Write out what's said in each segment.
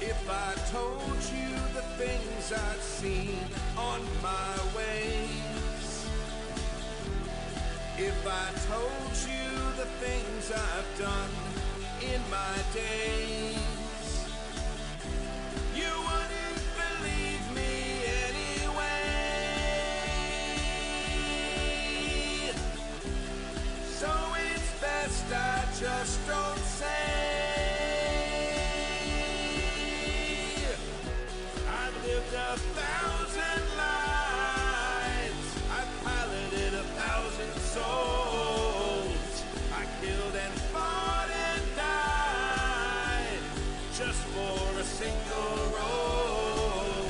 If I told you the things I've seen on my ways, if I told you the things I've done in my days, you wouldn't believe me anyway. So it's best I just don't say. Lived 1,000 lives, I piloted 1,000 souls, I killed and fought and died just for a single role.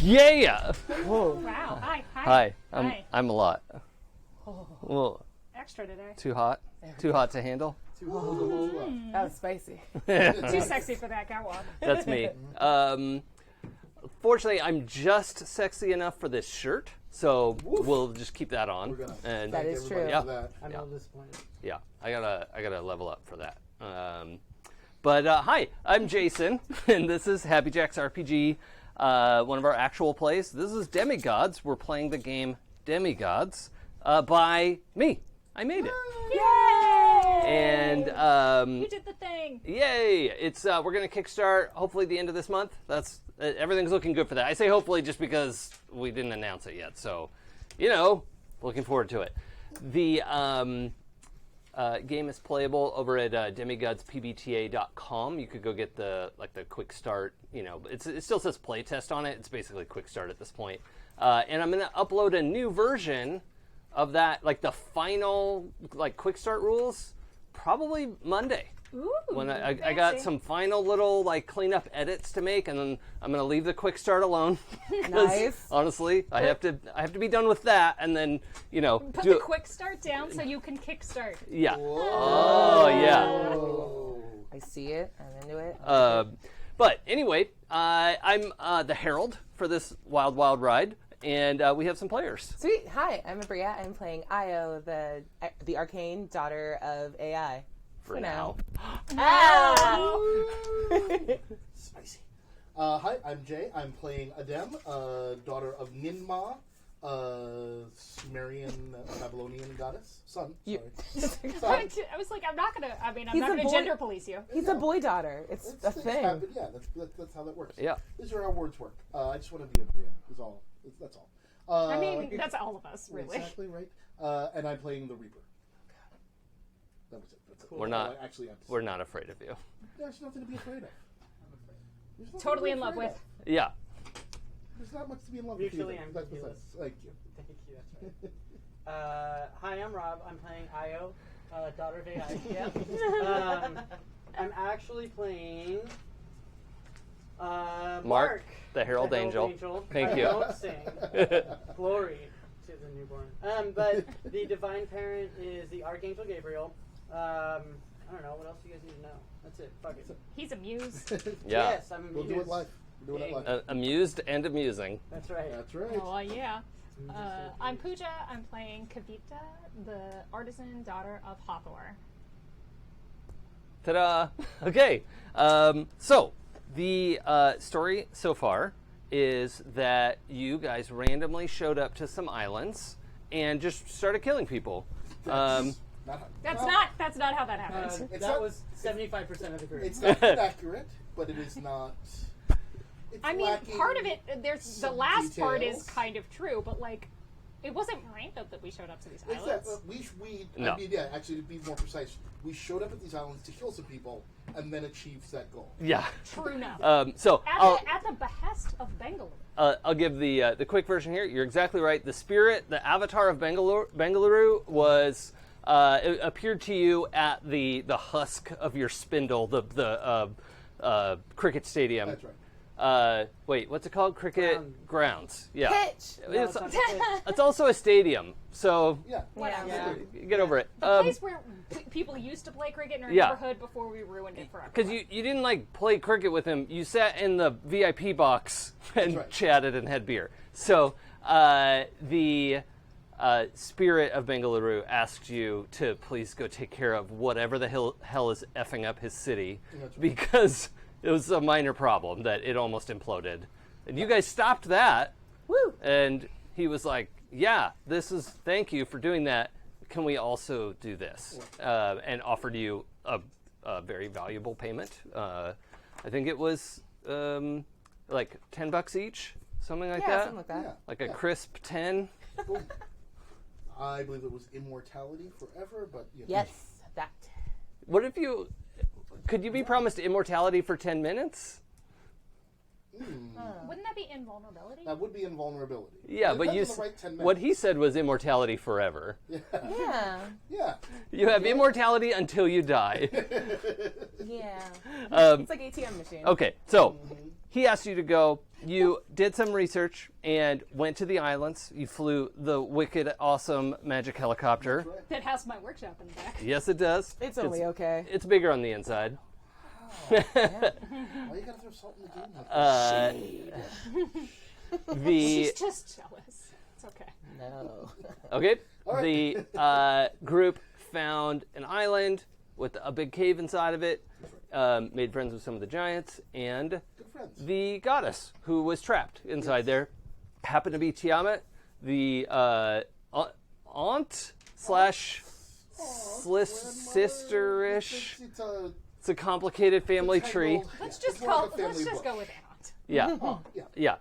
Yeah. Whoa. Wow. Hi. Hi. Hi. I'm a lot. Oh. Well, Extra today. too hot. Too hot to handle. That was spicy. Too sexy for that catwalk. That's me. Fortunately, I'm just sexy enough for this shirt, so we'll just keep that on. And That is true. Yeah. I'm a little disappointed. Yeah, I gotta level up for that. But hi, I'm Jason, and this is Happy Jack's RPG, one of our actual plays. This is Demigods. We're playing the game Demigods by me. I made it. Yay! And You did the thing. yay! It's we're gonna kickstart hopefully the end of this month. That's everything's looking good for that. I say hopefully just because we didn't announce it yet. So, looking forward to it. The game is playable over at demigodspbta.com. You could go get the quick start. It still says playtest on it. It's basically quick start at this point. And I'm gonna upload a new version of that, like the final quick start rules, probably Monday. Ooh, When I got fancy. some final little cleanup edits to make, and then I'm gonna leave the quick start alone. 'Cause, Nice. honestly, I have to be done with that, and then Put the quick start down so you can kickstart. Yeah. Oh yeah. I see it. I'm into it. But anyway, I'm the herald for this wild, wild ride, and we have some players. Sweet. Hi, I'm Aabria. I'm playing Io, the arcane daughter of AI. For now. Spicy. Hi, I'm Jay. I'm playing Adem, daughter of Ninmah, Sumerian Babylonian goddess. Son. Sorry. I was like, I'm not gonna He's a gonna boy. gender police you. He's a boy daughter. It's a thing. Yeah, that's how that works. Yeah. These are how words work. I just want to be Aabria. Is all. That's all. I mean, that's all of us, really. Exactly right. And I'm playing the Reaper. That was it. That's We're all not. I actually have to We're say. not afraid of you. There's nothing to be afraid of. There's nothing Totally to be in love afraid with. of. Yeah. There's not much to be in love Mutually with. Either. ambiguous. Thank you. Thank you, that's right. Hi, I'm Rob. I'm playing Io, daughter of AI. Yeah. I'm actually playing Marc, the Herald Angel. Thank you. I don't sing. Glory to the newborn. But the divine parent is the Archangel Gabriel. I don't know. What else do you guys need to know? That's it. Fuck it. He's a muse. Yeah. Yes, I'm We'll do it live. We'll do it live. Amused and amusing. That's right. That's right. Oh yeah. I'm Pooja. I'm playing Kavita, the artisan daughter of Hathor. Ta-da! Okay, so the story so far is that you guys randomly showed up to some islands and just started killing people. That's not how that happens. It's That not- was 75% of the group. It's not inaccurate, but it is not. It's I mean, lacking part of it, there's the some last part is details. kind of true, but it wasn't random that we showed up to these It's islands. that, No. I mean, yeah, actually, to be more precise, we showed up at these islands to kill some people and then achieve that goal. Yeah. True enough. So At the behest of Bengaluru. I'll give the quick version here. You're exactly right. The spirit, the avatar of Bengaluru was it appeared to you at the husk of your spindle, the cricket stadium. That's right. Wait, what's it called? Cricket grounds. Yeah. Pitch. No, It's, it's not the pitch. it's also a stadium, so Yeah. Yeah. get over it. The place where people used to play cricket in our Yeah. neighborhood before we ruined it forever. Because you didn't like play cricket with him. You sat in the VIP box and right. chatted and had beer. So the spirit of Bengaluru asked you to please go take care of whatever the hell is effing up his city, That's right. because it was a minor problem that it almost imploded. And you guys stopped that. Woo. And he was like, yeah, thank you for doing that. Can we also do this? And offered you a very valuable payment. I think it was like $10 each, something like Yeah, that. something like that. Yeah. Like a crisp 10. Cool. I believe it was immortality forever, but you know. Yes, that. What if could you be promised immortality for 10 minutes? Wouldn't that be invulnerability? That would be invulnerability. Yeah, It but depends on the right 10 minutes. what he said was immortality forever. Yeah. Yeah. You have immortality until you die. Yeah. Um, It's like ATM machine. Okay, so he asked you to go. You did some research and went to the islands. You flew the wicked, awesome magic helicopter. That has my workshop in the back. Yes, it does. It's only okay. It's bigger on the inside. Why you gotta throw salt in the game like that? The She's just jealous. It's okay. No. okay, right. the group found an island with a big cave inside of it. Made friends with some of the giants and Good friends. the goddess who was trapped inside there. Happened to be Tiamat, the aunt slash sisterish. It's a It's a complicated family tree. tangled- Let's yeah, just it's more like a let's family just book. go with aunt. Yeah, Oh, yeah. yeah.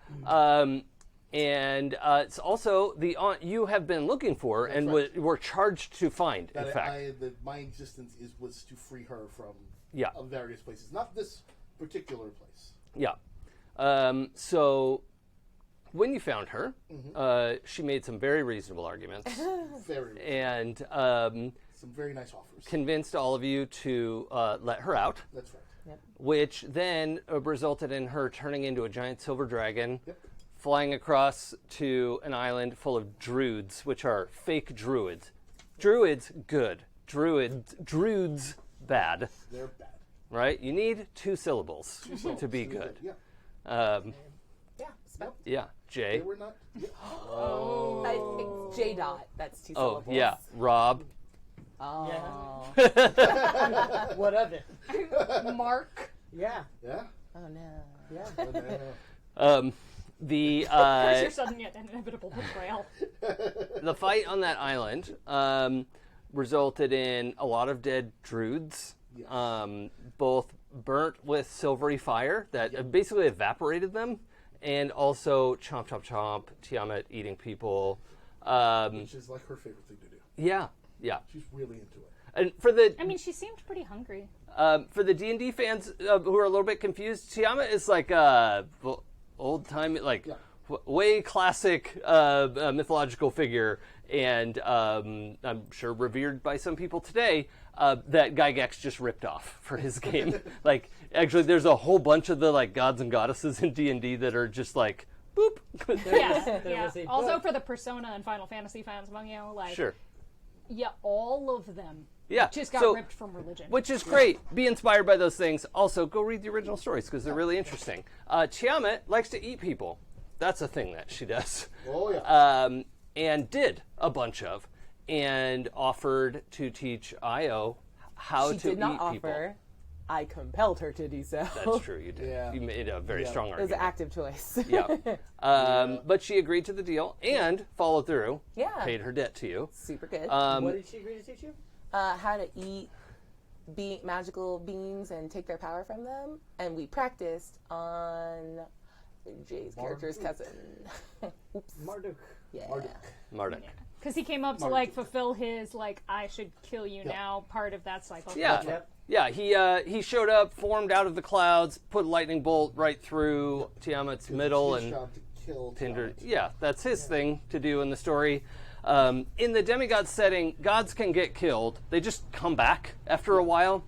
And it's also the aunt you have been looking for and right. were charged to find. That in fact, my existence was to free her from Yeah. various places, not this particular place. yeah. So when you found her, she made some very reasonable arguments Very and some very nice offers. convinced all of you to let her out, That's right. which then resulted in her turning into a giant silver dragon, Yep. flying across to an island full of druids, which are fake druids. Druids, good. Druids, bad. They're bad. Right? You need 2 syllables to be So good. Yeah. Yeah. Spell. Yeah, J. They were not. Yeah. J dot. That's 2 Oh, syllables. yeah, Rob. Oh. What of it? Mark. Yeah. Yeah. Oh no. Yeah. Oh, no. The Where's your sudden yet inevitable betrayal? the fight on that island resulted in a lot of dead druids, Yes. both burnt with silvery fire that basically evaporated them, and also chomp, chomp, chomp, Tiamat eating people. Which is like her favorite thing to do. Yeah, yeah. She's really into it. And for the I mean, she seemed pretty hungry. for the D&D fans who are a little bit confused, Tiamat is like old time, like Yeah. way classic mythological figure, and I'm sure revered by some people today. That Gygax just ripped off for his game. Like, actually, there's a whole bunch of the like gods and goddesses in D&D that are just like boop. Yeah, There yeah. was a Also book. for the Persona and Final Fantasy fans among you, like, Sure. yeah, all of them Yeah. just got so, ripped from religion. which is great. Be inspired by those things. Also, go read the original stories because they're really interesting. Tiamat likes to eat people. That's a thing that she does. Oh yeah. And did a bunch of, and offered to teach Io how She to did not eat offer. people. I compelled her to do so. That's true, you did. Yeah. You made a very Yeah. strong It was an argument. active choice. Yeah. But she agreed to the deal and followed through. Yeah. Paid her debt to you. Super good. What did she agree to teach you? How to eat magical beings and take their power from them. And we practiced on Jay's character's cousin. Oops. Marduk. Yeah. Marduk. Because he came up to like fulfill his like I should kill you now part of that cycle. Yeah. Yep. Yeah, he showed up, formed out of the clouds, put a lightning bolt right through Tiamat's middle, His and job to kill pinned her. Tiamat. Yeah, that's his thing to do in the story. In the demigod setting, gods can get killed. They just come back after a while.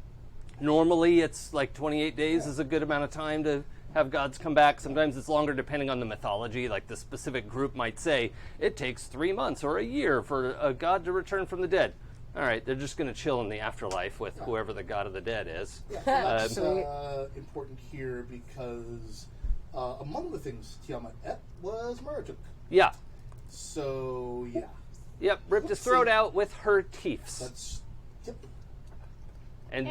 Normally, it's like 28 days is a good amount of time to have gods come back. Sometimes it's longer depending on the mythology. Like the specific group might say, it takes 3 months or a year for a god to return from the dead. All right, they're just going to chill in the afterlife with whoever the god of the dead is. Yeah, that's important here because among the things Tiamat ate was Maratuk. Yeah. So, yeah. Yep, ripped his throat out with her teeths. That's, yep. And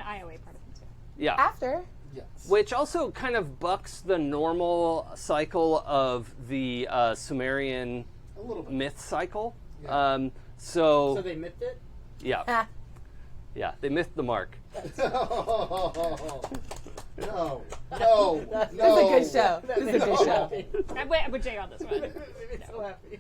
Iowa part of it too. Yeah. After. Yes. Which also kind of bucks the normal cycle of the Sumerian A little bit. myth cycle. Yeah. So they mythed it? Yeah. Yeah, they mythed the Marc. No. This is a good show. This is a good show. I'm with Jay on this one. It's so happy.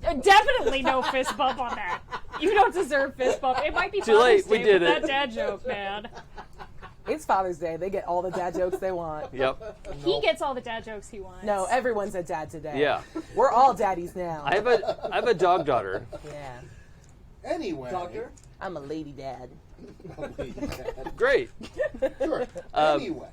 No. Definitely no fist bump on that. You don't deserve fist bump. It might be Too late, Father's we Day, did but it. that dad joke, man. It's Father's Day. They get all the dad jokes they want. Yep. He gets all the dad jokes he wants. No, everyone's a dad today. Yeah. We're all daddies now. I have a dog daughter. Yeah. Anyway. Doctor? I'm a lady dad. Great. Sure. Anyway.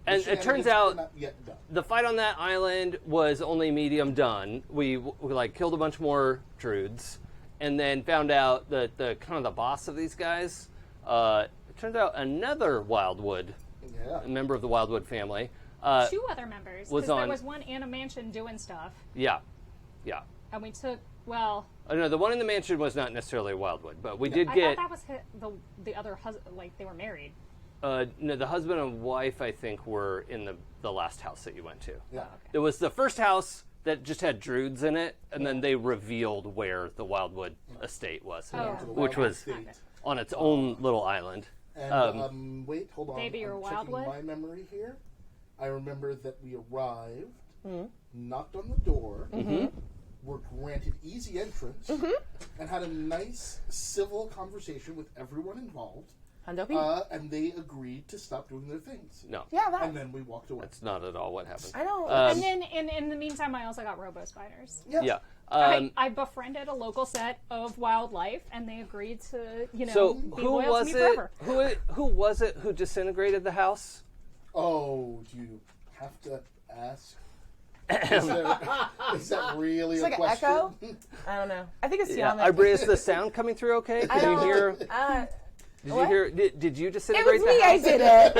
And it turns Shenanigans were out not yet done. the fight on that island was only medium done. We like killed a bunch more druids, and then found out that the kind of the boss of these guys, it turned out another Wildwood, Yeah. a member of the Wildwood family. 2 other members. was Because there on- was one in a mansion doing stuff, Yeah. and we took, well, Oh, no, the one in the mansion was not necessarily Wildwood, but we did I get thought that was the other husband, like they were married. no, the husband and wife I think were in the last house that you went to. Yeah. It was the first house that just had druids in it, and then they revealed where the Wildwood estate was, Oh. To the which Wild was State. on its own little island. And wait, hold on. Maybe you're I'm Wildwood? checking my memory here. I remember that we arrived, knocked on the door, were granted easy entrance, and had a nice civil conversation with everyone involved. And they agreed to stop doing their things. No, Yeah, that. And then we walked away. that's not at all what happened. I don't. And then in the meantime, I also got robo spiders. Yeah. I befriended a local set of wildlife, and they agreed to, So be who loyal was to me it? forever. Who was it who disintegrated the house? Oh, do you have to ask? Is that really It's a like an question? echo? I don't know. I think it's Yeah. Tiamat. Aabria, is the sound coming through okay? I Did you don't- hear? Did you what? hear? Did you It disintegrate was me. the I house? did it.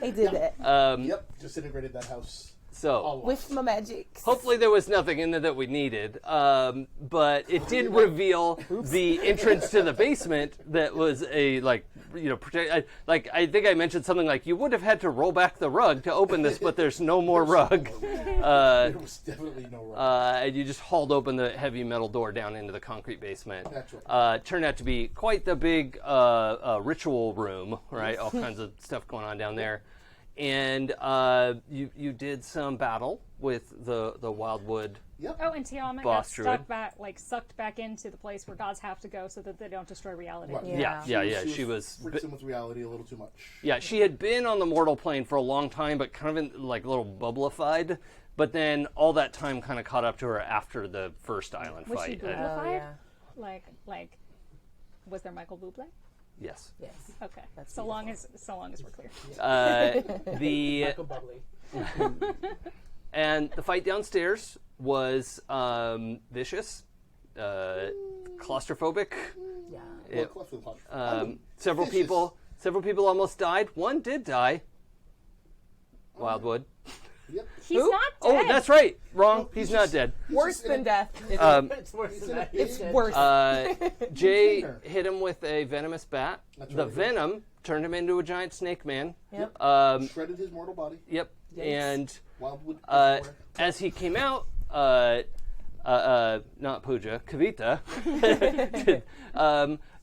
I did it Yep, disintegrated that house. So with my magic. hopefully there was nothing in there that we needed, but it did reveal the entrance to the basement that was a I think I mentioned something like you would have had to roll back the rug to open this, but there's no more rug, There was definitely no rug. and you just hauled open the heavy metal door down into the concrete basement. That's right. Turned out to be quite the big ritual room, right? All kinds of stuff going on down there. And you did some battle with the Wildwood. Yep. Oh, and Tiamat Boss got druid. sucked back into the place where gods have to go so that they don't destroy reality. Right. Yeah. She was friction with reality a little too much. Yeah, she had been on the mortal plane for a long time, but kind of in, like a little bubblified. But then all that time kind of caught up to her after the first island Was she fight. bubblified? Oh, yeah. Like, was there Michael Bublé? Yes. Yes. Okay. That's So long as we're clear. The Michael Bubbly. and the fight downstairs was vicious, claustrophobic. Yeah. It- Well, with the several Vicious. people almost died. One did die. Wildwood. Yep. He's Who? not dead. Oh, that's right. Wrong. No, He's he's not just- dead. Worse than death. It's worse than that. It's He's worse. Jay Container. hit him with a venomous bat. That's The right. venom turned him into a giant snake man. Yep. Shredded his mortal body. Yep. Yikes. And Wildwood. as he came out, not Pooja, Kavita,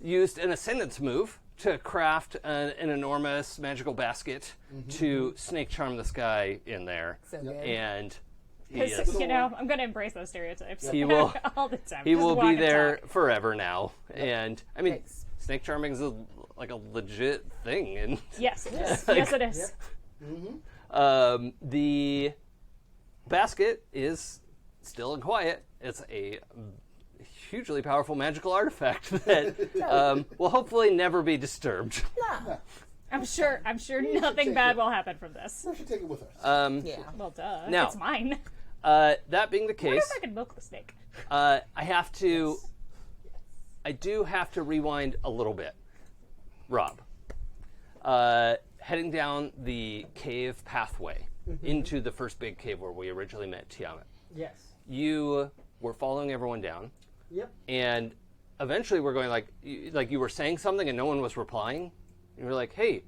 used an ascendance move to craft an enormous magical basket to snake charm this guy in there. So good. And he Because, is, I'm going to embrace those stereotypes. He will- all the time. he Just will walk be and there talk. forever now. And I mean, Thanks. snake charming is like a legit thing. And Yes, it is. Yes, it is. the basket is still and quiet. It's hugely powerful magical artifact that will hopefully never be disturbed. Nah. I'm sure nothing bad will happen from this. We should take it with us. Yeah. Well, duh. Now- It's mine. That being the I wonder case, if I could milk the snake. I do have to rewind a little bit. Rob, heading down the cave pathway into the first big cave where we originally met Tiamat. Yes. You were following everyone down, Yep. and eventually we're going like you were saying something and no one was replying. And you're like, hey,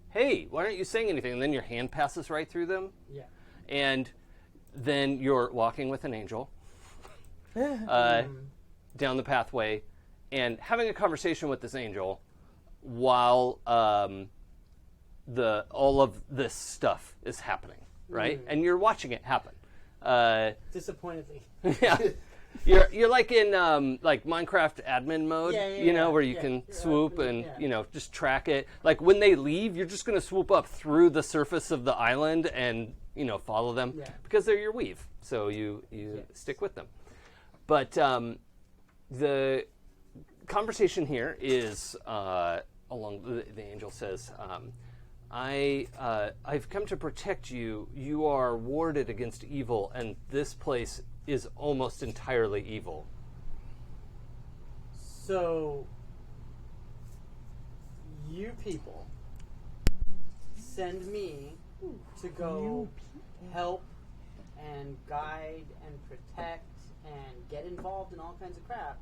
why aren't you saying anything? And then your hand passes right through them, Yeah. and then you're walking with an angel down the pathway and having a conversation with this angel while all of this stuff is happening, right? And you're watching it happen. Disappointedly. Yeah. You're like in like Minecraft admin mode, where you can swoop and just track it. Like when they leave, you're just going to swoop up through the surface of the island and follow them because they're your weave. So you stick with them. But the conversation here is along the angel says, I've come to protect you. You are warded against evil, and this place is almost entirely evil. So, you people send me to go help and guide and protect and get involved in all kinds of crap.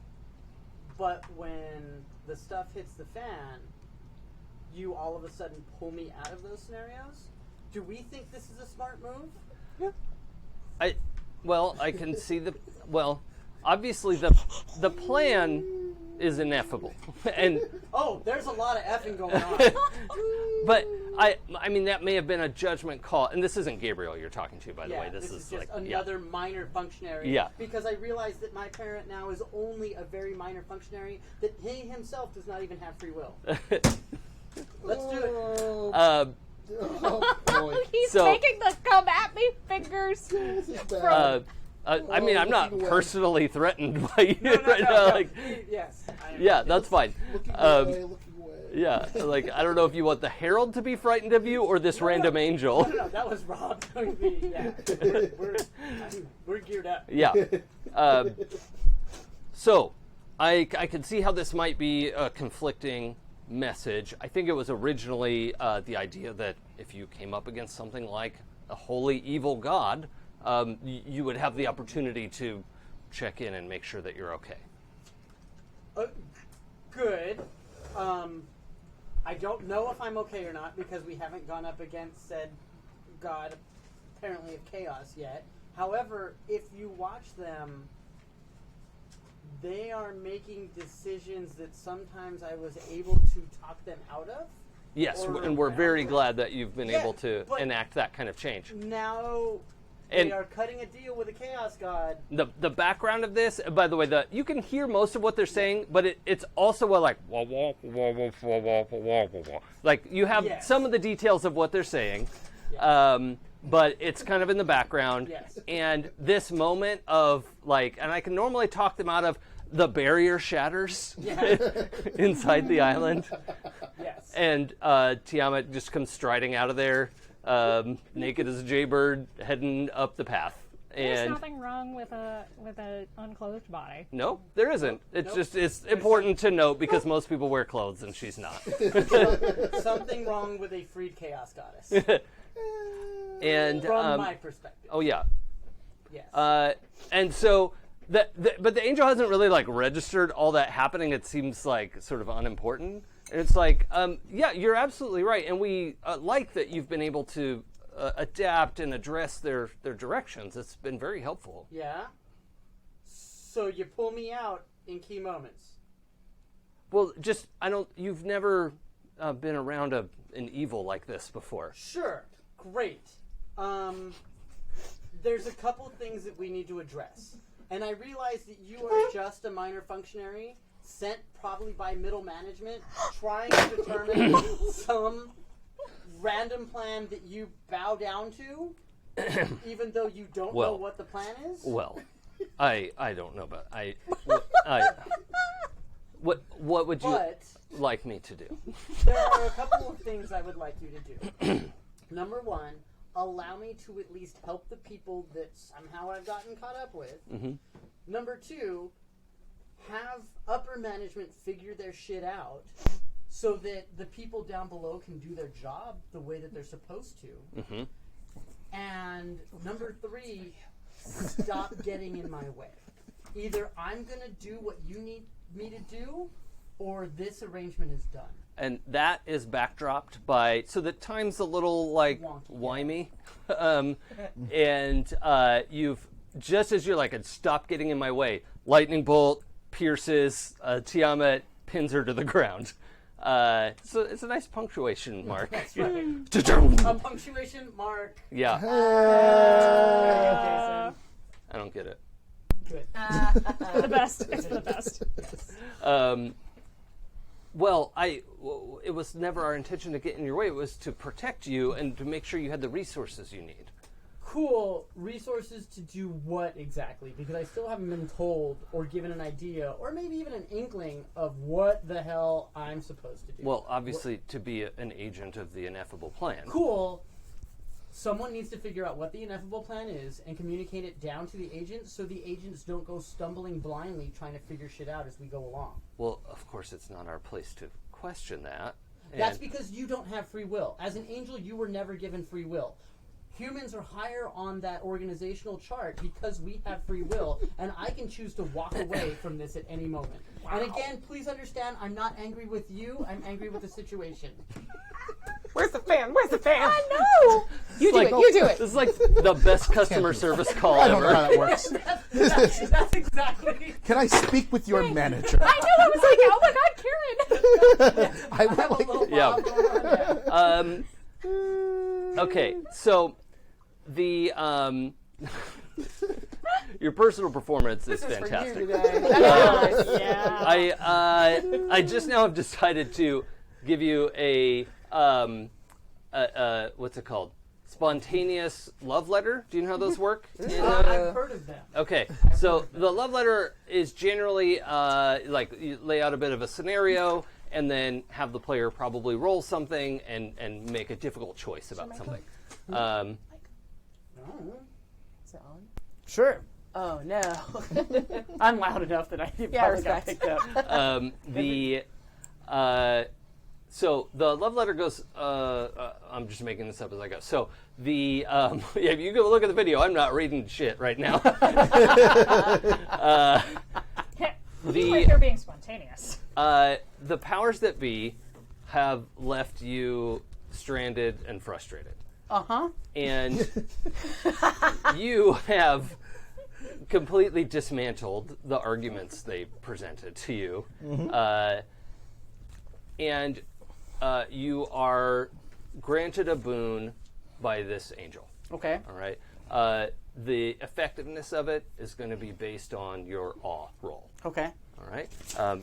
But when the stuff hits the fan, you all of a sudden pull me out of those scenarios? Do we think this is a smart move? I can see obviously the plan is ineffable, and there's a lot of effing going on. but I mean that may have been a judgment call, and this isn't Gabriel you're talking to, by the way. This is just like another minor functionary. Yeah. Because I realize that my parent now is only a very minor functionary, that he himself does not even have free will. Let's do it. Oh, boy. He's So- making the come at me fingers. This is bad. I mean, I'm not looking away. personally threatened by you No, right now. Like, yes. yeah, that's fine. Looking away. Yeah, like I don't know if you want the herald to be frightened of you or this random angel. No, that was Rob. We're geared up. Yeah. So, I can see how this might be a conflicting message. I think it was originally the idea that if you came up against something like a holy evil god, you would have the opportunity to check in and make sure that you're okay. Good. I don't know if I'm okay or not because we haven't gone up against said god, apparently of chaos yet. However, if you watch them, they are making decisions that sometimes I was able to talk them out of. Yes, Or and we're very around it. glad that you've been Yeah, able to but- enact that kind of change. Now And- they are cutting a deal with a chaos god. The background of this, by the way, you can hear most of what they're saying, but it's also like wah, wah, wah, wah, wah, wah, wah, wah, wah. Like you have Yes. some of the details of what they're saying, Yes. but it's kind of in the background. Yes. And this moment of like, and I can normally talk them out of the barrier shatters inside the island, Yes. and Tiamat just comes striding out of there, naked as a jaybird, heading up the path. There's And nothing wrong with a unclothed body. no, there isn't. It's Nope. just it's important to note because most people wear clothes and she's not. Something wrong with a freed chaos goddess. And From my perspective. oh yeah, Yes. and so but the angel hasn't really like registered all that happening. It seems like sort of unimportant. And it's like yeah, you're absolutely right, and we like that you've been able to adapt and address their directions. It's been very helpful. Yeah. So you pull me out in key moments. Well, just you've never been around an evil like this before. Sure. Great. There's a couple things that we need to address. And I realize that you are just a minor functionary sent probably by middle management trying to determine some random plan that you bow down to even though you don't know Well. what the plan is. Well, I don't know, but What would you But like me to do? there are a couple of things I would like you to do. Number one, allow me to at least help the people that somehow I've gotten caught up with. Number two, have upper management figure their shit out so that the people down below can do their job the way that they're supposed to. And number three, stop getting in my way. Either I'm going to do what you need me to do, or this arrangement is done. And that is backdropped by, so the time's a little like wimey. And you've, just as you're like, stop getting in my way, lightning bolt pierces Tiamat, pins her to the ground. So it's a nice punctuation mark. That's right. A punctuation mark. Yeah. Jason. I don't get it. Good. For the best. It's for the best. Well, it was never our intention to get in your way. It was to protect you and to make sure you had the resources you need. Cool. Resources to do what exactly? Because I still haven't been told or given an idea or maybe even an inkling of what the hell I'm supposed to do. Well, obviously, to be an agent of the ineffable plan. Cool. Someone needs to figure out what the ineffable plan is and communicate it down to the agents so the agents don't go stumbling blindly trying to figure shit out as we go along. Well, of course, it's not our place to question that. That's because you don't have free will. As an angel, you were never given free will. Humans are higher on that organizational chart because we have free will, and I can choose to walk away from this at any moment. Wow. And again, please understand, I'm not angry with you, I'm angry with the situation. Where's the fan? Where's the fan? I know. You do it. You do it. This is like the best customer service call I don't know ever. how that works. That's exactly. Can I speak with your manager? I know. I was like, oh my God, Karen. I would have a like. little Yeah. Bob going on, yeah. Okay, so the your personal performance is This is fantastic. for you today. Yeah. I just now have decided to give you a what's it called? Spontaneous love letter. Do you know how those work? I've heard of them. Okay, so the love letter is generally like you lay out a bit of a scenario and then have the player probably roll something and make a difficult choice about something. Is it on? Sure. Oh no. I'm loud enough that I probably got picked up. So the love letter goes. I'm just making this up as I go. So the if you go look at the video, I'm not reading shit right now. Like they're being spontaneous. The powers that be have left you stranded and frustrated. And you have completely dismantled the arguments they presented to you. And you are granted a boon by this angel. Okay. All right. The effectiveness of it is going to be based on your awe roll. Okay. All right.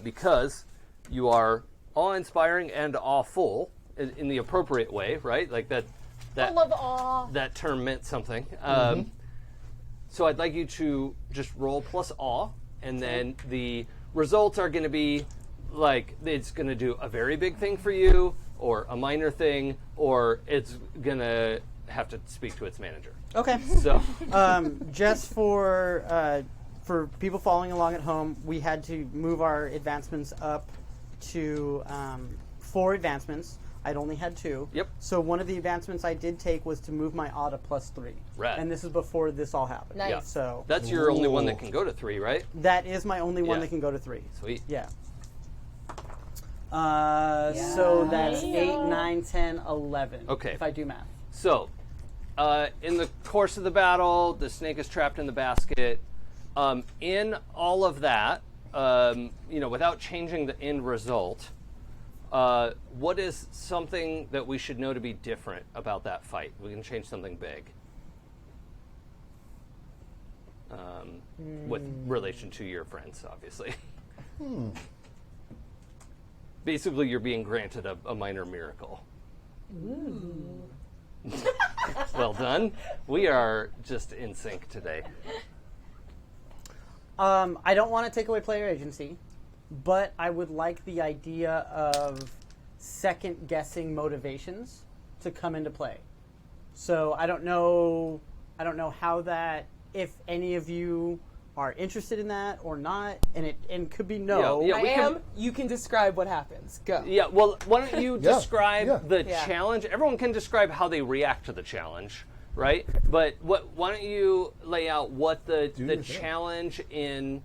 Because you are awe-inspiring and awful in the appropriate way, right? Like that. I love awe. That term meant something. So I'd like you to just roll plus awe, and then the results are going to be like it's going to do a very big thing for you, or a minor thing, or it's going to have to speak to its manager. Okay. So Just for people following along at home, we had to move our advancements up to 4 advancements. I'd only had 2. Yep. So one of the advancements I did take was to move my awe to +3. Rad. And this is before this all happened. Nice. yeah. So That's your only one that can go to 3, right? that is my only one Yeah. that can go to 3. Sweet. Yeah. So that's 8, 9, 10, 11. Okay. If I do math. So, in the course of the battle, the snake is trapped in the basket. In all of that, without changing the end result, what is something that we should know to be different about that fight? We can change something big with relation to your friends, obviously. Basically, you're being granted a minor miracle. Ooh. Well done. We are just in sync today. I don't want to take away player agency, but I would like the idea of second-guessing motivations to come into play. So I don't know how that, if any of you are interested in that or not, and it could be no. Yeah, I am. You can describe what happens. Go. Yeah, well, why don't you describe the Yeah. challenge? Everyone can describe how they react to the challenge, right? But why don't you lay out what the challenge in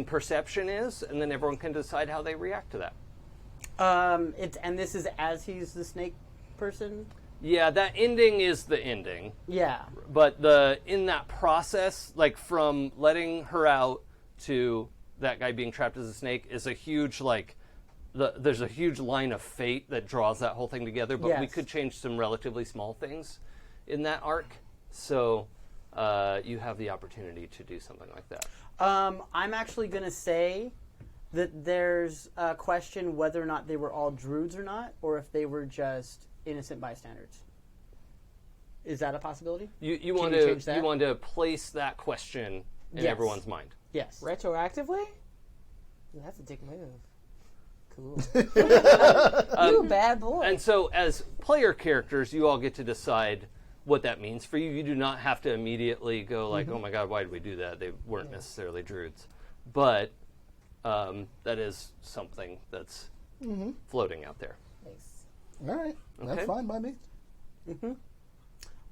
perception is, and then everyone can decide how they react to that. And this is as he's the snake person? Yeah, that ending is the ending. Yeah. But in that process, like from letting her out to that guy being trapped as a snake, is a huge there's a huge line of fate that draws that whole thing together. But we could change some relatively small things in that arc, so you have the opportunity to do something like that. I'm actually going to say that there's a question whether or not they were all druids or not, or if they were just innocent bystanders. Is that a possibility? You Can want you to change that? you want to place that question in Yes. everyone's mind. Yes. Retroactively? Ooh, that's a dick move. Cool. You bad boy. And so, as player characters, you all get to decide what that means for you. You do not have to immediately go like, "Oh my God, why did we do that?" They weren't necessarily druids, but that is something that's floating out there. Nice. All right. That's Okay. fine by me.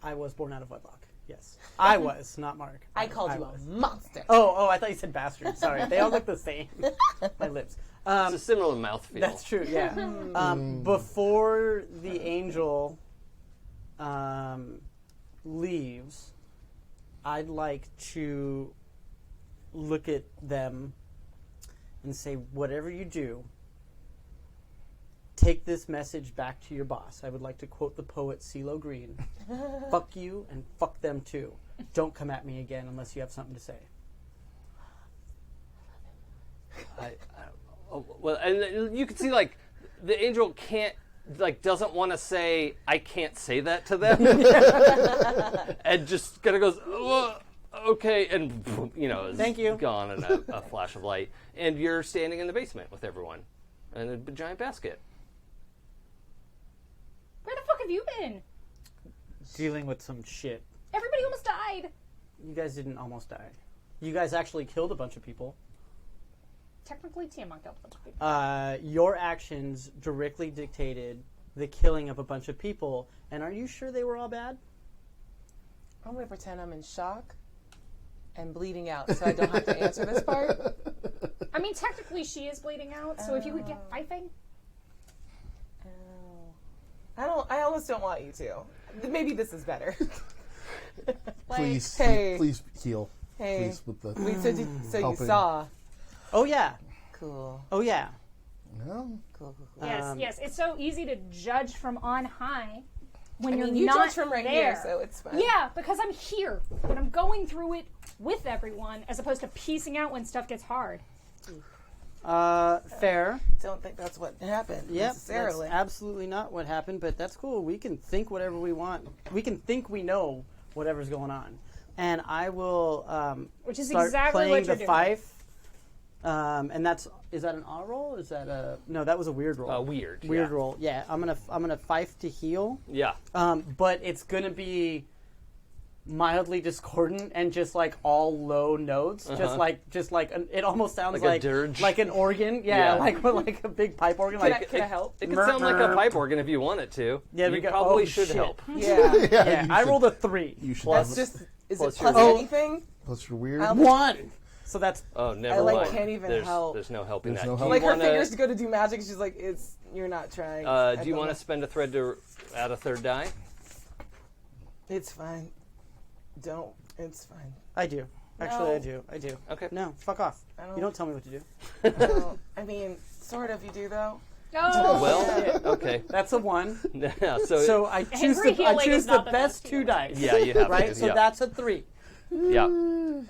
I was born out of wedlock. Yes. I was, not Mark. I called you was. a monster. Oh, I thought you said bastard. Sorry. They all look the same. My lips. It's a similar mouthfeel. That's true, yeah. Before the angel leaves, I'd like to look at them and say, whatever you do, take this message back to your boss. I would like to quote the poet CeeLo Green. Fuck you and fuck them too. Don't come at me again unless you have something to say. Well, and you can see like the angel doesn't want to say I can't say that to them, and just kind of goes okay, and is Thank you. gone in a flash of light, and you're standing in the basement with everyone in a giant basket. Where the fuck have you been? Dealing with some shit. Everybody almost died. You guys didn't almost die. You guys actually killed a bunch of people. Technically, Tiamat killed a bunch of people. Your actions directly dictated the killing of a bunch of people. And are you sure they were all bad? I'm going to pretend I'm in shock and bleeding out so I don't have to answer this part. I mean, technically, she is bleeding out, so if you could get piping. I almost don't want you to. Maybe this is better. Please, hey. please heal. Hey. Please with the. Wait, so you Helping. saw. Oh, yeah. Cool. Oh, yeah. No. Cool. Yes. It's so easy to judge from on high when you're you not judge from right there. here, so it's fine. Yeah, because I'm here when I'm going through it with everyone, as opposed to piecing out when stuff gets hard. Fair. Don't think that's what happened Yep, that's necessarily. absolutely not what happened, but that's cool. We can think whatever we want. We can think we know whatever's going on. And I will Which is start exactly playing what you're the doing. fife. And is that an auto roll? Is that no? That was a weird roll. Weird Weird yeah. roll. Yeah, I'm gonna fife to heal. Yeah. But it's gonna be mildly discordant and just like all low notes, just like it almost sounds Like a like dirge? like an organ. Yeah, Yeah. like a big pipe organ. Can Like I help? It could sound like a pipe organ if you want it to. Yeah, you we go- probably oh, should shit. help. Yeah. yeah, you I should- rolled a 3. You should. That's have just. Is Plus it plus your- anything? Plus your weird. I'll- 1. So that's Oh, never like, mind. can't even there's, help. There's no helping There's that. no Do help. you Like her wanna, fingers go to do magic. She's like, you're not trying. Do you want to spend a thread to add a third die? It's fine. Don't. It's fine. I do. Actually, No. I do. Okay. No, fuck off. I don't- You don't tell me what to do. I mean, sort of. You do though. Oh, Well, okay. That's a 1. Yeah, So I choose Angry the healing is the not the best best 2 healing. dice. Yeah, you have right. to. So yeah. that's a 3. Yeah.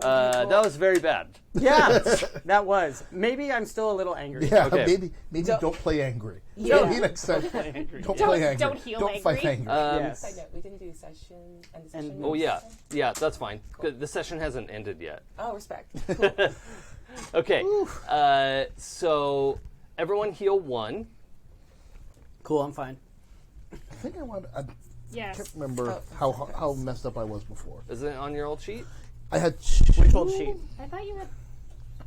That was very bad. Yeah, that was. Maybe I'm still a little angry. Yeah, Okay. maybe don't play angry. Yeah. You know what I mean? It's like, angry. don't play angry. don't heal Don't fight angry. angry. Yes. Side note, we didn't do session and the session. And- Oh yeah, yeah, that's fine. Good. The session hasn't ended yet. Oh, respect. Cool. Okay. So everyone heal 1. Cool, I'm fine. I think I Yes. can't remember how messed up I was before. Is it on your old sheet? I had Which old sheet? I thought you had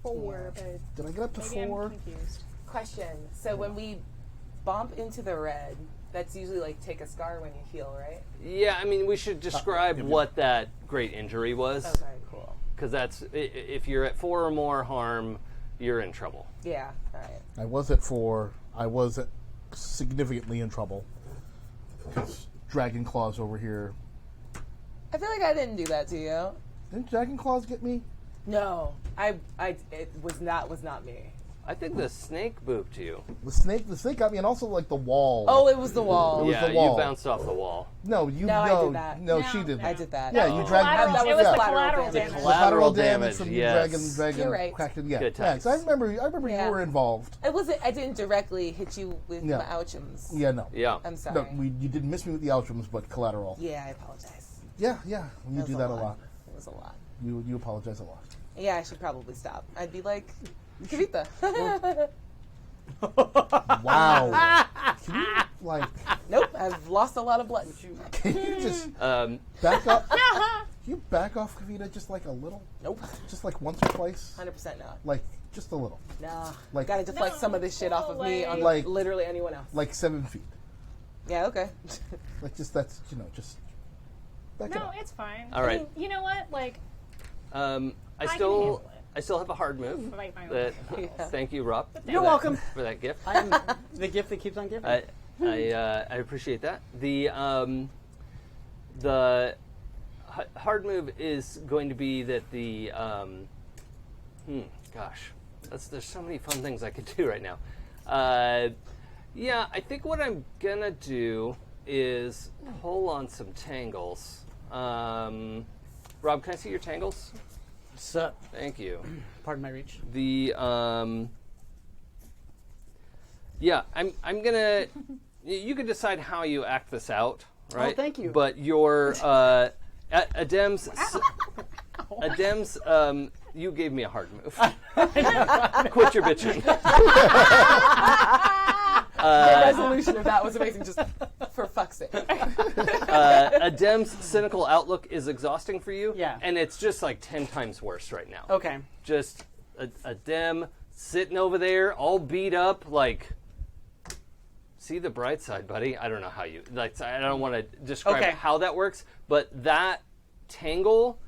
4, but Did I get up to maybe 4? I'm confused. Question. So when we bump into the red, that's usually like take a scar when you heal, right? Yeah, I mean, we should describe what that great injury was. Okay, cool. Because that's, if you're at 4 or more harm, you're in trouble. Yeah, all right. I was at 4. I was significantly in trouble. Because Dragon Claws over here. I feel like I didn't do that to you. Didn't Dragon Claws get me? No, it was not me. I think the snake booped you. The snake got me, and also like the wall. Oh, it was the wall. It was Yeah, the wall. you bounced off the wall. No, you No, I no, did that. no, No, she did. I did that. Yeah, you dragged. Collateral. That It was the collateral collateral damage. damage. Collateral damage from yes. the dragon. You're right. Cracked it. Yeah, Good yeah. times. So I remember Yeah. you were involved. I didn't directly hit you with Yeah. my ouchums. Yeah, no. Yeah. I'm sorry. No, you didn't miss me with the outrums, but collateral. Yeah, I apologize. Yeah. You was do that a lot. It was a lot. You apologize a lot. Yeah, I should probably stop. I'd be like, Kavita. Wow. Can you, like, Nope, I've lost a lot of blood. can you just Back up? Can you back off, Kavita, just like a little? Nope, Just like once or twice? 100% not. Like, just a little. Nah, Like- gotta deflect No, some of this shit off of me on Like- literally anyone else. Like 7 feet. Yeah, okay. Like, just that's, just back it No, up. it's fine. All right. I mean, you know what? Like, I can still handle it. I still have a hard move. Bite my own That, Yeah. Thank you, Rob. You're welcome. For that gift. I am the gift that keeps on giving. I appreciate that. The hard move is going to be that the there's so many fun things I could do right now. Yeah, I think what I'm gonna do is pull on some tangles. Rob, can I see your tangles? Sup? Thank you. Pardon my reach. The yeah, I'm gonna. You can decide how you act this out, right? thank you. But your Adem's you gave me a hard move. Quit your bitching. The resolution of that was amazing, just for fuck's sake. Adem's cynical outlook is exhausting for you. Yeah. And it's just like 10 times worse right now. Okay. Just Adem sitting over there, all beat up, like. See the bright side, buddy. I don't know how you like. I don't want to describe Okay. how that works, but that tangle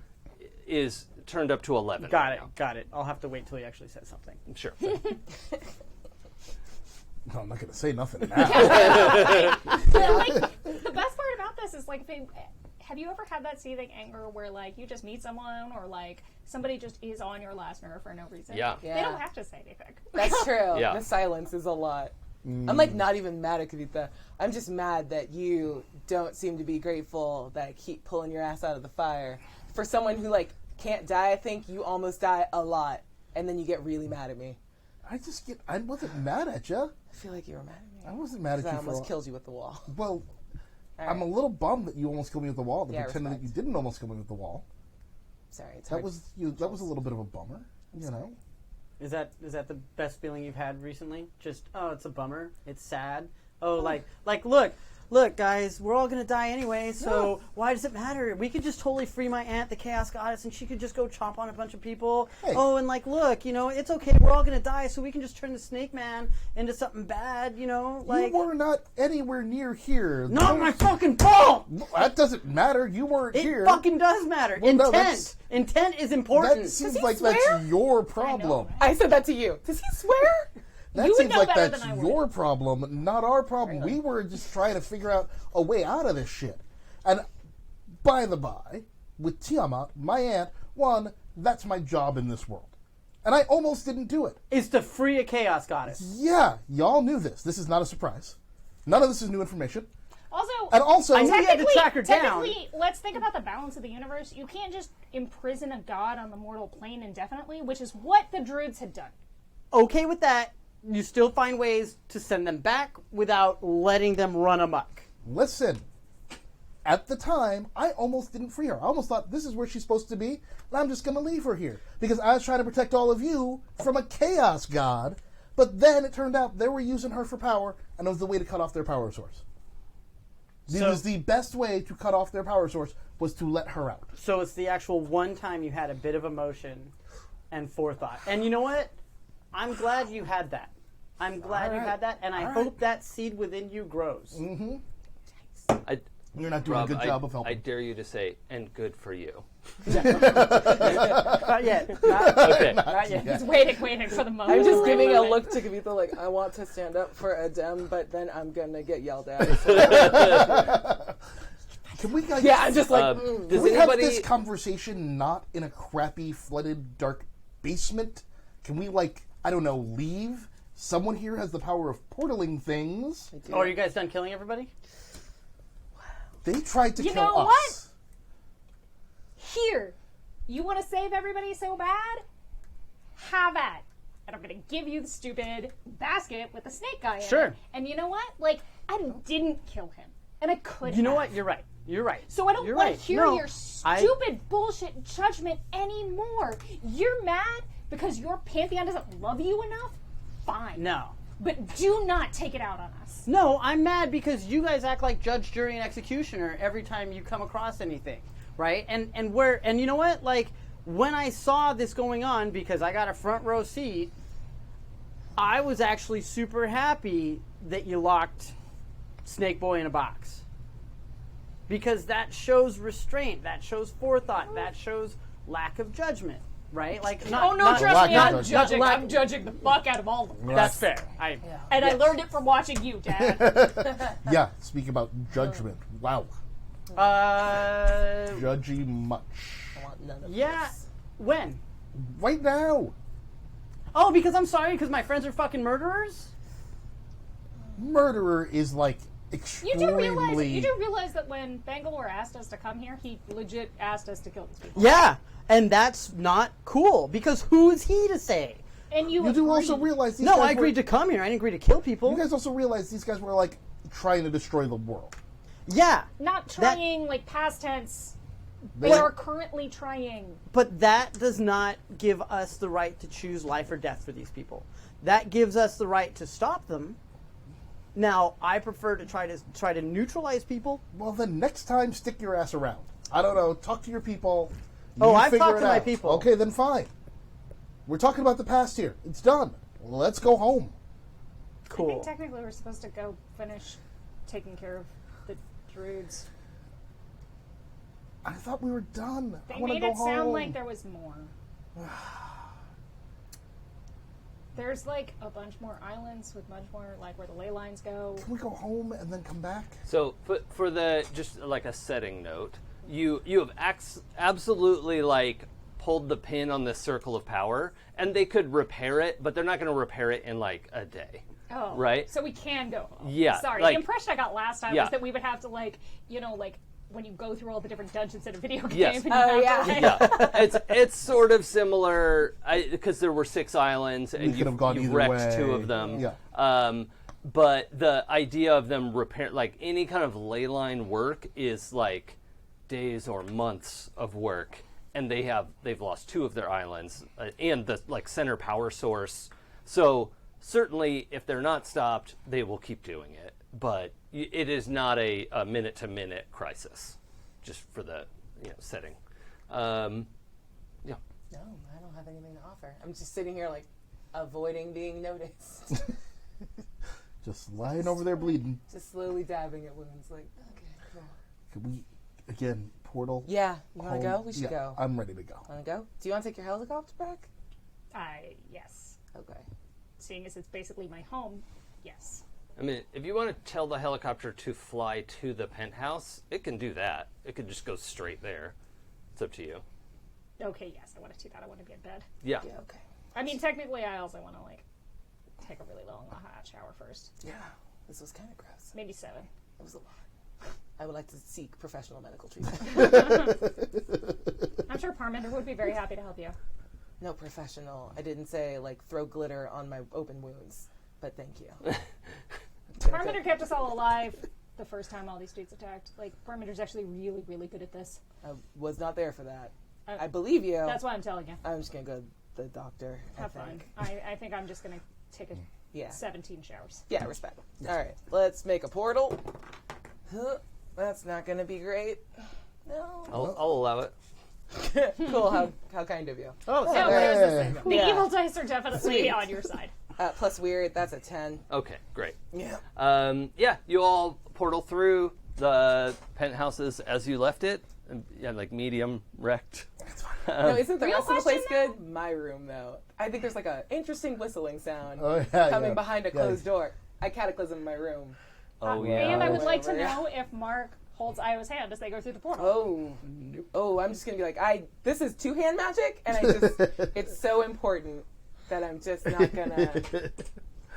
is turned up to 11. Got right it. now. Got it. I'll have to wait till he actually says something. Sure. No, I'm not going to say nothing now. but like, the best part about this is like, have you ever had that seething anger where like you just meet someone or like somebody just is on your last nerve for no reason? Yeah. Yeah. They don't have to say anything. That's true. Yeah. The silence is a lot. I'm like not even mad at Kavita. I'm just mad that you don't seem to be grateful that I keep pulling your ass out of the fire. For someone who like can't die, I think you almost die a lot, and then you get really mad at me. I wasn't mad at you. I feel like you were mad at me. I wasn't mad at 'Cause you I for almost killed you with the wall. Well, All I'm a right. little bummed that you almost killed me with the wall. To Yeah, pretend that respect. you didn't almost kill me with the wall. Sorry, it's That hard. was a little bit of a bummer. You know. Is that the best feeling you've had recently? Just it's a bummer. It's sad. Oh, like look, guys, we're all gonna die anyway. So why does it matter? We could just totally free my aunt, the Chaos Goddess, and she could just go chomp on a bunch of people. Hey. Oh, and like, look, it's okay. We're all gonna die, so we can just turn the Snake Man into something bad. Like, You were not anywhere near here. not my fucking fault. That doesn't matter. You weren't It here. fucking does matter. Well, no, Intent is important. That seems he like swear? that's your problem. I said that to you. Does he swear? That You would seems know like better that's than I would. your problem, not our problem. We were just trying to figure out a way out of this shit. And by the by, with Tiamat, my aunt, that's my job in this world. And I almost didn't do it. Is to free a Chaos Goddess. Yeah, y'all knew this. This is not a surprise. None of this is new information. Also, And also, I knew you had to track her down. technically, let's think about the balance of the universe. You can't just imprison a god on the mortal plane indefinitely, which is what the Druids had done. Okay with that, you still find ways to send them back without letting them run amok. listen, at the time, I almost didn't free her. I almost thought this is where she's supposed to be, and I'm just going to leave her here. Because I was trying to protect all of you from a chaos god, but then it turned out they were using her for power, and it was the way to cut off their power source. It was the best way to cut off their power source was to let her out. So it's the actual one time you had a bit of emotion and forethought. And you know what? I'm glad you had that. I'm glad you had that, and I hope that seed within you grows. Mm-hmm. I, You're not doing Rob, a good job of helping. I dare you to say, and good for you. Not yet. Not yet. He's waiting for the moment. I'm just giving a look to Kavita like, I want to stand up for a Dem, but then I'm going to get yelled at. Can we guys... Yeah, I'm just like, Does Can we have anybody... this conversation not in a crappy, flooded, dark basement? Can we, like, I don't know, leave? Someone here has the power of portaling things. Oh, are you guys done killing everybody? They tried to You kill know us. what? Here, you want to save everybody so bad? Have at. And I'm going to give you the stupid basket with the snake guy in it. Sure. And you know what? Like, I didn't kill him. And I could You know have. what? You're right. You're right. So I don't You're want right. to hear No, your stupid bullshit judgment anymore. You're mad because your Pantheon doesn't love you enough? Fine. No. But do not take it out on us. No, I'm mad because you guys act like judge, jury, and executioner every time you come across anything, right? And you know what? Like, when I saw this going on, because I got a front row seat, I was actually super happy that you locked Snake Boy in a box. Because that shows restraint, that shows forethought, that shows lack of judgment, right? Like, Trust me, I'm judging. I'm judging the fuck out of all of them. That's fair. I learned it from watching you, Dad. Yeah, speak about judgment. Wow. Judgy much. I want none of Yeah. this. When? Right now. Oh, because I'm sorry, because my friends are fucking murderers? Murderer is like You extremely... do realize that when Bengaluru asked us to come here, he legit asked us to kill these people. Yeah, and that's not cool, because who is he to say? And you You do agreed. also realize these No, guys I agreed to come here. I didn't agree to kill people. You guys also realize these guys were like trying to destroy the world. Yeah. Not trying, like past tense. They What? are currently trying. But that does not give us the right to choose life or death for these people. That gives us the right to stop them. Now, I prefer to try to neutralize people. Well, then next time, stick your ass around. I don't know. Talk to your people. Oh, You I've figure talked it to my out. people. Okay, then fine. We're talking about the past here. It's done. Let's go home. I Cool. think technically we're supposed to go finish taking care of the druids. I thought we were done. They I want to made go it home. sound like there was more. There's like a bunch more islands with much more like where the ley lines go. Can we go home and then come back? So for the just like a setting note, you have absolutely like pulled the pin on this circle of power, and they could repair it, but they're not going to repair it in like a day. Oh, right. So we can go home. Yeah, Sorry, like- the impression I got last time Yeah. was that we would have to like when you go through all the different dungeons in a video game. Yes. And you have to, like, Yeah, it's sort of similar because there were 6 islands and could have gone you either wrecked way. 2 of them. Yeah. But the idea of them repair, like any kind of ley line work, is like days or months of work, and they've lost 2 of their islands and the like center power source. So certainly, if they're not stopped, they will keep doing it. But it is not a minute-to-minute crisis, just for the setting. Yeah. No, I don't have anything to offer. I'm just sitting here like avoiding being noticed. Just lying over there bleeding. Just slowly dabbing at wounds like, okay, cool. Could we, again, portal? Yeah, you want to home? go? We should Yeah, go. I'm ready to go. Want to go? Do you want to take your helicopter back? yes. Okay. Seeing as it's basically my home, yes. I mean, if you want to tell the helicopter to fly to the penthouse, it can do that. It could just go straight there. It's up to you. Okay, yes, I want to do that. I want to be in bed. Yeah. Yeah, okay. I mean, technically, I also want to like take a really long hot shower first. Yeah, this was kind of gross. Maybe 7. It was a lot. I would like to seek professional medical treatment. I'm sure Parminder would be very happy to help you. No professional. I didn't say like throw glitter on my open wounds, but thank you. Parminder kept us all alive the first time all these dudes attacked. Like, Perimeter's actually really, really good at this. I was not there for that. I believe you. That's why I'm telling you. I'm just gonna go to the doctor. Have fun. I think I'm just gonna take a 17 showers. Yeah, respect. All right, let's make a portal. That's not gonna be great. No. I'll allow it. Cool. How kind of you. Oh, sorry. there's this thing. The Yeah. evil dice are definitely Sweet. on your side. Plus weird. That's a 10. Okay, great. Yeah. Yeah, you all portal through the penthouses as you left it. Yeah, like medium wrecked. No, isn't the Real rest of the place question, good? My room, though. I think there's like a interesting whistling sound yeah, coming behind a closed door. I cataclysm my room. Oh yeah. And I would like to Whatever. know if Marc holds Io's hand as they go through the portal. I'm just gonna be like, this is two-hand magic, and it's so important that I'm just not gonna,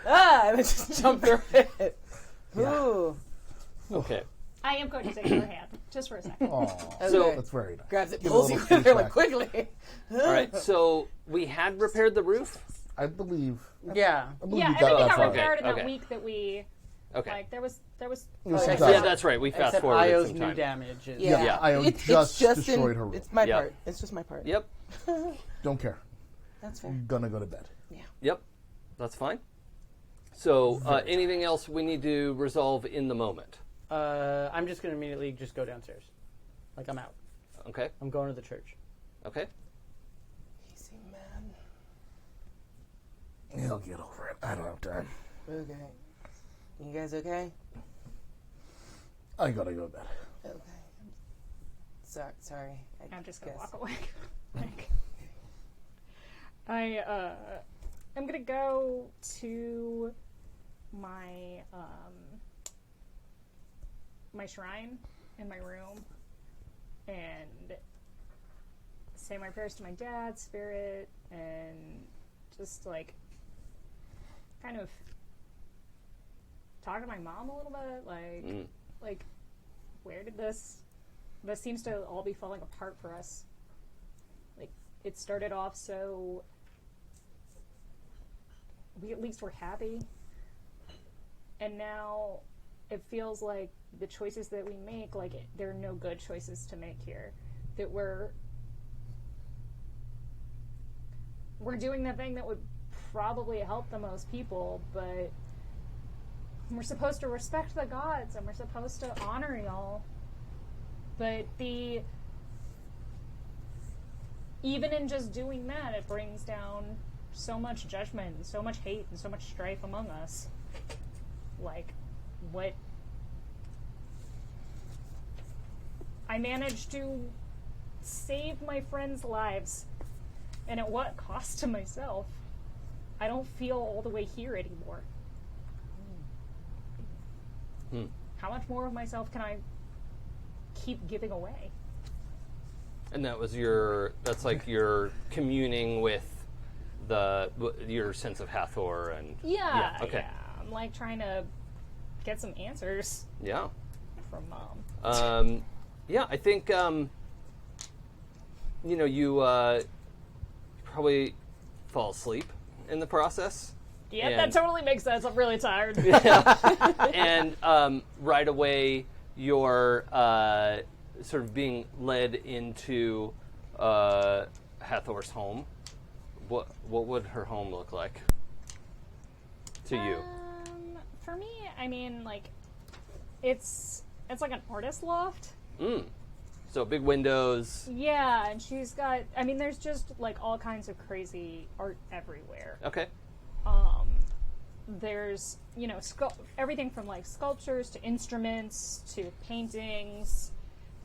and then just jump through it. Ooh. Okay. I am going to take your hand, just for a second. Aw, So- that's very nice. Grabs it, Give pulls a you little with her like feedback. quickly. All right. So we had repaired the roof. I believe. Yeah. I believe Yeah, you got everything that got far. repaired in that Okay. week that we, Okay. like, there was It was Oh, some yeah. time. Yeah, that's right. We fast Except forwarded Io's some new time. damage is... Yeah, Yeah. Io just destroyed her room. It's my Yeah. part. It's just my part. Yep. Don't care. That's fair. Gonna go to bed. Yep. That's fine. So anything else we need to resolve in the moment? I'm just going to immediately just go downstairs. Like, I'm out. Okay. I'm going to the church. Okay. Easy, man. He'll get over it. I don't have time. Okay. You guys okay? I gotta go to bed. Okay. Sorry. I'm just going to guess. walk away. Like, I'm going to go to my, my shrine in my room and say my prayers to my dad, spirit, and just, like, kind of talk to my mom a little bit, like, where did this seems to all be falling apart for us. Like, it started off so we at least were happy, and now it feels like the choices that we make, like, there are no good choices to make here, that we're doing the thing that would probably help the most people, but we're supposed to respect the gods and we're supposed to honor y'all. But even in just doing that, it brings down so much judgment and so much hate and so much strife among us. Like, what? I managed to save my friends' lives, and at what cost to myself? I don't feel all the way here anymore. How much more of myself can I keep giving away? And that's like your communing with your sense of Hathor and Yeah. okay. I'm like trying to get some answers Yeah. from Mom. Yeah, I think you probably fall asleep in the process. Yeah, and- that totally makes sense. I'm really tired. And right away, you're sort of being led into Hathor's home. What would her home look like to you? For me, I mean, like, it's like an artist loft. So big windows. Yeah, and she's got, I mean, there's just, like, all kinds of crazy art everywhere. Okay. There's, everything from, like, sculptures to instruments to paintings,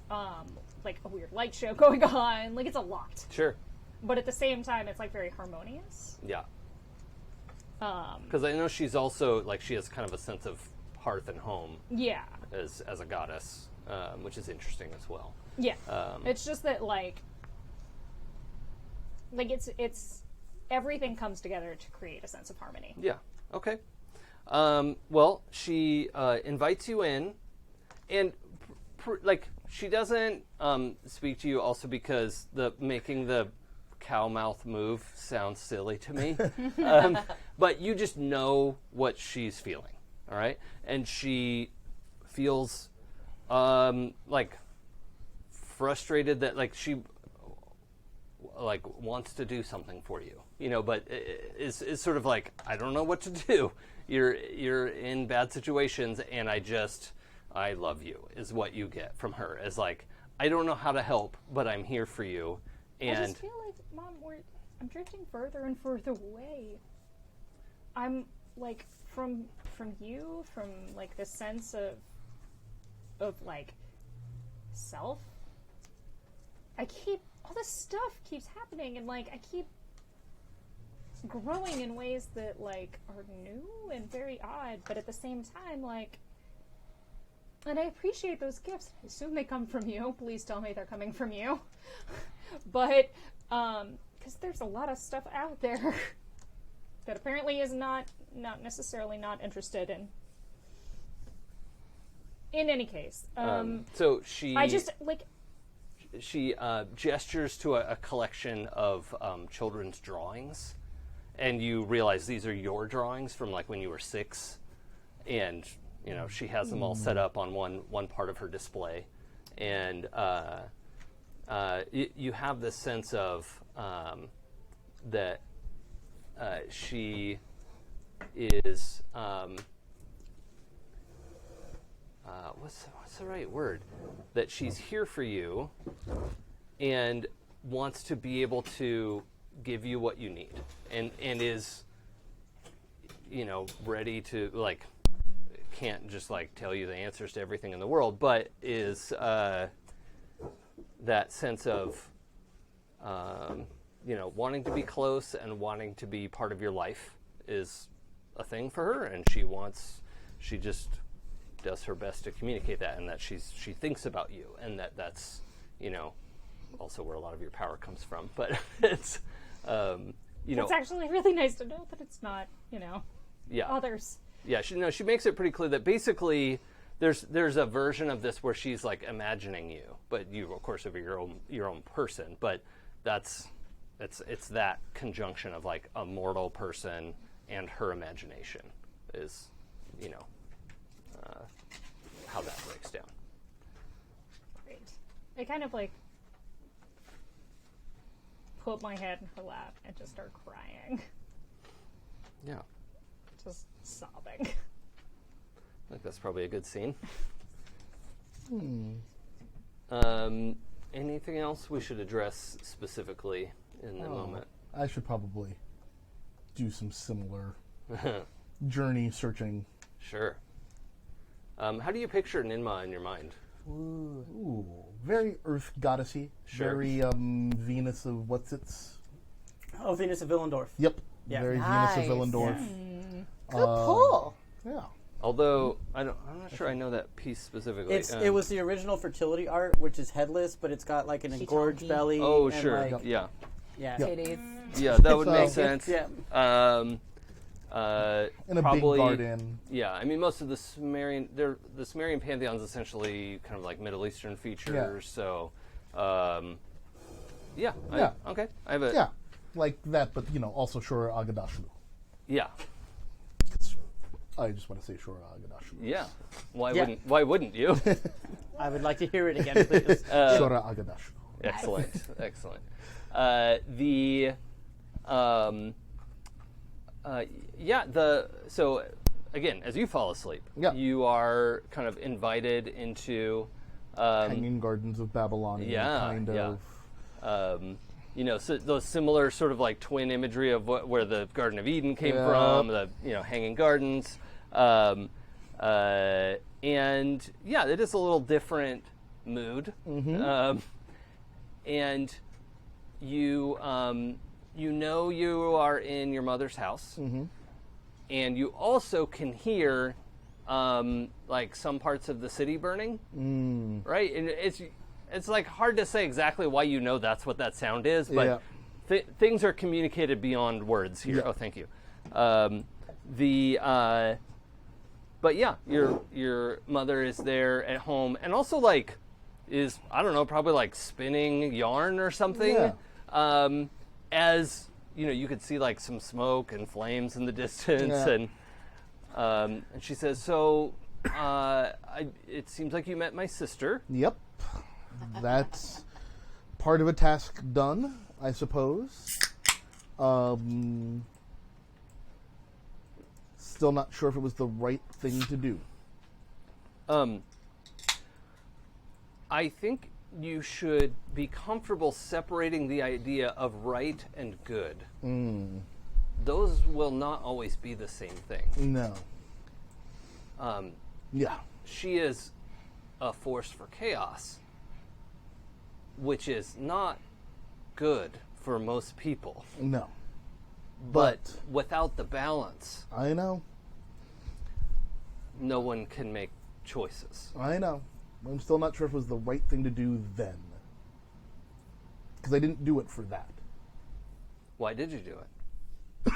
like a weird light show going on. Like, it's a lot. Sure. But at the same time, it's, like, very harmonious. Yeah. Because I know she's also, like, she has kind of a sense of hearth and home Yeah. as a goddess, which is interesting as well. Yeah. It's just that, like it's everything comes together to create a sense of harmony. Yeah. Okay. Well, she invites you in, and she doesn't speak to you also because making the cow mouth move sounds silly to me, but you just know what she's feeling. All right, and she feels like frustrated that like she like wants to do something for you, you know, but is sort of like, I don't know what to do. You're in bad situations, and I love you is what you get from her. Is like, I don't know how to help, but I'm here for you. And I just feel like, Mom, I'm drifting further and further away. I'm like from you, from like the sense of like self. All this stuff keeps happening, and like I keep growing in ways that like are new and very odd, but at the same time, like, and I appreciate those gifts. I assume they come from you. Please tell me they're coming from you. But because there's a lot of stuff out there that apparently is not necessarily not interested in. In any case, so she I just like. She gestures to a collection of children's drawings, and you realize these are your drawings from like when you were 6, and you know she has them all set up on one part of her display, and you have this sense of that she is what's the right word? That she's here for you and wants to be able to give you what you need, and is, you know, ready to, like, can't just like tell you the answers to everything in the world, but is that sense of you know, wanting to be close and wanting to be part of your life is a thing for her, and she just does her best to communicate that, and that she thinks about you, and that's, you know, also where a lot of your power comes from. But it's you know, it's actually really nice to know that it's not, you know, others. Yeah, she makes it pretty clear that basically there's a version of this where she's like imagining you, but you of course are your own person. But it's that conjunction of like a mortal person and her imagination is, you know, how that breaks down. Great. I kind of like put my head in her lap and just start crying. Yeah. Just sobbing. I think that's probably a good scene. Anything else we should address specifically in the moment? I should probably do some similar journey searching. Sure. How do you picture Ninmah in your mind? Ooh, very Earth goddessy. Sure. Very Venus of what's-its. Oh, Venus of Willendorf. Yep. Yeah. Very Nice. Venus of Willendorf. Good pull. Yeah. Although I'm not sure I know that piece specifically. It was the original fertility art, which is headless, but it's got like an engorged Shiitake. belly. Oh, and sure. like- Yeah. Yeah. Titties. Yeah, that would So- make sense. Yeah. In a Probably, big garden. Yeah, I mean, most of the Sumerian Pantheon is essentially kind of like Middle Eastern features. Yeah. So, Yeah. okay. I have a Yeah. Like that, but, you know, also Shura Agadashlu. yeah. I just want to say Shura Agadashlu. Yeah. Why Yeah. wouldn't you? I would like to hear it again, please. Shura Agadashlu. Excellent. Excellent. So again, as you fall asleep, Yeah. you are kind of invited into Hanging Gardens of Babylon. yeah, Kind yeah. of. You know, so those similar sort of like twin imagery of where the Garden of Eden came Yeah. from, the, you know, Hanging Gardens, and yeah, it is a little different mood, and you know you are in your mother's house, and you also can hear like some parts of the city burning, right? And it's like hard to say exactly why you know that's what that sound is, but things are communicated beyond words here. Yeah. Oh, thank you. But yeah, your mother is there at home, and also like is, I don't know, probably like spinning yarn or something. Yeah. As you know, you could see like some smoke and flames in the distance, Yeah. and she says, "So It seems like you met my sister. Yep. That's part of a task done, I suppose. Still not sure if it was the right thing to do. I think you should be comfortable separating the idea of right and good. Those will not always be the same thing. No. Yeah. She is a force for chaos, which is not good for most people. No. But without the balance, I know. no one can make choices. I know. I'm still not sure if it was the right thing to do then. Because I didn't do it for that. Why did you do it?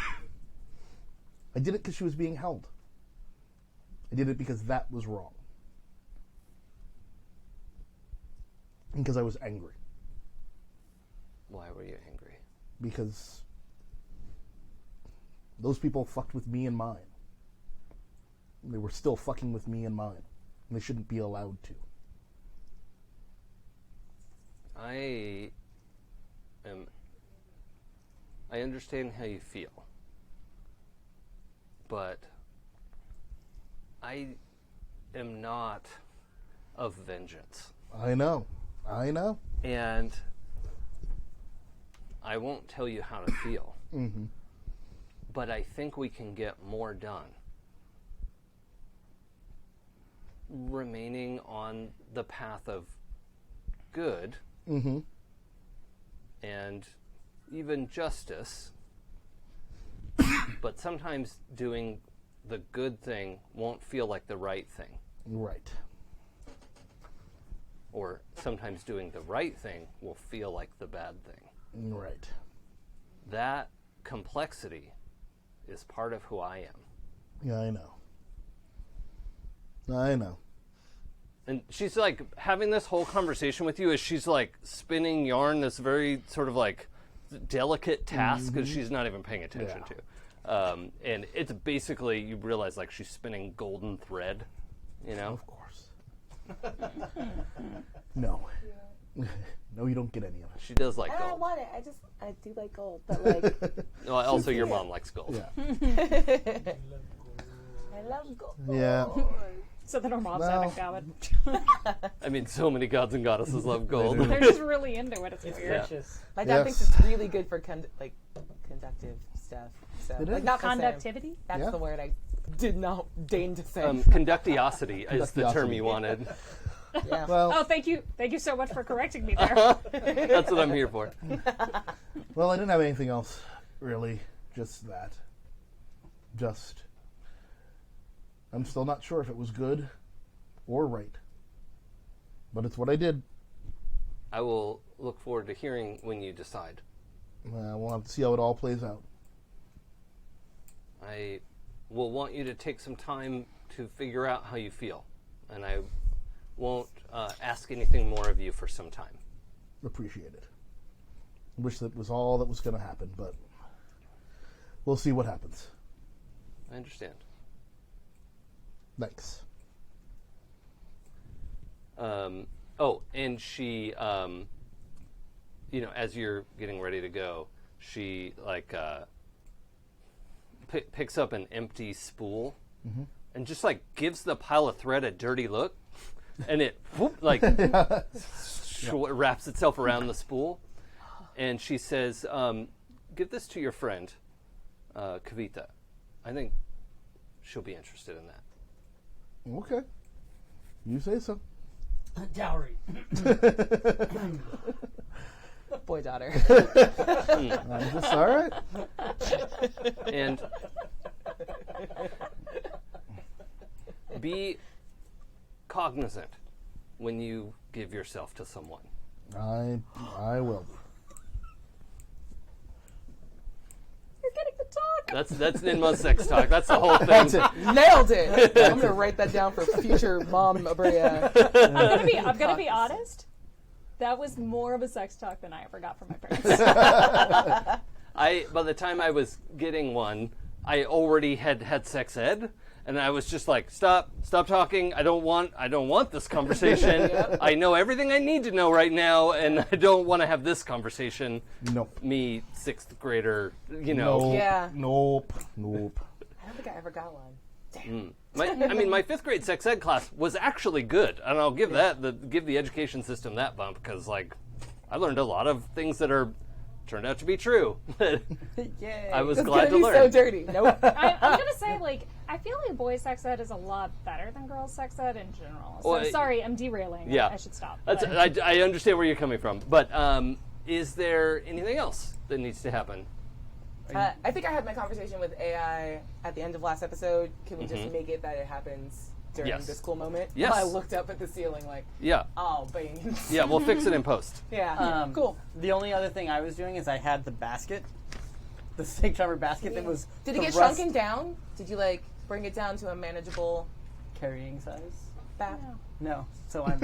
I did it because she was being held. I did it because that was wrong. And because I was angry. Why were you angry? Because those people fucked with me and mine. They were still fucking with me and mine. And they shouldn't be allowed to. I understand how you feel. But I am not of vengeance. I know. I know. And I won't tell you how to feel. Mm-hmm. But I think we can get more done remaining on the path of good Mm-hmm. and even justice. But sometimes doing the good thing won't feel like the right thing. Right. Or sometimes doing the right thing will feel like the bad thing. Right. That complexity is part of who I am. Yeah, I know. I know. And she's like having this whole conversation with you as she's like spinning yarn, this very sort of like delicate task that she's not even paying attention to. And it's basically, you realize like she's spinning golden thread, you know? Of course. No. No, you don't get any of it. She does like I don't gold. want it. I do like gold, but like Well, also, your mom likes gold. Yeah. I love gold. Yeah. So that our moms Well. haven't got it. I mean, so many gods and goddesses love gold. do. They're just really into it. It's It's weird. precious. My dad Yes. thinks it's really good for conductive stuff. So It like is. not the same. Conductivity? That's Yeah. the word I did not deign to say. Conductiosity is the term Conductiosity. you wanted. yeah. Well, Oh, thank you so much for correcting me there. That's what I'm here for. well, I didn't have anything else, really. Just that. I'm still not sure if it was good or right. But it's what I did. I will look forward to hearing when you decide. We'll have to see how it all plays out. I will want you to take some time to figure out how you feel. And I won't ask anything more of you for some time. Appreciate it. Wish that was all that was going to happen, but we'll see what happens. I understand. Thanks. And she, as you're getting ready to go, she picks up an empty spool and just like gives the pile of thread a dirty look, and it wraps itself around the spool, and she says, "Give this to your friend, Kavita. I think she'll be interested in that." Okay. You say so. Dowry. Boy, daughter. I'm just all right. And be cognizant when you give yourself to someone. I will. You're getting the talk. That's Ninmah's sex talk. That's the whole thing. That's it. Nailed it. I'm gonna write that down for future mom Aabria. I'm gonna be honest. That was more of a sex talk than I ever got from my parents. By the time I was getting one, I already had sex ed, and I was just like, stop talking. I don't want this conversation. I know everything I need to know right now, and I don't want to have this conversation. Nope. Me, 6th grader, you know. Yeah. Nope. I don't think I ever got one. Damn. My 5th grade sex ed class was actually good, and I'll give give the education system that bump, because like I learned a lot of things that turned out to be true. Yay. I was It's glad gonna to be learn. so dirty. Nope. I'm gonna say, like, I feel like boys' sex ed is a lot better than girls' sex ed in general. So Well, sorry, I'm derailing. Yeah. I should stop. That's, but- I understand where you're coming from, but is there anything else that needs to happen? I think I had my conversation with AI at the end of last episode. Can we just make it that it happens during Yes. this cool moment? Yes. I looked up at the ceiling like, Yeah. oh, bang. Yeah, we'll fix it in post. Yeah. Cool. The only other thing I was doing is I had the basket, the snake charmer basket that was Did it the get rust shrunken down? Did you like bring it down to a manageable carrying size. back? No, so I'm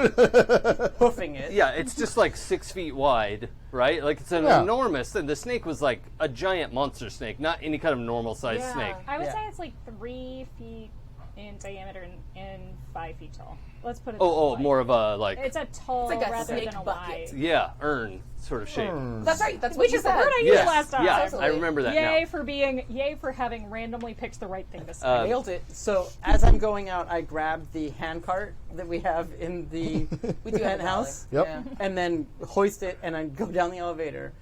hoofing it. Yeah, it's just like 6 feet wide, right? Like it's an Yeah. enormous, and the snake was like a giant monster snake, not any kind of normal sized Yeah. snake. I would Yeah. say it's like 3 feet in diameter and 5 feet tall. Let's put it. Oh, that way. more of a like, It's a tall It's like a rather snake than a bucket. wide. yeah, urn sort of shape. That's right. That's what Which you is the said. word I used Yes, last time. yeah, Absolutely. I remember that Yay for having randomly picked the right thing to say. Nailed it. So as I'm going out, I grab the hand cart that we have in the We do have a penthouse, dolly. Yep. Yeah. and then hoist it, and I go down the elevator.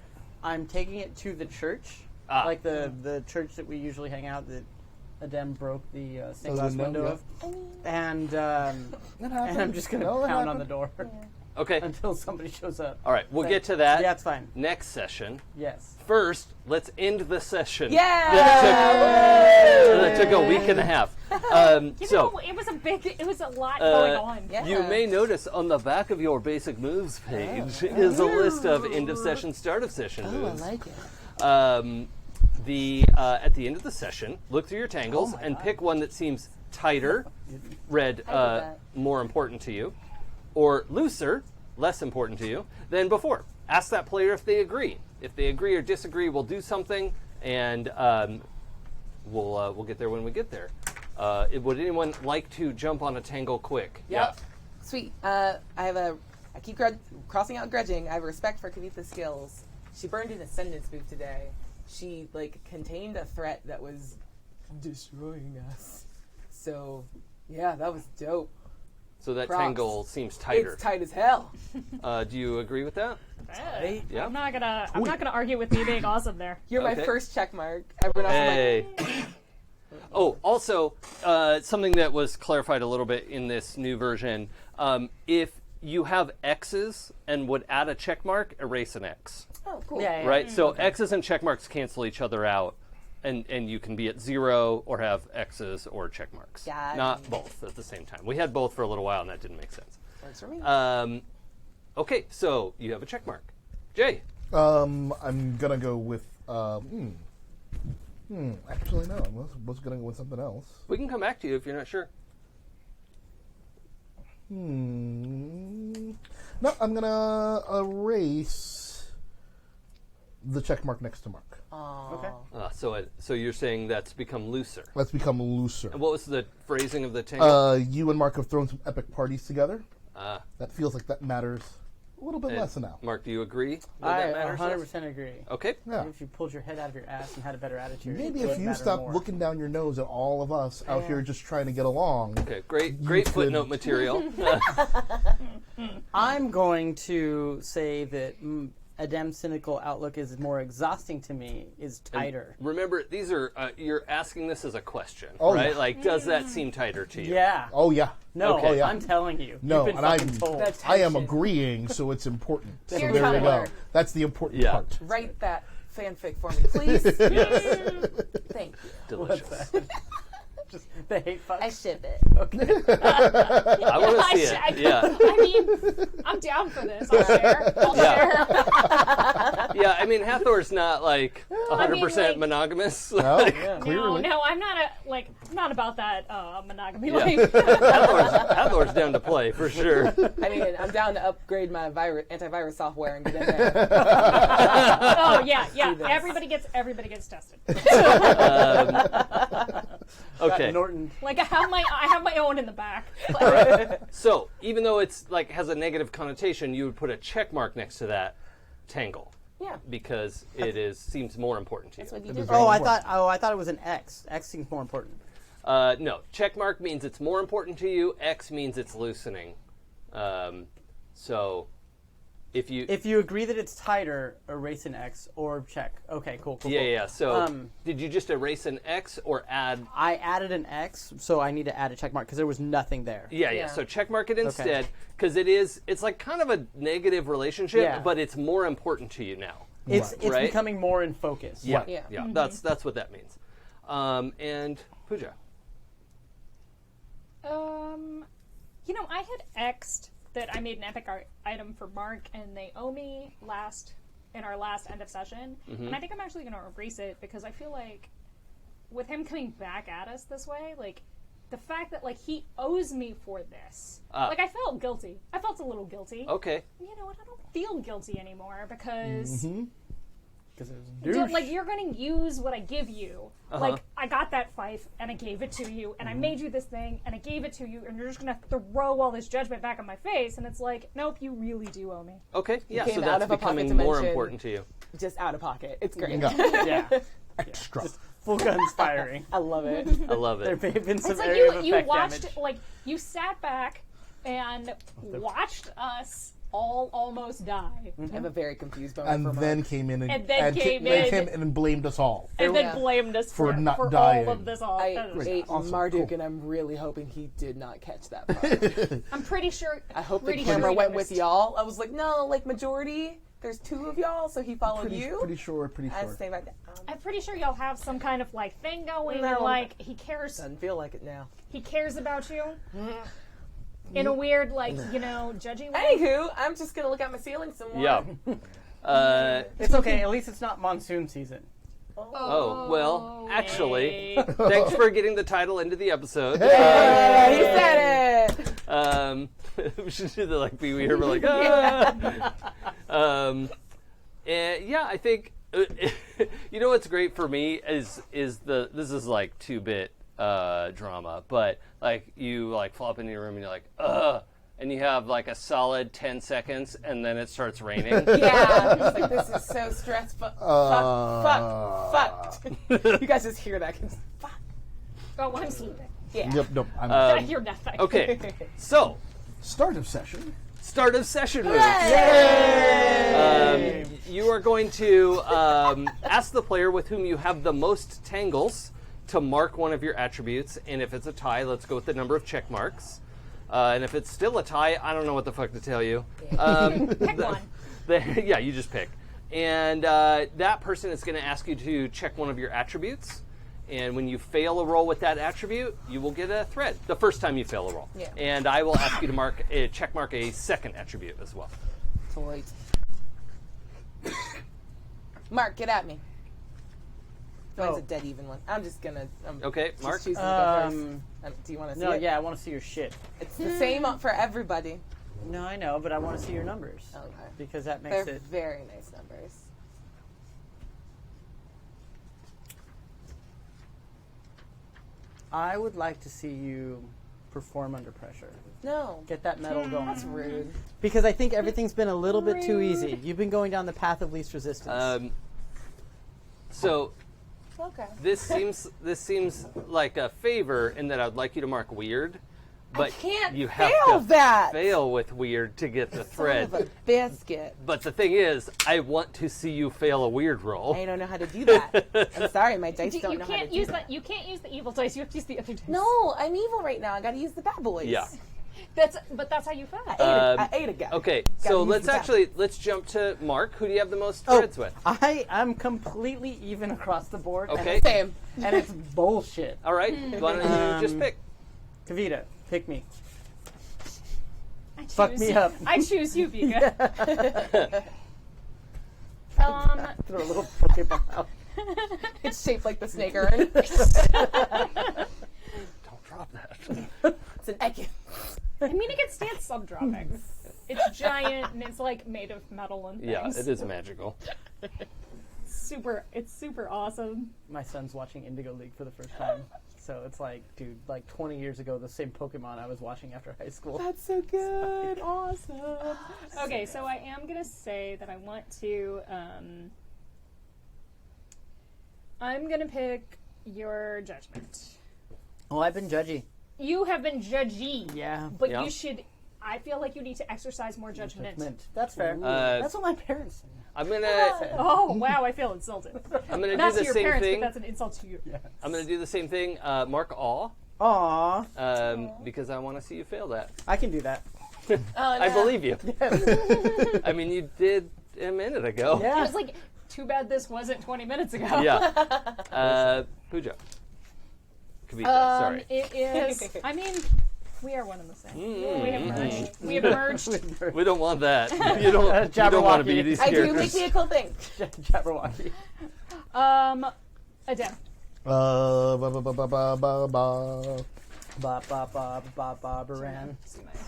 I'm taking it to the church, like the church that we usually hang out that Adem broke the stained glass window of, and I'm just gonna No, that pound on happened. the door Okay, until somebody shows up. all right, we'll get to that Yeah, it's fine. next session. Yes. First, let's end the session. Yeah! That took a week and a half. You So, know, it was a lot going on. Yeah. you may notice on the back of your basic moves page is a list of end of session, start of session moves. like it. At the end of the session, look through your tangles and pick one that seems tighter, red, that. more important to you, or looser, less important to you than before. Ask that player if they agree. If they agree or disagree, we'll do something, and we'll get there when we get there. Would anyone like to jump on a tangle quick? Yep. Sweet. I keep crossing out grudging. I have respect for Kavita's skills. She burned an Ascendance move today. She contained a threat that was destroying us. So, yeah, that was dope. So that Props. tangle seems tighter. It's tight as hell. Do you agree with that? Yeah. I'm not gonna argue with me being awesome there. You're Okay. my first check mark. Everyone else is like, Hey. Oh, also, something that was clarified a little bit in this new version. If you have X's and would add a check mark, erase an X. oh, cool. Yeah. Right? So X's and check marks cancel each other out. And you can be at 0 or have X's or check marks. Got Not it. both at the same time. We had both for a little while, and that didn't make sense. Works for me. Okay, so you have a check mark. Jay. I'm gonna go with. Actually, no. I was gonna go with something else. We can come back to you if you're not sure. No, I'm gonna erase the check mark next to Mark. Okay. So you're saying that's become looser. Let's become looser. And what was the phrasing of the tangle? You and Mark have thrown some epic parties together. Ah. That feels like that matters a little bit And less now. Mark, do you agree that I that matters? 100% agree. Okay. Yeah. If you pulled your head out of your ass and had a better attitude, Maybe it would if you matter stop more. looking down your nose at all of us out here just trying to get along. Okay. Great could- footnote material. I'm going to say that Adem's cynical outlook is more exhausting to me, is tighter. Remember, these are you're asking this as a question, Oh, right? yeah. Like, does that seem tighter to you? Yeah. Oh yeah. No, Okay. Oh, yeah. I'm telling you. No, You've been and fucking told. That's- I am Tension. agreeing, so it's important. So Dear there we go. Tyler. That's the important Yeah. part. Write that fanfic for me, please. Thank you. Delicious. Just the hate fuck. I ship it. I want to see it. Yeah. I mean, I'm down for this. I'll share. Yeah, I mean, Hathor's not like 100% like- monogamous. No, No, clearly. no, I'm not not about that monogamy Yeah. life. Hathor's down to play for sure. I mean, I'm down to upgrade my antivirus software and get in there. Oh yeah. this. Everybody gets tested. Okay. Norton. Like I have my own in the back. So even though it's like has a negative connotation, you would put a check mark next to that tangle Yeah. because seems more important to you. That's what you did. Oh, I thought it was an X. X seems more important. No, check mark means it's more important to you. X means it's loosening. So if you agree that it's tighter, erase an X or check. Okay, cool. yeah. So did you just erase an X or add? I added an X, so I need to add a check mark because there was nothing there. Yeah. Yeah. So check mark it instead because it's like kind of a negative relationship, Yeah. but it's more important to you now. It's Right. becoming more in focus. Yeah. Yeah. That's what that means. And Pooja. I had X'd that I made an epic art item for Marc, and they owe me in our last end of session. And I think I'm actually going to erase it because I feel like with him coming back at us this way, like the fact that like he owes me for this, like I felt guilty. I felt a little guilty. Okay. You know what? I don't feel guilty anymore because. Because it was a douche. Like you're gonna use what I give you. Like I got that fife and I gave it to you, and I made you this thing and I gave it to you, and you're just gonna throw all this judgment back on my face, and it's like, nope, you really do owe me. Okay. Yeah. came So out that's of a pocket becoming more dimension. important to you. Just out of pocket. It's great. Yeah. Extra. Full guns firing. I love it. I love There it. may have been some It's like area of you effect watched damage. like you sat back and watched us all almost die, I have a very confused moment And for then Marc. came in And then came then in. came in and blamed us all. and then Yeah. blamed us For not for dying. all of this. All I ate Awesome. Marduk, Cool. and I'm really hoping he did not catch that part. I'm pretty sure. I hope the pretty camera sure he went with noticed. y'all. I was like, no, like majority. There's 2 of y'all, so he followed you. Pretty sure. I stay back there. I'm pretty sure y'all have some kind of like thing going, No. and like he cares. Doesn't feel like it now. He cares about you in a weird, like judgy way. Anywho, I'm just gonna look at my ceiling some more. Yeah. It's okay. At least it's not monsoon season. Oh, well, actually, Hey. thanks for getting the title into the episode. Yeah, he said it. We should do the like Pee Wee Herman like ah. And yeah, I think you know what's great for me is this is like 2-bit drama, but like you like fall up in your room and you're like and you have like a solid 10 seconds and then it starts raining. Yeah, it's like this is so stressful. Fucked. You guys just hear that? Fuck. Oh, I'm sleeping. Yeah. Yep. Nope. I hear nothing. Okay, so Start of session. start of session moves. Yay! You are going to ask the player with whom you have the most tangles to mark one of your attributes, and if it's a tie, let's go with the number of check marks. And if it's still a tie, I don't know what the fuck to tell you. Pick one. Yeah, you just pick. And that person is going to ask you to check one of your attributes. And when you fail a roll with that attribute, you will get a thread the first time you fail a roll. Yeah. And I will ask you to check mark a second attribute as well. Sweet. Marc, get at me. Mine's a dead even one. I'm just gonna. Okay, just Marc? choosing to go first. Do you want to see No, it? yeah, I want to see your shit. It's the same for everybody. No, I know, but I want to see your numbers. Okay. Because that makes They're it. very nice numbers. I would like to see you perform under pressure. No. Get that metal going. That's rude. Because I think everything's been a little bit too easy. You've been going down the path of least resistance. So Okay. this seems like a favor in that I'd like you to mark weird, but I can't you have fail to that. fail with weird to get the thread. Son of a biscuit. But the thing is, I want to see you fail a weird roll. I don't know how to do that. I'm sorry, my dice You don't know how to can't do use that. that. You can't use the evil dice. You have to use the other dice. No, I'm evil right now. I gotta use the bad boys. Yeah. That's how you fail. I ate a guy. Okay, Gotta so use let's jump to Marc. Who do you have the most Oh, threads with? I'm completely even across the board. Okay. Same. And it's bullshit. All right, why don't you just pick? Kavita, pick me. I Fuck choose me you. up. I choose you, Vika. Throw a little Pokeball out. It's shaped like the snake urn. Don't drop that. It's an egg. I mean, it can stand some dropping. It's giant and it's like made of metal and things. Yeah, it is magical. It's super awesome. My son's watching Indigo League for the first time. So it's like, dude, like 20 years ago, the same Pokemon I was watching after high school. That's so good. Awesome. Okay, so I am going to say that I want to, I'm going to pick your judgment. Oh, I've been judgy. You have been judgy. Yeah. But Yeah. you should, I feel like you need to exercise more judgment. That's fair. That's what my parents say. I'm gonna Oh, wow, I feel insulted. do Not the to your same parents, thing. but that's an insult to you. I'm gonna do the same thing. Mark Awe, Aw, because I want to see you fail that. I can do that. I believe you. I mean, you did a minute ago. It Yeah. was like, too bad this wasn't 20 minutes ago. Yeah. Pooja. Kavita, sorry. It is, I mean, we are one and the same. We have merged. We have merged. We don't want that. You don't want to Jabberwocky. be these I do. characters. Make me a cool thing. Jabberwocky. Adele. Ba ba ba ba ba ba ba. Ba ba ba ba ba Baran.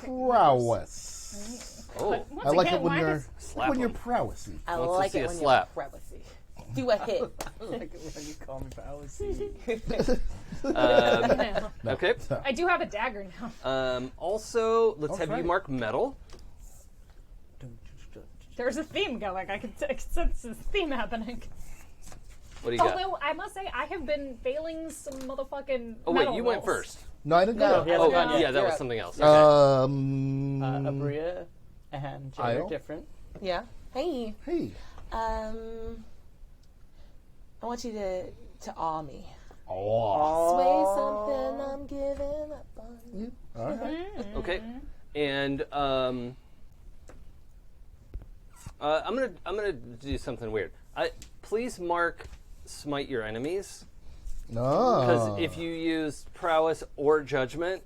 Prowess. Oh, I like again, it when why you're does- Slap you're him. prowessy. I Wants to like see it a when slap. you're prowessy. Do a hit. I like it when you call me Fallacy. okay. I do have a dagger now. Also, let's have you right. mark metal. There's a theme going. I can sense this theme happening. What do you got? Although, I must say, I have been failing some motherfucking Oh, wait, metal you went rolls. first. No, I didn't No. go. He hasn't Oh, gone yet. yeah, that You're was up. something else. Okay. Aabria and Jay are Isle? different. Yeah. Hey. Hey. I want you to awe me. Oh. Sway something I'm giving up on. Yeah. All right. Okay. And I'm gonna do something weird. Please mark smite your enemies, because if you use prowess or judgment,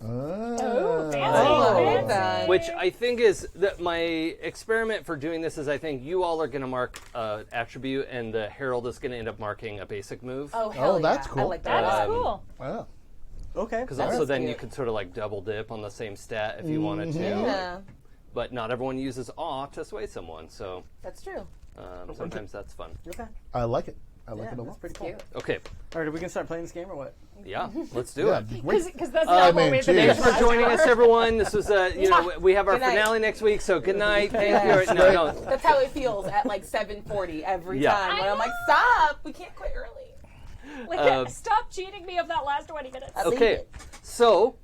Oh, fancy. Oh, fancy. which I think is that my experiment for doing this is I think you all are going to mark attribute, and the herald is going to end up marking a basic move. Oh, hell that's yeah. cool. I like that. That is cool. Wow. Okay. Because That also is then you cute. could sort of like double dip on the same stat if you wanted to. Yeah, But not everyone uses awe to sway someone, so that's true. sometimes that's fun. Okay. I like it. I like Yeah, it a that's lot. pretty cool. Cute. Okay, All right, are we gonna start playing this game or what? yeah, let's do Yeah, it. great. Because that's I not mean, what we cheers. Thanks for joining us, everyone. This was, we have our Good night. finale next week, so good night. Thank Yeah. you. No, That's how it feels at like 7:40 every Yeah. time. When I'm like, stop! We can't quit early. Like, stop cheating me of that last 20 minutes. I leave Okay, it. so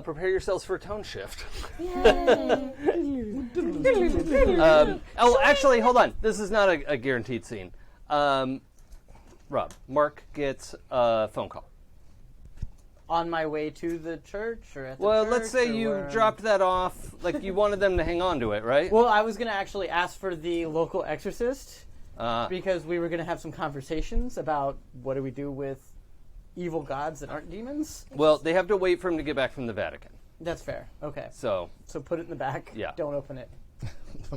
prepare yourselves for a tone shift. Actually, hold on. This is not a guaranteed scene. Rob, Mark gets a phone call. On my way to the church or at the Well, church? let's say or you where? dropped that off. Like you wanted them to hang on to it, right? Well, I was gonna actually ask for the local exorcist Uh, because we were gonna have some conversations about what do we do with evil gods that aren't demons. well, they have to wait for him to get back from the Vatican. That's fair. Okay. So, So put it in the back. Yeah. Don't open it.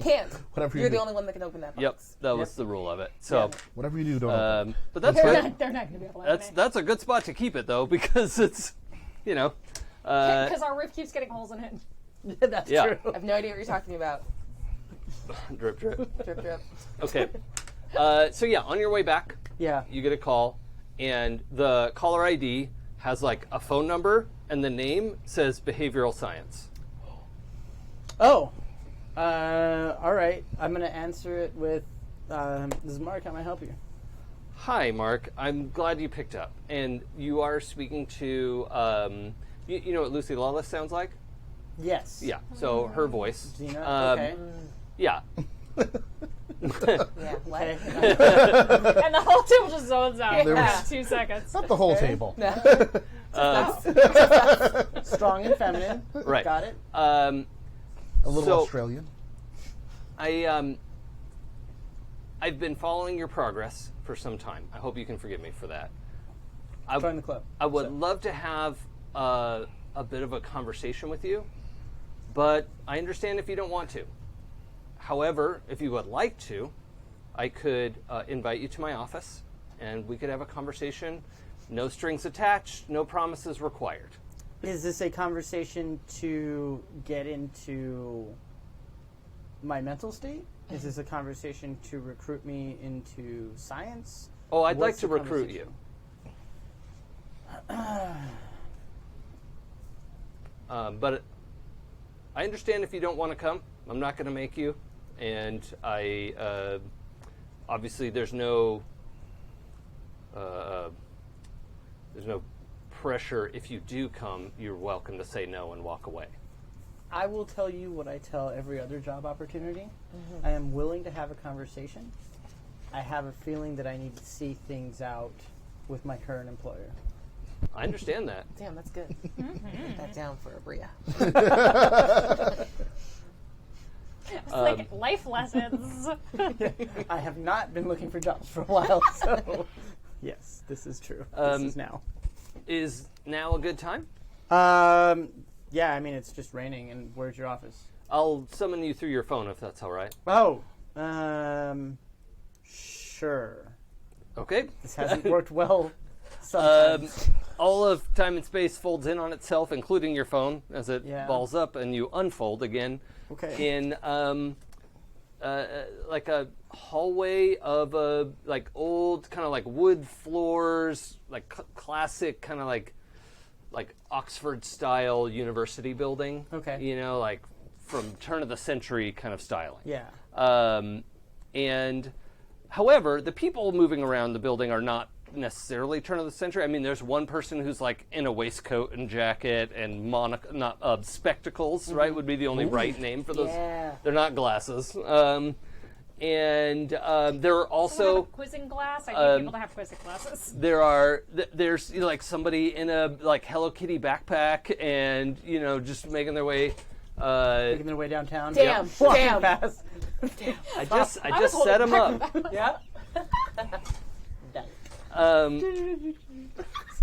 Can't. Whatever you You're do. the only one that can open that box. yep, that was the rule of it. So, Whatever you do, don't. open it. but that's They're good. not, they're not going to be able to open it. That's a good spot to keep it though, because it's, Because our roof keeps getting holes in it. That's Yeah. true. I have no idea what you're talking about. drip drip. Drip, drip. Okay. So yeah, on your way back, Yeah. you get a call, and the caller ID has like a phone number, and the name says behavioral science. Oh. All right. I'm gonna answer it with. This is Mark. How may I help you? Hi, Mark. I'm glad you picked up, and you are speaking to. You know what Lucy Lawless sounds like? Yes. Yeah. So her voice. Xena. Okay. Yeah. Yeah. What? Okay. And the whole table just zones out There for was- 2 seconds. Not the whole table. Strong and feminine. Right. Got it. A little So- Australian. I've been following your progress for some time. I hope you can forgive me for that. Join the club. I would love to have a bit of a conversation with you, but I understand if you don't want to. However, if you would like to, I could invite you to my office, and we could have a conversation. No strings attached, no promises required. Is this a conversation to get into my mental state? Is this a conversation to recruit me into science? Oh, I'd like What's to the recruit you. But I understand if you don't want to come. I'm not going to make you. And I obviously there's no pressure. If you do come, you're welcome to say no and walk away. I will tell you what I tell every other job opportunity. I am willing to have a conversation. I have a feeling that I need to see things out with my current employer. I understand that. Damn, that's good. Put that down for Aabria. It's like life lessons. I have not been looking for jobs for a while, so yes, this is true. This is now. Is now a good time? Yeah, I mean, it's just raining, and where's your office? I'll summon you through your phone if that's all right. Oh, sure. Okay. This hasn't worked well sometimes. All of time and space folds in on itself, including your phone, as it balls up, and you unfold again. Okay. In like a hallway of like old kind of like wood floors, like classic kind of like Oxford style university building. Okay. You know, like from turn of the century kind of styling. Yeah. And however, the people moving around the building are not necessarily turn of the century. I mean, there's one person who's like in a waistcoat and jacket and spectacles, right? Would be the only right name for those. Yeah. They're not glasses. And there are also Someone have a quizzing glass. I need people to have quizzing glasses. there's you know, like somebody in a like Hello Kitty backpack and you know just making their way. Making their way downtown. Damn, Walking damn. fast. I just set them up. Yeah.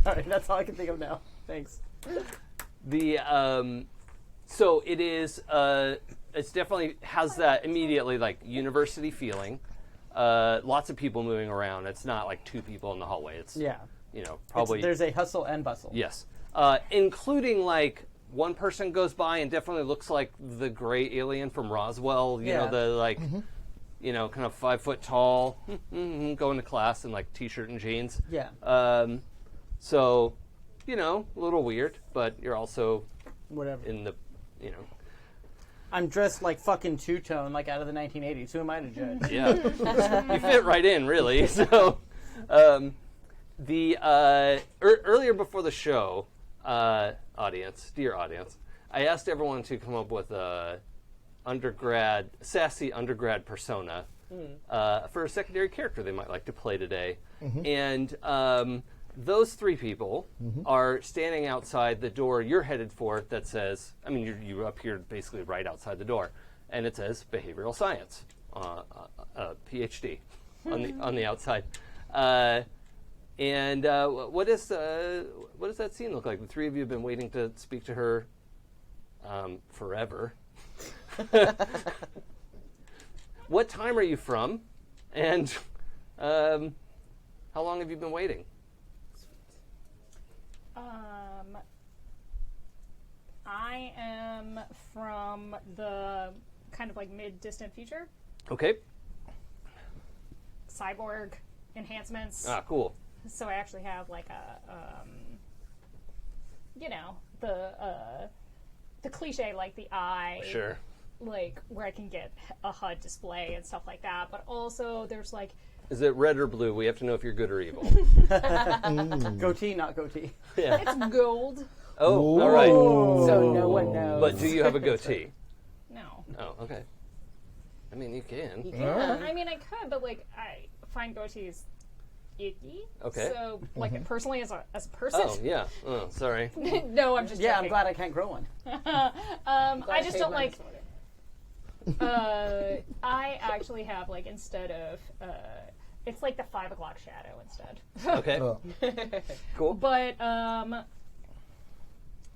Sorry, that's all I can think of now. Thanks. So it is. It's definitely has that immediately like university feeling. Lots of people moving around. It's not like two people in the hallway. It's you know probably there's a hustle and bustle. yes, including like one person goes by and definitely looks like the gray alien from Roswell. You know the like. You know, kind of 5 foot tall, going to class in like t-shirt and jeans. Yeah. So, you know, a little weird, but you're also Whatever. in the, you know. I'm dressed like fucking two-tone, like out of the 1980s. Who am I to judge? Yeah, you fit right in, really. So, earlier before the show, dear audience, I asked everyone to come up with a sassy undergrad persona for a secondary character they might like to play today. And those three people are standing outside the door you're headed for that says, I mean, you appeared basically right outside the door, and it says behavioral science, PhD on the outside. And what does that scene look like? The three of you have been waiting to speak to her forever. What time are you from, and how long have you been waiting? I am from the kind of like mid-distant future. Okay. Cyborg enhancements. Ah, cool. So I actually have like a, you know, the cliche, like the eye. Sure. Like where I can get a HUD display and stuff like that, but also there's like. Is it red or blue? We have to know if you're good or evil. Goatee, not goatee. Yeah. It's gold. Oh, all right. So no one knows. But do you have a goatee? No. Oh, okay. I mean, you can. Yeah. I mean, I could, but like I find goatees icky. Okay. So like personally as a person. Oh, yeah. Oh, sorry. No, I'm just. Yeah, I'm joking. glad I can't grow one. I just don't like. I actually have like instead of it's like the 5 o'clock shadow instead. Okay. Oh. Cool. But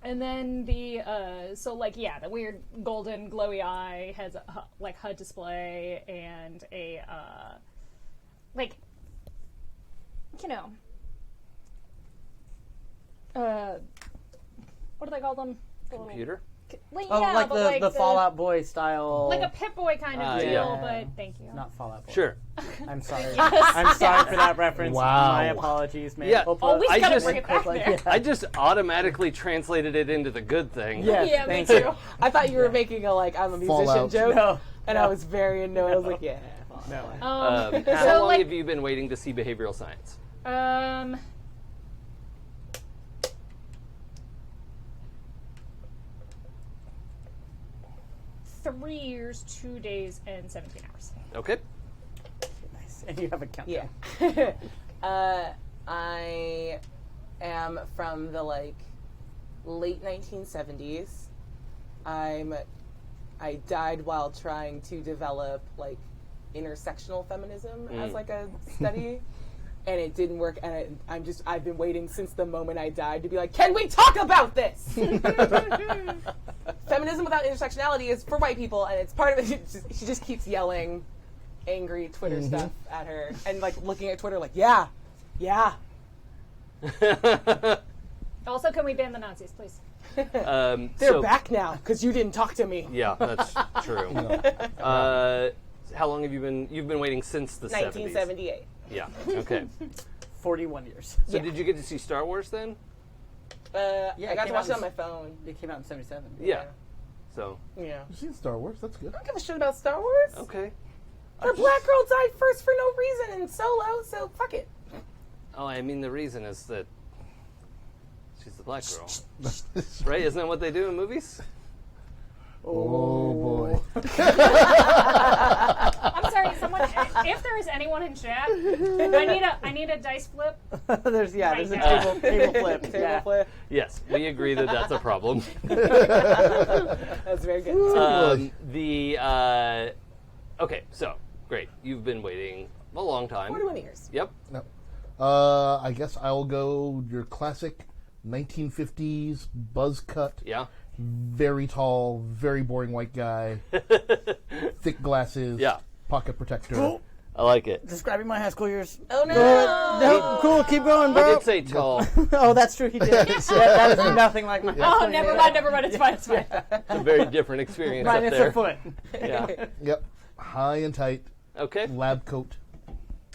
and then the so like yeah, the weird golden glowy eye has a like HUD display and a like, you know, what do they call them? The Computer? Well, Oh, yeah, like but the Fallout Boy style. like a Pip-Boy kind of deal, yeah. but thank you. Not Fallout Boy. Sure. I'm sorry. I'm sorry for that reference. Wow. My apologies, man. Yeah. Always I gotta just- bring it back there. I just automatically translated it into the good thing. Yeah, Yeah, me thank too. you. I thought you were making a like I'm a musician Fallout. joke, No. and I was very annoyed. I was like, yeah. No. How So, long like, have you been waiting to see behavioral science? 3 years, 2 days, and 17 hours. Okay. Nice. And you have a countdown. Yeah. I am from the like late 1970s. I died while trying to develop like intersectional feminism as like a study. And it didn't work, and I've been waiting since the moment I died to be like, can we talk about this? Feminism without intersectionality is for white people, and it's part of it. She just keeps yelling angry Twitter stuff at her, and like looking at Twitter like, yeah. Also, can we ban the Nazis, please? They're back now, because you didn't talk to me. Yeah, that's true. How long have you've been waiting since the 70s? 1978. Yeah, okay. 41 years. So did you get to see Star Wars then? I it got to came watch out it on my phone. It came out in 77. Yeah. So, Yeah. You've seen Star Wars. That's good. I don't give a shit about Star Wars. okay. The black girl died first for no reason in Solo, so fuck it. Oh, I mean, the reason is that she's the black girl. Right? Isn't that what they do in movies? Oh boy. I'm sorry, someone. If there is anyone in chat, I need a dice flip. there's a Right table flip. Table flip. Yes, we agree that that's a problem. That's very good. Okay, so, great. You've been waiting a long time. 41 years. Yep. No. I guess I'll go your classic 1950s buzz cut. Yeah. Very tall, very boring white guy. Thick glasses. Yeah. Pocket protector. I like it. Describing my high school years. Oh no! No, cool, keep going, I bro. did say tall. Oh, that's true, he did. that is nothing like my high Oh, school never years. mind. It's fine. It's fine. A very different experience up Minus there. a foot. Yeah. Yep. High and tight. Okay. Lab coat.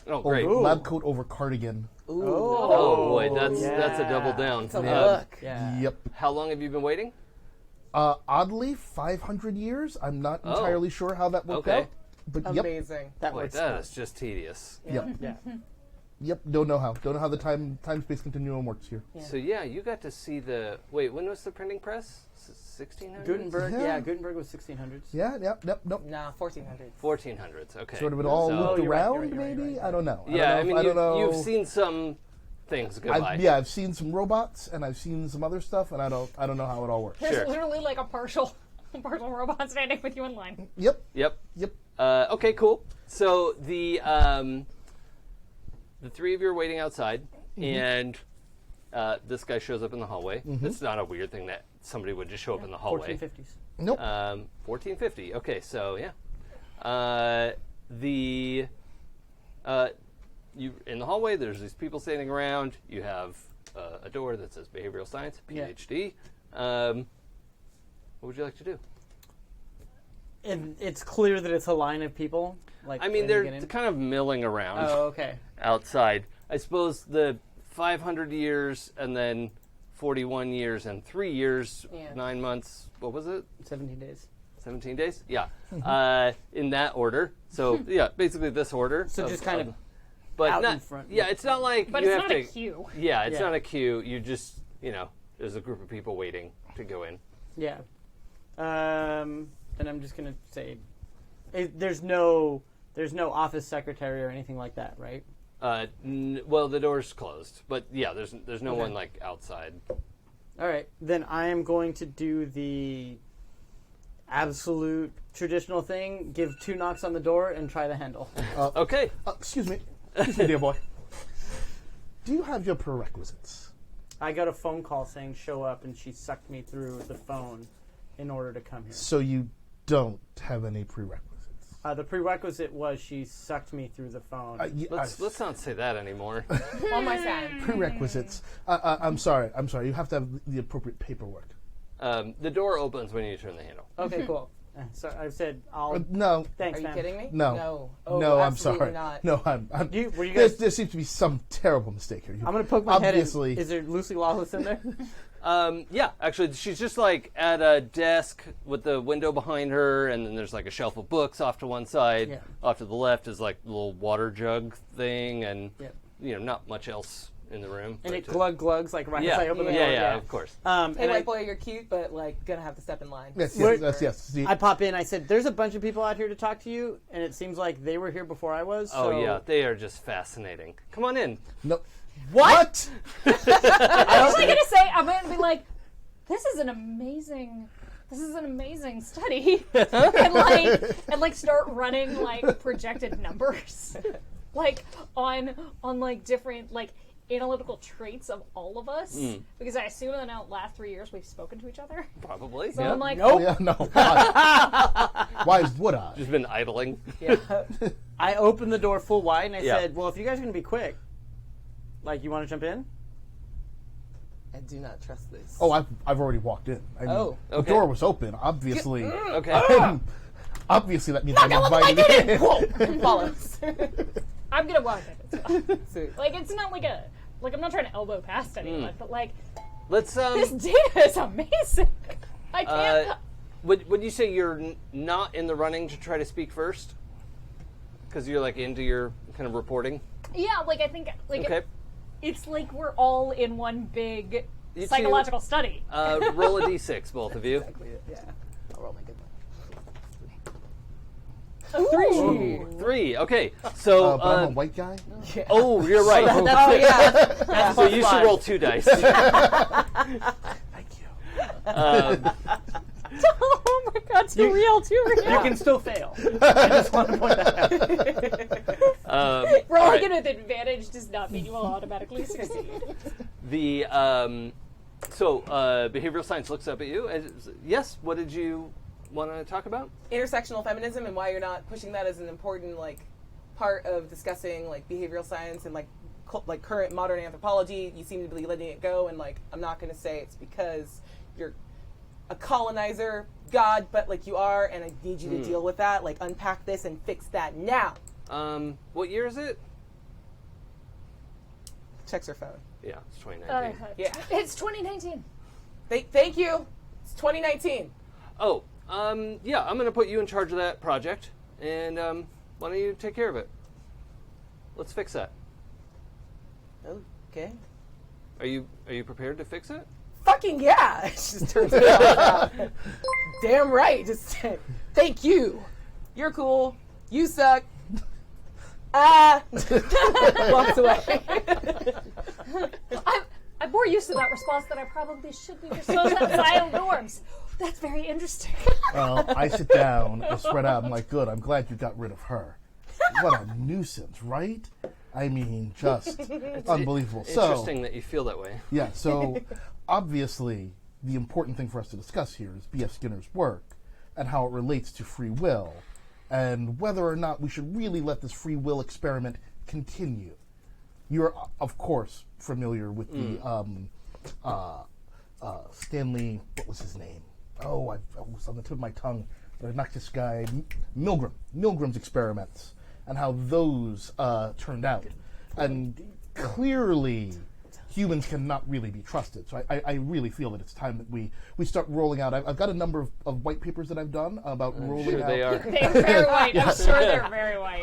Oh, great. Over, lab coat over cardigan. Oh, boy, that's a yeah. double down. It's a look. Yeah. Yep. How long have you been waiting? Oddly, 500 years. I'm not entirely sure how that worked Okay. out. But yep. Amazing. That Boy, works. that is just tedious. Yep. Yeah. Yep. Don't know how. Don't know how the time space continuum works here. So yeah, you got to see the. Wait, when was the printing press? 1600s. Gutenberg, Yeah. Gutenberg was 1600s. Yeah. Yep. Yep. Nope. Nah, 1400. 1400s. Okay. Sort of it all So- looped you're right, around, you're right, maybe. right. I don't know. Yeah, I mean, don't know. you've seen some things go by. I've seen some robots and I've seen some other stuff, and I don't know how it all works. There's Sure. literally like a partial robot standing with you in line. Yep. Yep. Yep. Okay, cool. So the three of you are waiting outside, and this guy shows up in the hallway. It's not a weird thing that somebody would just show up in the hallway. 1450s. Nope. 1450. Okay, so yeah. You in the hallway. There's these people standing around. You have a door that says behavioral science, PhD. What would you like to do? And it's clear that it's a line of people. Like I mean, when you they're get in. kind of milling around Oh, okay. outside. I suppose the 500 years and then 41 years and 3 years, Yeah. 9 months. What was it? 17 days. 17 days? Yeah. In that order. So, yeah, basically this order. So just kind of but out not, in front. Yeah, it's not like But you it's have not to. a queue. Yeah, it's Yeah. not a queue. You just, there's a group of people waiting to go in. Yeah. Then I'm just gonna say, there's no office secretary or anything like that, right? Well, the door's closed, but yeah, there's no Okay. one like outside. All right. Then I am going to do the absolute traditional thing: give 2 knocks on the door and try the handle. Okay. Excuse me, dear boy. Do you have your prerequisites? I got a phone call saying show up, and she sucked me through the phone in order to come here. So you don't have any prerequisites. The prerequisite was she sucked me through the phone. Let's not say that anymore. On my side. Prerequisites. I'm sorry. You have to have the appropriate paperwork. The door opens when you turn the handle. Okay, cool. So I said, "I'll." No. Thanks, Are you man. kidding me? No. No. Oh, No, I'm absolutely sorry. Not. No, I'm. Were you guys? There seems to be some terrible mistake here. I'm gonna poke my head in. Obviously. Is there Lucy Lawless in there? Yeah, actually, she's just like at a desk with the window behind her, and then there's like a shelf of books off to one side. Yeah. Off to the left is like a little water jug thing, and Yeah. not much else in the room. And but, it glugs like right as I open the door. yeah, of course. Hey, And white boy, you're cute, but like gonna have to step in line. Yes. See, I pop in. I said, "There's a bunch of people out here to talk to you," and it seems like they were here before I was. Oh so yeah, they are just fascinating. Come on in. no. What? I'm actually gonna say, I'm gonna be like, this is an amazing study, and like start running like projected numbers, like on like different like analytical traits of all of us, because I assume that in the last 3 years we've spoken to each other. Probably. So I'm like, Oh yeah, no. Why would I? Just been idling. I opened the door full wide and I Yeah. said, "Well, if you guys are gonna be quick, like, you want to jump in?" I do not trust this. Oh, I've already walked in. I mean, the okay. door was open. Obviously, Okay. obviously that means I'm invited in. And follows. I'm gonna walk in. It's fine. Sweet. Like it's not like I'm not trying to elbow past anyone, but like Let's this data is amazing. I can't. Would you say you're not in the running to try to speak first? Because you're like into your kind of reporting. Yeah, like I think like Okay. it's like we're all in one big You psychological study. Roll a d6, both of you. Exactly it. Yeah. I'll roll my good one. Ooh, 3. Okay. So. But I'm a white guy. Yeah. Oh, you're right. Oh yeah. So you should roll 2 dice. Thank you. Oh my god, too real. You can still fail. I just want to point that out. Rolling it with advantage does not mean you will automatically succeed. The behavioral science looks up at you. And, yes. What did you want to talk about? Intersectional feminism and why you're not pushing that as an important like part of discussing like behavioral science and like current modern anthropology. You seem to be letting it go, and like I'm not going to say it's because you're a colonizer god, but like you are, and I need you to deal with that. Like unpack this and fix that now. What year is it? Checks her phone. Yeah, it's 2019. Yeah. It's 2019. Thank you. It's 2019. Oh, yeah, I'm going to put you in charge of that project, and why don't you take care of it? Let's fix that. Okay. Are you prepared to fix it? Fucking yeah. She just turns it off. Damn right. Just thank you. You're cool. You suck. Walks away. I'm more used to that response that I probably should be disclosed outside of norms. That's very interesting. Well, I sit down, I spread out. I'm like, good. I'm glad you got rid of her. What a nuisance, right? I mean, just unbelievable. Interesting that you feel that way. Yeah, so obviously the important thing for us to discuss here is B.F. Skinner's work and how it relates to free will and whether or not we should really let this free will experiment continue. You're, of course, familiar with the Stanley, what was his name? Oh, I was on the tip of my tongue. I knocked this guy, Milgram's experiments, and how those turned out. And clearly, humans cannot really be trusted. So I really feel that it's time that we start rolling out. I've got a number of white papers that I've done about rolling Sure out. they are. They're very white. I'm sure they're very white.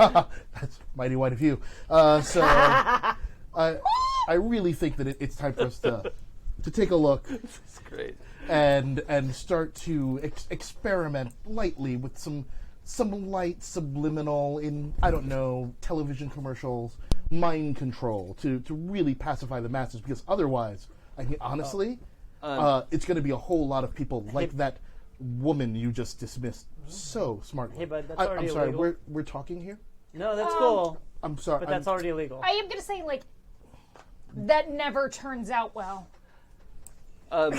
That's mighty white of you. So I really think that it's time for us to take a look. That's great. And start to experiment lightly with some light subliminal in, I don't know, television commercials, mind control to really pacify the masses, because otherwise, I mean, honestly, it's going to be a whole lot of people like that woman you just dismissed so smartly. Hey, bud, that's I'm already sorry, illegal. we're talking here? No, that's cool. I'm sorry. But that's already illegal. I am going to say, like, that never turns out well. You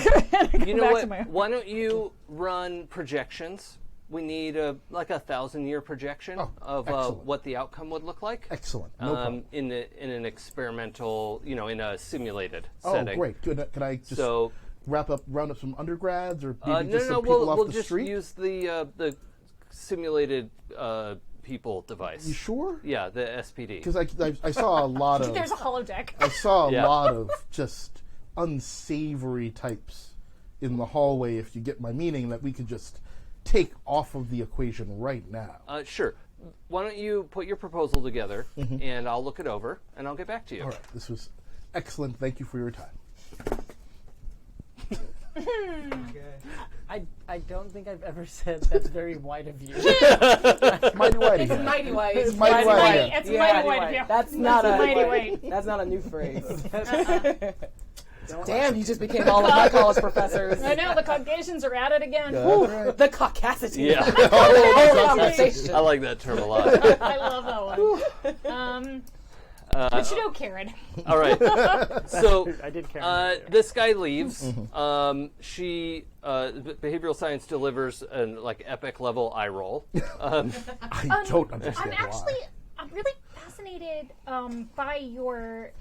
know back what? to my- Why don't you run projections We need like a 1,000-year projection of what the outcome would look like. Excellent. No problem. In an experimental, in a simulated Oh, setting. great. Can I just round up some undergrads or maybe just some people off the street? We'll just use the simulated people device. You sure? Yeah, the SPD. Because I saw a lot of... There's a holodeck. I saw a lot of just unsavory types in the hallway, if you get my meaning, that we could just take off of the equation right now. Sure. Why don't you put your proposal together, and I'll look it over, and I'll get back to you. All right. This was excellent. Thank you for your time. I don't think I've ever said that's very white of you. Mighty white It's again. mighty white. It's mighty white. It's mighty white of you. That's not a mighty white. That's not a new phrase. Damn, you just became all of my college professors. I know, the Caucasians are at it again. Ooh, Right. the caucasity. Yeah. Whole conversation. I like that term a lot. I love that one. What you know, Karen? All right. So I did care. this guy leaves. She behavioral science delivers an epic level eye roll. I don't understand I'm really fascinated by your,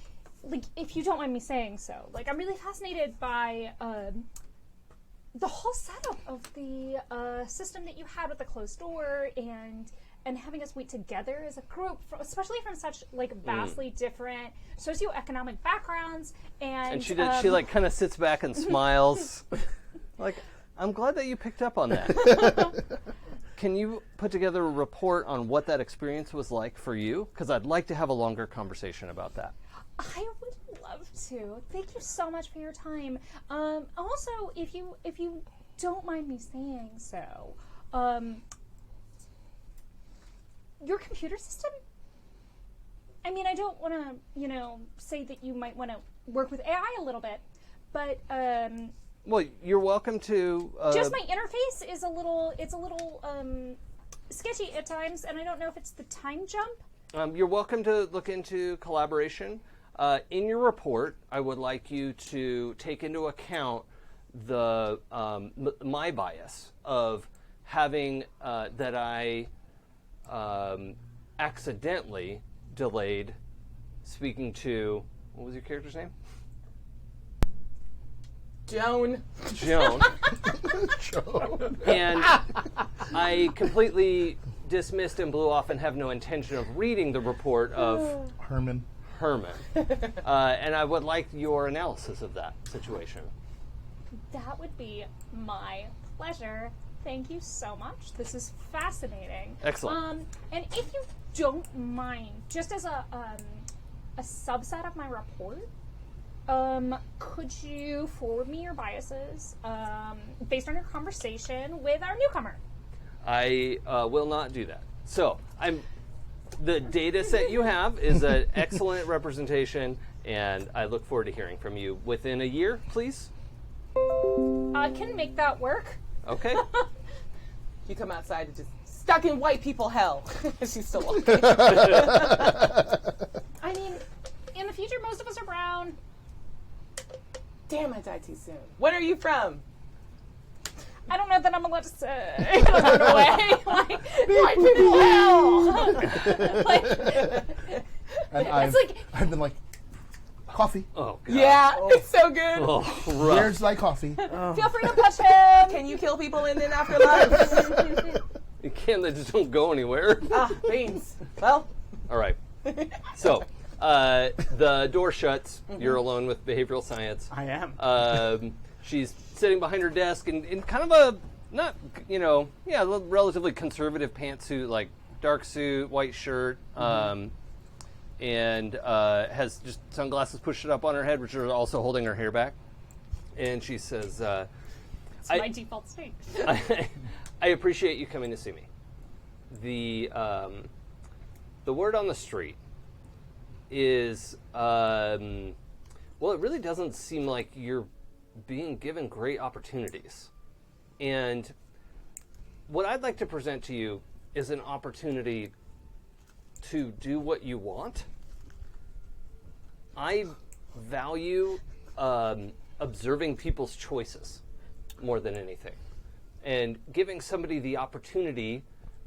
if you don't mind me saying so, I'm really fascinated by the whole setup of the system that you had with the closed door and having us wait together as a group, especially from such vastly different socioeconomic backgrounds. And she kind of sits back and smiles. I'm glad that you picked up on that. Can you put together a report on what that experience was like for you? Because I'd like to have a longer conversation about that. I would love to. Thank you so much for your time. Also, if you don't mind me saying so, your computer system? I mean, I don't want to, say that you might want to work with AI a little bit, but well, you're welcome to. Just my interface is a little sketchy at times, and I don't know if it's the time jump. You're welcome to look into collaboration. In your report, I would like you to take into account the my bias of having that I accidentally delayed speaking to, what was your character's name? Joan. And I completely dismissed and blew off and have no intention of reading the report of Herman. And I would like your analysis of that situation. That would be my pleasure. Thank you so much. This is fascinating. Excellent. And if you don't mind, just as a subset of my report, could you forward me your biases based on your conversation with our newcomer? I will not do that. So the data set you have is an excellent representation, and I look forward to hearing from you within a year, please. I can make that work. Okay. You come outside and just stuck in white people hell. She's still walking. I mean, in the future, most of us are brown. Damn, I died too soon. When are you from? I don't know that I'm allowed to say. Run away. White people hell. And I've been like, coffee. Oh, God. Yeah, it's so good. Oh, rough. Where's thy coffee? Feel free to touch him. Can you kill people in an afterlife? You can't, they just don't go anywhere. Beans. Well. All right. So, the door shuts. You're alone with behavioral science. I am. She's sitting behind her desk in kind of a relatively conservative pantsuit, dark suit, white shirt, and has just sunglasses pushed up on her head, which are also holding her hair back. And she says, It's my default state. I appreciate you coming to see me. The word on the street is, it really doesn't seem like you're being given great opportunities. And what I'd like to present to you is an opportunity to do what you want. I value observing people's choices more than anything. and giving somebody the opportunity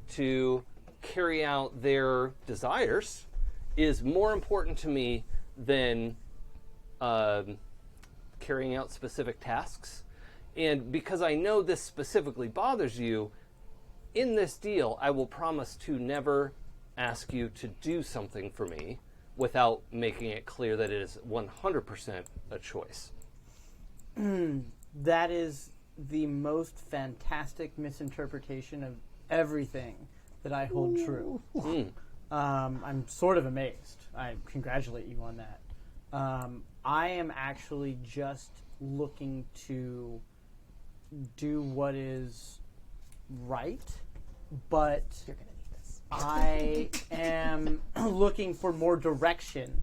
to carry out their desires is more important to me than carrying out specific tasks. And because I know this specifically bothers you, in this deal, I will promise to never ask you to do something for me without making it clear that it is 100% a choice. That is the most fantastic misinterpretation of everything that I hold true. I'm sort of amazed. I congratulate you on that. I am actually just looking to do what is right, but You're gonna need this. I am looking for more direction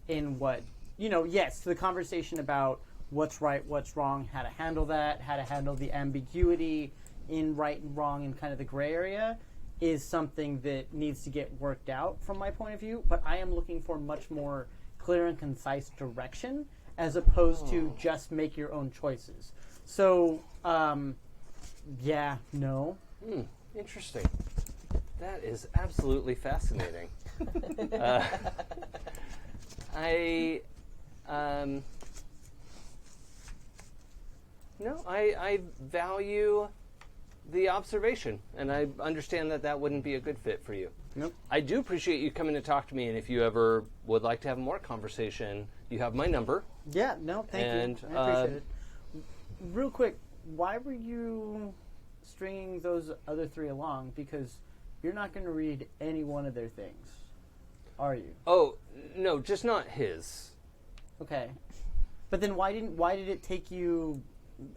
in what, yes, the conversation about what's right, what's wrong, how to handle that, how to handle the ambiguity in right and wrong and kind of the gray area is something that needs to get worked out from my point of view, but I am looking for much more clear and concise direction as opposed to just make your own choices. So, no. Interesting. That is absolutely fascinating. I value the observation, and I understand that that wouldn't be a good fit for you. Nope. I do appreciate you coming to talk to me, and if you ever would like to have more conversation, you have my number. Yeah, no, thank And, you. I appreciate it. Real quick, why were you stringing those other three along? Because you're not going to read any one of their things, are you? Oh, no, just not his. Okay. But then why did it take you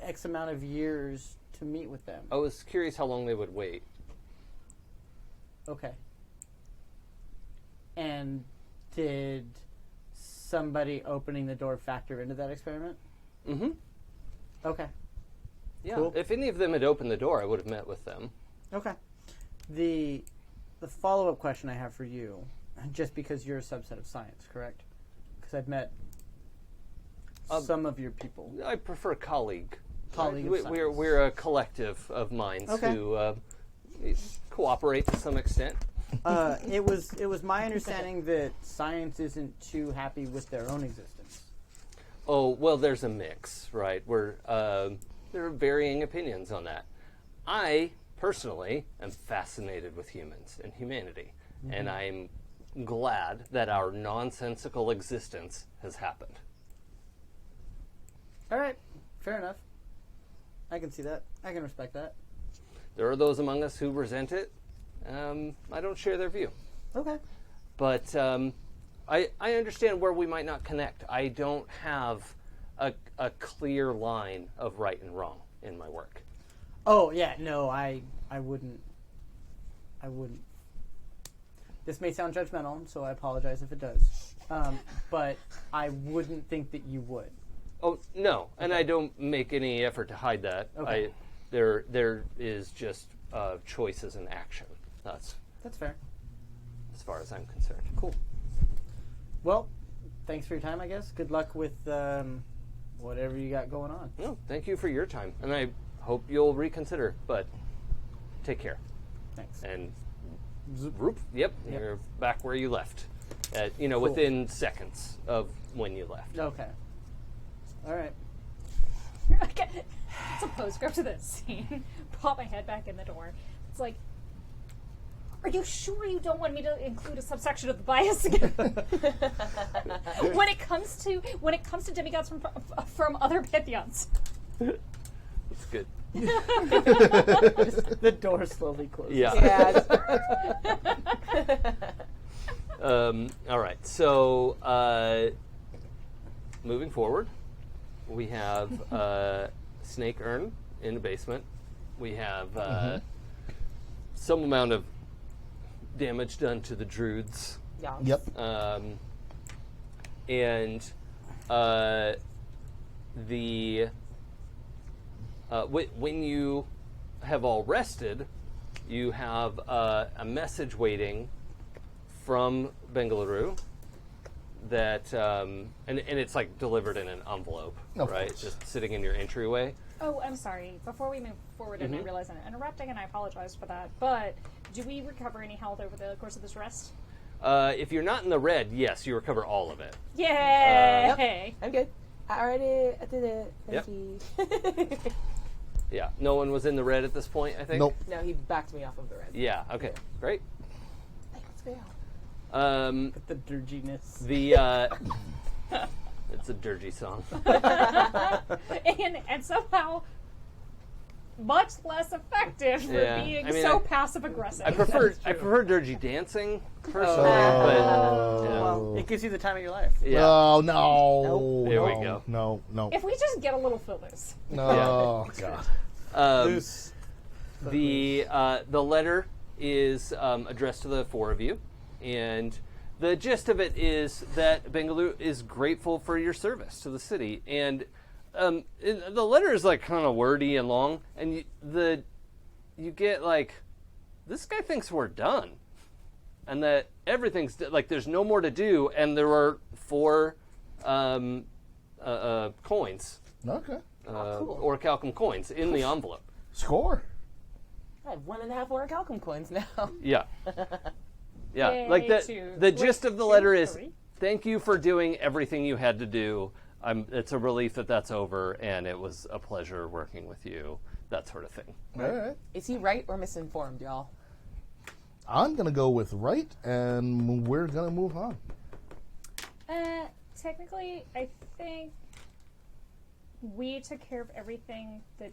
X amount of years to meet with them? I was curious how long they would wait. Okay. And did somebody opening the door factor into that experiment? Mm-hmm. Okay. Yeah. Cool. If any of them had opened the door, I would have met with them. Okay. The follow-up question I have for you, just because you're a subset of science, correct? Because I've met some of your people. I prefer colleague. Colleague of We're a collective of minds who cooperate to some extent. It was my understanding that science isn't too happy with their own existence. Oh, well, there's a mix, right? There are varying opinions on that. I, personally, am fascinated with humans and humanity, and I'm glad that our nonsensical existence has happened. All right, fair enough. I can see that. I can respect that. There are those among us who resent it. I don't share their view. Okay. But I understand where we might not connect. I don't have a clear line of right and wrong in my work. Oh, yeah, no, I wouldn't. This may sound judgmental, so I apologize if it does. But I wouldn't think that you would. Oh, no, and I don't make any effort to hide that. Okay. There is just choices and action. That's fair. as far as I'm concerned. Cool. Well, thanks for your time, I guess. Good luck with whatever you got going on. No, thank you for your time, and I hope you'll reconsider, but take care. Thanks. And yep, you're back where you left. Cool. Within seconds of when you left. Okay. All right. It's a postscript to this scene. Pop my head back in the door. It's like, are you sure you don't want me to include a subsection of the bias again? when it comes to demigods from other pantheons. It's good. The door slowly closes. Yeah. All right. So, moving forward, we have snake urn in the basement. We have some amount of damage done to the druids. Yeah. Yep. And when you have all rested, you have a message waiting from Bengaluru that, and it's like delivered in an envelope, Of right? course. Just sitting in your entryway. Oh, I'm sorry. Before we move forward, and I realize I'm interrupting, and I apologize for that, but do we recover any health over the course of this rest? If you're not in the red, yes, you recover all of it. Yay! I'm good. I did it. Thank you. Yeah, no one was in the red at this point, I think? Nope. No, he backed me off of the red. Yeah, okay, great. Thanks, Gabriel. The dirginess. It's a dirgy song. and somehow much less effective for Yeah, being I mean, so passive aggressive. I prefer dirgy dancing personally, Well, it gives you the time of your life. but yeah. Oh, no. There we No, go. No. If we just get a little footloose. No. God. Loose. The letter is addressed to the four of you, and the gist of it is that Bengaluru is grateful for your service to the city, and the letter is like kind of wordy and long, and you get like, this guy thinks we're done, and that everything's like there's no more to do, and there are 4 coins, Okay. cool. orichalcum coins in the envelope. Score. I have 1.5 orichalcum coins now. Yeah. Yeah, Yay, like two, the gist three, of the letter two, is, three. thank you for doing everything you had to do. It's a relief that that's over, and it was a pleasure working with you, that sort of thing. All right. Is he right or misinformed, y'all? I'm going to go with right, and we're going to move on. Technically, I think we took care of everything that...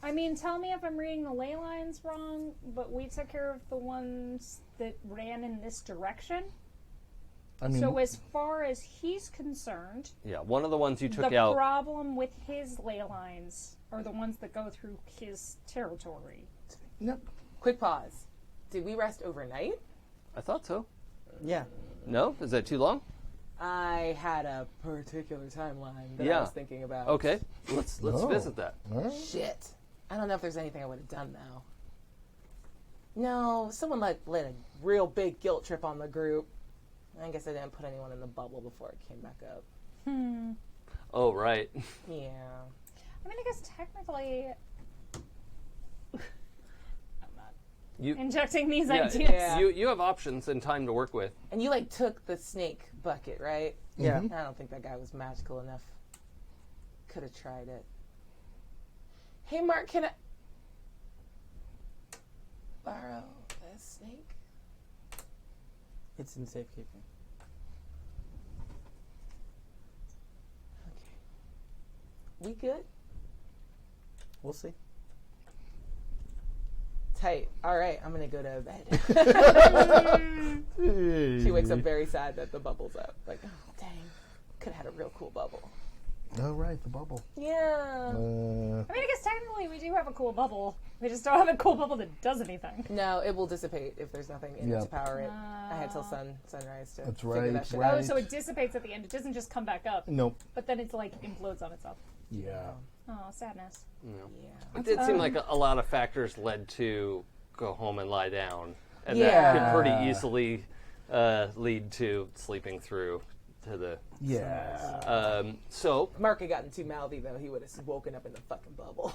I mean, tell me if I'm reading the ley lines wrong, but we took care of the ones that ran in this direction. I mean, So as far as he's concerned, Yeah, one of the ones you took the out. problem with his ley lines are the ones that go through his territory. yep. Quick pause. Did we rest overnight? I thought so. Yeah. No? Is that too long? I had a particular timeline that I Yeah. was thinking about. Okay, let's Oh. visit that. All right. Shit. I don't know if there's anything I would have done now. No, someone let a real big guilt trip on the group. I guess I didn't put anyone in the bubble before it came back up. Oh, right. Yeah. I mean, I guess technically, I'm not You, injecting these yeah, ideas. Yeah. you have options and time to work with. And you like took the snake bucket, right? Yeah. I don't think that guy was magical enough. Could have tried it. Hey, Marc, can I borrow the snake? It's in safekeeping. Okay. We good? We'll see. Tight. All right, I'm gonna go to bed. She wakes up very sad that the bubble's up. Like, oh, dang. Could have had a real cool bubble. All right, the bubble. Yeah. I mean, I guess technically we do have a cool bubble. We just don't have a cool bubble that does anything. No, it will dissipate if there's nothing in it to Yep. power it. I had till sunrise to That's figure right, that shit right. out. Oh, so it dissipates at the end. It doesn't just come back up, Nope. but then it's like implodes on itself. Yeah. Oh, sadness. Yeah. It did seem like a lot of factors led to go home and lie down, and Yeah. that could pretty easily lead to sleeping through to the. Yeah. So Mark had gotten too mouthy though. He would have woken up in the fucking bubble.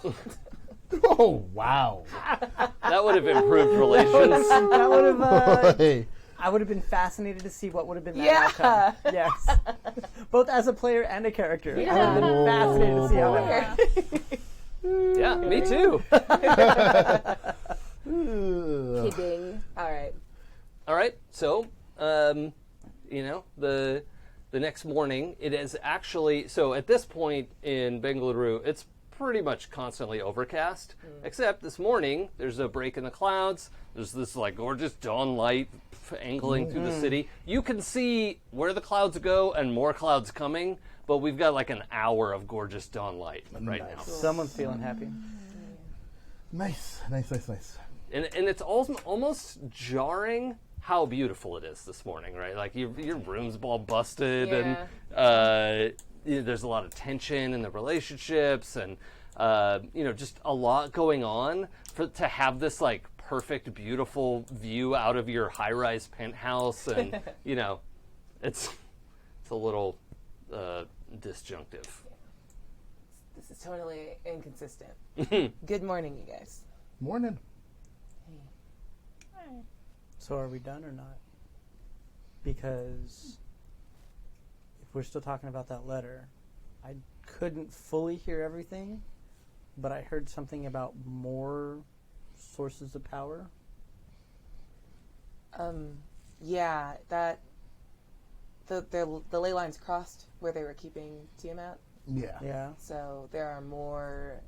Oh, wow. that would have improved relations. That would have. Hey. I would have been fascinated to see what would have been that Yeah. outcome. Yes. Both as a player and a character. I would have been fascinated to see how that went. Yeah, me too. Kidding. All right. All right, so the next morning it is actually so at this point in Bengaluru it's pretty much constantly overcast, except this morning there's a break in the clouds. There's this like gorgeous dawn light angling through the city. You can see where the clouds go and more clouds coming, but we've got like an hour of gorgeous dawn light right now. Someone's feeling happy. Nice. And it's almost jarring how beautiful it is this morning, right? Like your room's all busted, and there's a lot of tension in the relationships, and just a lot going on to have this like perfect, beautiful view out of your high-rise penthouse, and it's a little disjunctive. This is totally inconsistent. Good morning, you guys. Morning. So are we done or not? Because if we're still talking about that letter, I couldn't fully hear everything, but I heard something about more sources of power. Yeah, that the ley lines crossed where they were keeping Tiamat. Yeah. Yeah. So there are more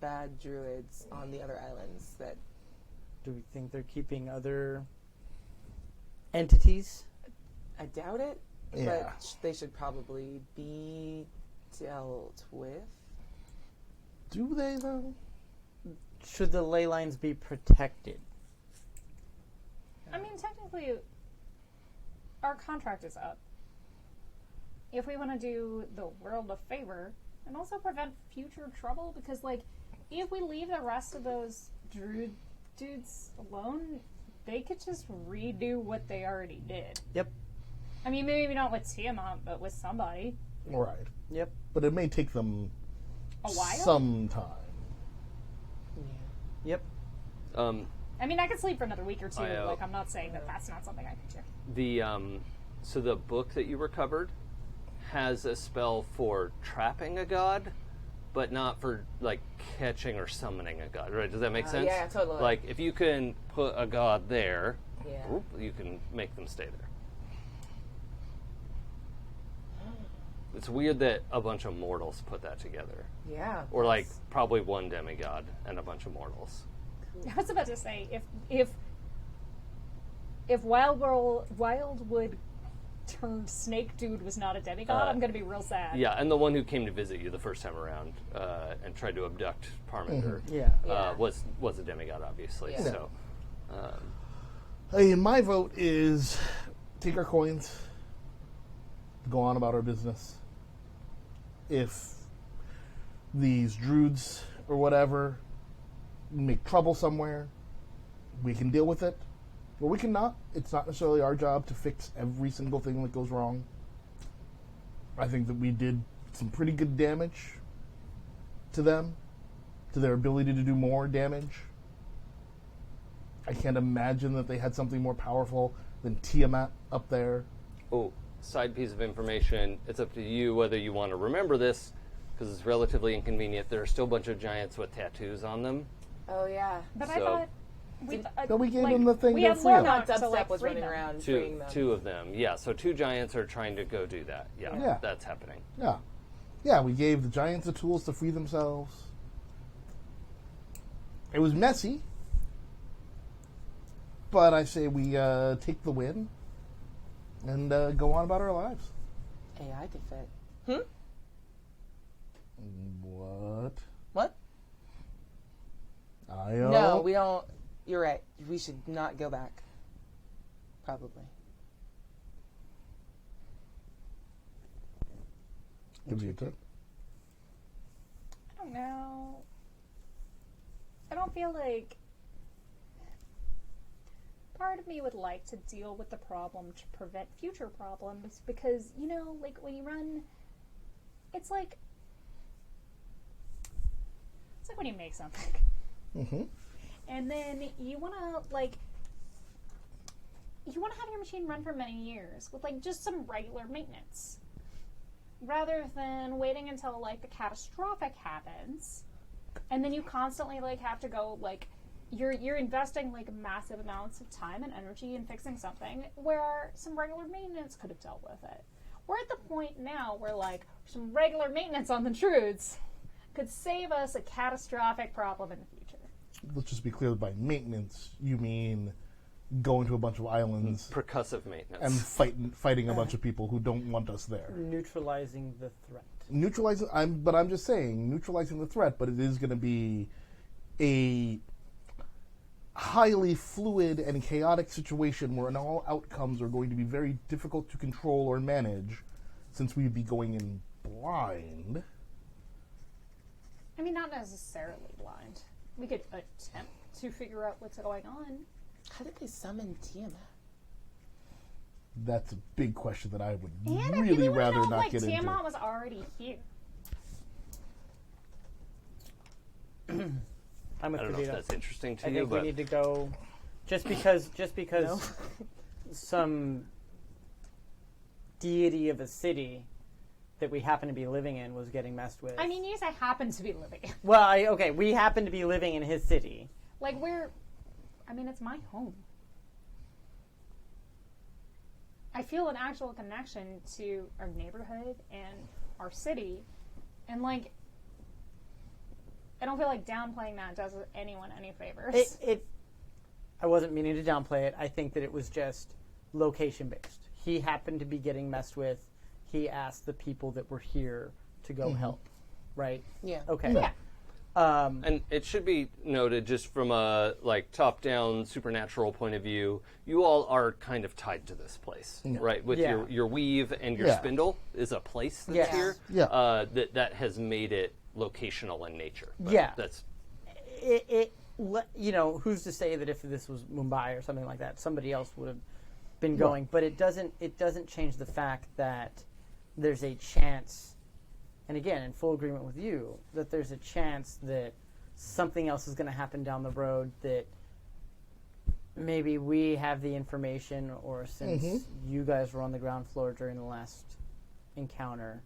bad druids on the other islands that Do we think they're keeping other entities? I doubt it, Yeah. but they should probably be dealt with. Do they, though? Should the ley lines be protected? I mean, technically, our contract is up. If we want to do the world a favor and also prevent future trouble, because, like, if we leave the rest of those druid dudes alone, they could just redo what they already did. Yep. I mean, maybe not with Tiamat, but with somebody. Right. Yep. But it may take them A while? some time. Yep. I mean, I could sleep for another week or two. I, Like, I'm not saying that that's not something I can do. So the book that you recovered has a spell for trapping a god, but not for like catching or summoning a god. Right? Does that make sense? Yeah, totally. Like if you can put a god there, Yeah. you can make them stay there. It's weird that a bunch of mortals put that together, Yeah. or like probably one demigod and a bunch of mortals. I was about to say, if Wildwood turned Snake Dude was not a demigod, I'm going to be real sad. Yeah, and the one who came to visit you the first time around and tried to abduct Parminder Yeah. was a demigod, obviously. Yeah. So, Hey, my vote is take our coins, go on about our business. If these druids or whatever make trouble somewhere, we can deal with it. Or we can not. It's not necessarily our job to fix every single thing that goes wrong. I think that we did some pretty good damage to them, to their ability to do more damage. I can't imagine that they had something more powerful than Tiamat up there. oh, side piece of information. It's up to you whether you want to remember this, because it's relatively inconvenient. There are still a bunch of giants with tattoos on them. Oh yeah. But I So- thought... But we gave them the thing we to have free more them. Not to, Dubstep like, was free running them. around freeing them. Two of them. Yeah, so two giants are trying to go do that. Yeah, that's happening. Yeah. Yeah, we gave the giants the tools to free themselves. It was messy. But I say we take the win and go on about our lives. AI could fit. What? What? No, we don't. You're right. We should not go back. Probably. Kavita. I don't know. I don't feel like... Part of me would like to deal with the problem to prevent future problems because, you know, like when you run... It's like when you make something. Mm-hmm. And then you want to, like... You want to have your machine run for many years with, like, just some regular maintenance. Rather than waiting until, like, the catastrophic happens. And then you constantly, like, have to go, like... You're investing, like, massive amounts of time and energy in fixing something where some regular maintenance could have dealt with it. We're at the point now where, like, some regular maintenance on the Trudes could save us a catastrophic problem in the future. Let's just be clear, by maintenance, you mean going to a bunch of islands Percussive maintenance. and fighting a bunch of people who don't want us there. Neutralizing the threat. Neutralizing, I'm just saying, neutralizing the threat, but it is going to be a highly fluid and chaotic situation where all outcomes are going to be very difficult to control or manage, since we'd be going in blind. I mean, not necessarily blind. We could attempt to figure out what's going on. How did they summon Tiamat? That's a big question that I would And I really really rather know, not like, get Tiamat into. was already here. I'm with I don't know if Kavita. that's interesting to I you, think we but need to go. Just because some deity of a city that we happen to be living in was getting messed with. I mean, yes, I happen to be living. well, okay, we happen to be living in his city. Like, I mean, it's my home. I feel an actual connection to our neighborhood and our city. And, like, I don't feel like downplaying that does anyone any favors. I wasn't meaning to downplay it. I think that it was just location based. He happened to be getting messed with. He asked the people that were here to go help. Right? Yeah. Okay. Yeah. and it should be noted, just from a top-down supernatural point of view, you all are kind of tied to this place, right? With your weave and your spindle is a place that's here. Yeah. That has made it locational in nature. But that's who's to say that if this was Mumbai or something like that, somebody else would have been going. But it doesn't change the fact that there's a chance. And again, in full agreement with you, that there's a chance that something else is going to happen down the road that maybe we have the information, or since you guys were on the ground floor during the last encounter,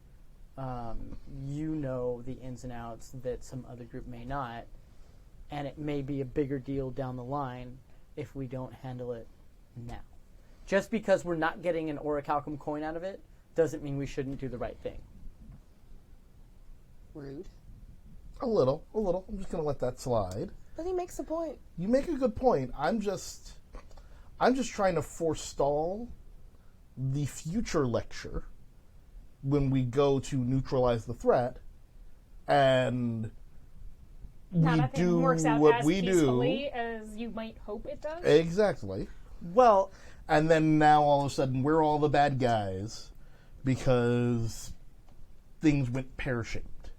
you know the ins and outs that some other group may not, and it may be a bigger deal down the line if we don't handle it now. Just because we're not getting an orichalcum coin out of it doesn't mean we shouldn't do the right thing. Rude. A little. I'm just going to let that slide. But he makes a point. You make a good point. I'm just trying to forestall the future lecture when we go to neutralize the threat, and Not we nothing do works out what as we do. peacefully as you might hope it does. Exactly. Well, And then now all of a sudden we're all the bad guys because things went pear-shaped.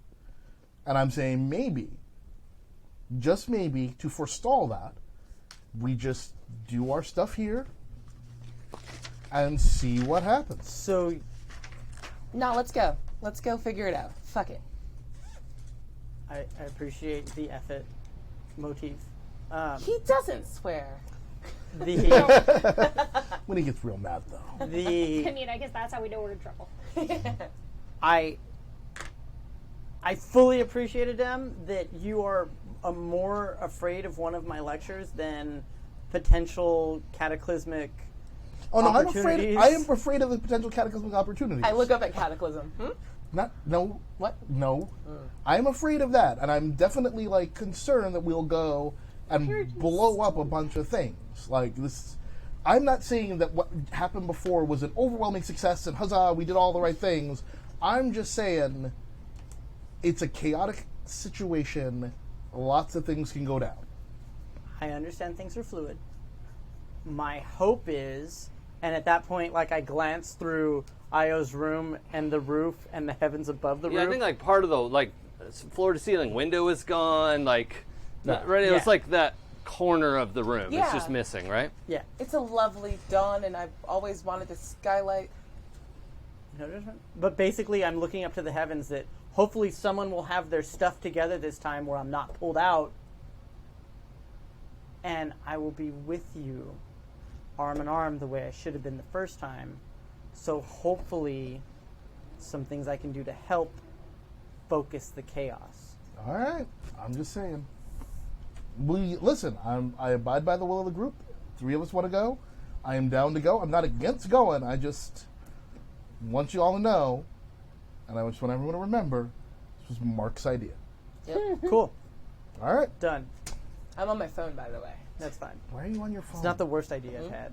And I'm saying maybe, just maybe, to forestall that, we just do our stuff here and see what happens. so No, let's go. Let's go figure it out. Fuck it. I appreciate the effort motif. He doesn't swear. When he gets real mad, though. I mean, I guess that's how we know we're in trouble. I fully appreciated them that you are more afraid of one of my lectures than potential cataclysmic Oh no, opportunities. I am afraid of the potential cataclysmic opportunities. I look up at Cataclysm. No. What? No. I'm afraid of that, and I'm definitely concerned that we'll go and blow up a bunch of things. Like this, I'm not saying that what happened before was an overwhelming success and huzzah, we did all the right things. I'm just saying it's a chaotic situation. Lots of things can go down. I understand things are fluid. My hope is, and at that point, I glance through Io's room and the roof and the heavens above the yeah, roof. I think part of the floor to ceiling window is gone. Right, it was that corner of the room. Yeah. It's just missing, right? Yeah. It's a lovely dawn, and I've always wanted the skylight. But basically, I'm looking up to the heavens that hopefully someone will have their stuff together this time where I'm not pulled out. And I will be with you, arm in arm, the way I should have been the first time. So hopefully, some things I can do to help focus the chaos. All right, I'm just saying. Listen, I abide by the will of the group. 3 of us want to go. I am down to go. I'm not against going. I just want you all to know, and I just want everyone to remember, this was Marc's idea. Yep. Cool. All right. Done. I'm on my phone, by the way. That's fine. Why are you on your phone? It's not the worst idea I've had.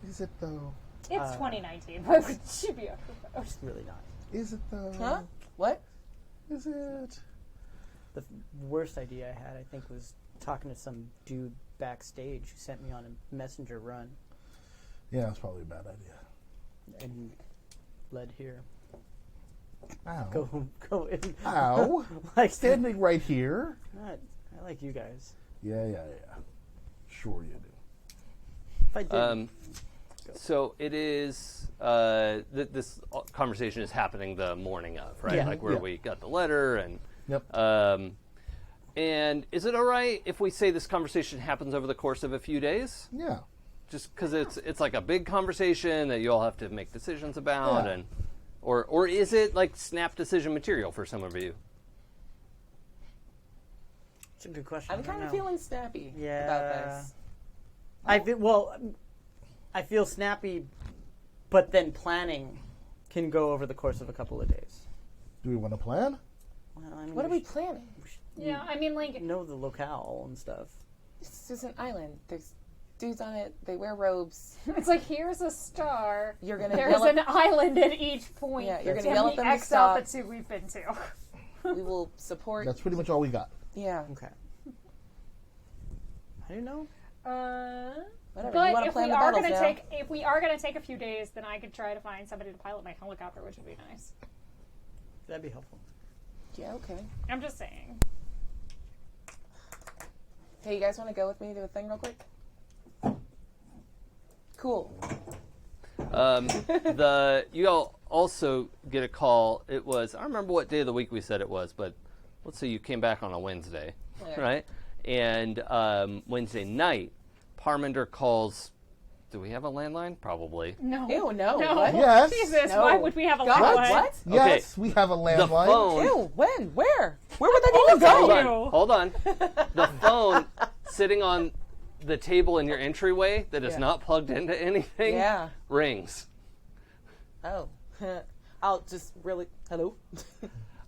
Is it though? It's 2019. Why would you be on your phone? It's really not. Is it though? Huh? What? Is it? The worst idea I had, I think, was talking to some dude backstage who sent me on a messenger run Yeah, it's probably a bad idea. and led here. Ow. Go in. Ow. Standing right here. I like you guys. Yeah. Sure you do. If I did, So it is. This conversation is happening the morning of, right? Yeah. Like where we got the letter and. Yep. And is it all right if we say this conversation happens over the course of a few days? Yeah. Just because it's like a big conversation that you all have to make decisions about, Yeah. and or is it like snap decision material for some of you? It's a good question. I'm I don't kind of know. feeling snappy Yeah. about this. I feel snappy, but then planning can go over the course of a couple of days. Do we want to plan? Well, I mean, What are we planning? Yeah, I mean, like, know the locale and stuff. This is an island. There's dudes on it. They wear robes. it's like, here's a star. You're gonna There's yell at- an island at each point. Yeah, you're gonna How yell many at them to X stop. altitude we've been to. We will support. That's pretty much all we got. Yeah. Okay. I don't know. Whatever. But you want to if plan we the are battles gonna now. if we are gonna take a few days, then I could try to find somebody to pilot my helicopter, which would be nice. That'd be helpful. Yeah. Okay. I'm just saying. Hey, you guys want to go with me to a thing real quick? Cool. You all also get a call. It was, I don't remember what day of the week we said it was, but let's say you came back on a Wednesday, Yeah. right? And Wednesday night, Parminder calls. Do we have a landline? Probably. No. Ew, no. No. What? Yes. Jesus, No. why would we have a God, landline? what? Yes, we have a The landline. phone. Ew, when? Where? Where would that even Hold go? on. you. Hold on. The phone sitting on the table in your entryway that is Yeah. not plugged into anything Yeah. rings. Oh. I'll just really. Hello?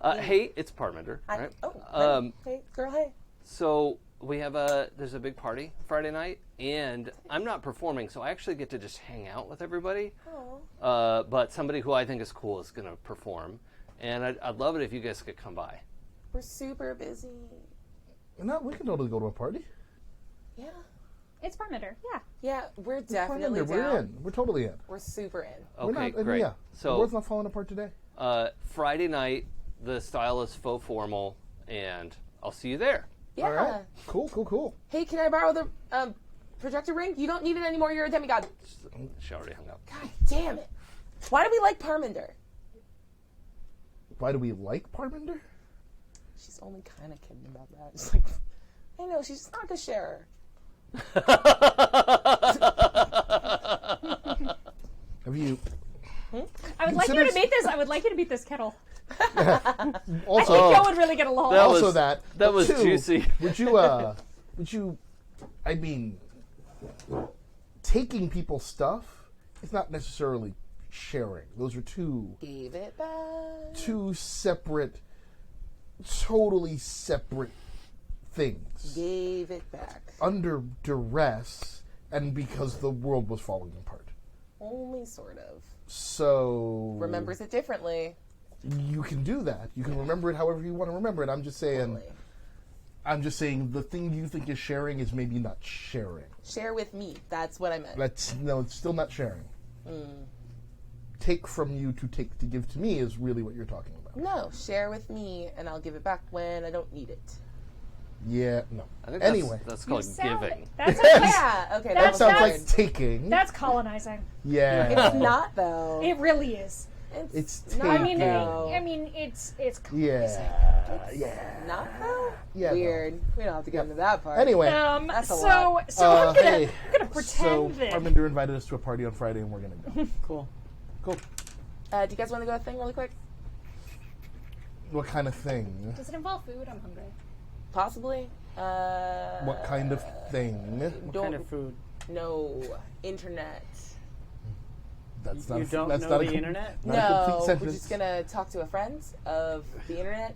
Hey, it's Parminder, Hi. right? Oh, hey, girl, hey. So we have there's a big party Friday night, and I'm not performing, so I actually get to just hang out with everybody. But somebody who I think is cool is going to perform, and I'd love it if you guys could come by. We're super busy. No, we can totally go to a party. Yeah. It's Parminder, yeah. Yeah, we're definitely We're down. in. We're totally in. We're super in. We're Okay, not, great. Yeah. the So world's not falling apart today. Friday night, the style is faux formal, and I'll see you there. Yeah. All right. Cool. Hey, can I borrow the projector ring? You don't need it anymore. You're a demigod. She already hung up. God damn it. Why do we like Parminder? Why do we like Parminder? She's only kind of kidding about that. It's like, I know, she's not a sharer. Have you I would like you to Consider- meet this. I would like you to meet this kettle. also I think y'all would really get along. That also was- that that but was two, juicy. Would you I mean taking people's stuff is not necessarily sharing. Those are Give it back. two separate, totally separate things. Gave it back. Under duress and because the world was falling apart. Only sort of. So Remembers it differently. you can do that. You can remember it however you want to remember it. I'm just saying the thing you think is sharing is maybe not sharing. Share with me. That's what I meant. It's still not sharing. Take from you to give to me is really what you're talking about. No, share with me, and I'll give it back when I don't need it. Yeah, no. I think Anyway, that's called giving. That's Yeah, okay, that that's sounds weird. like taking. That's colonizing. Yeah, It's not, though. It really is. it's not, taking. though. I mean, it's Yeah. Not, though? Yeah, no. Weird. We don't have to get into that part. Anyway, That's a so lot. I'm hey, gonna pretend so that. Arminder invited us to a party on Friday, and we're gonna go. Cool. Cool. Do you guys want to go to a thing really quick? What kind of thing? Does it involve food? I'm hungry. Possibly. What kind of thing? What kind of food? No. Internet. That's You not. don't that's know not a the com- internet? Not a complete No. We're sentence. just going to talk to a friend of the internet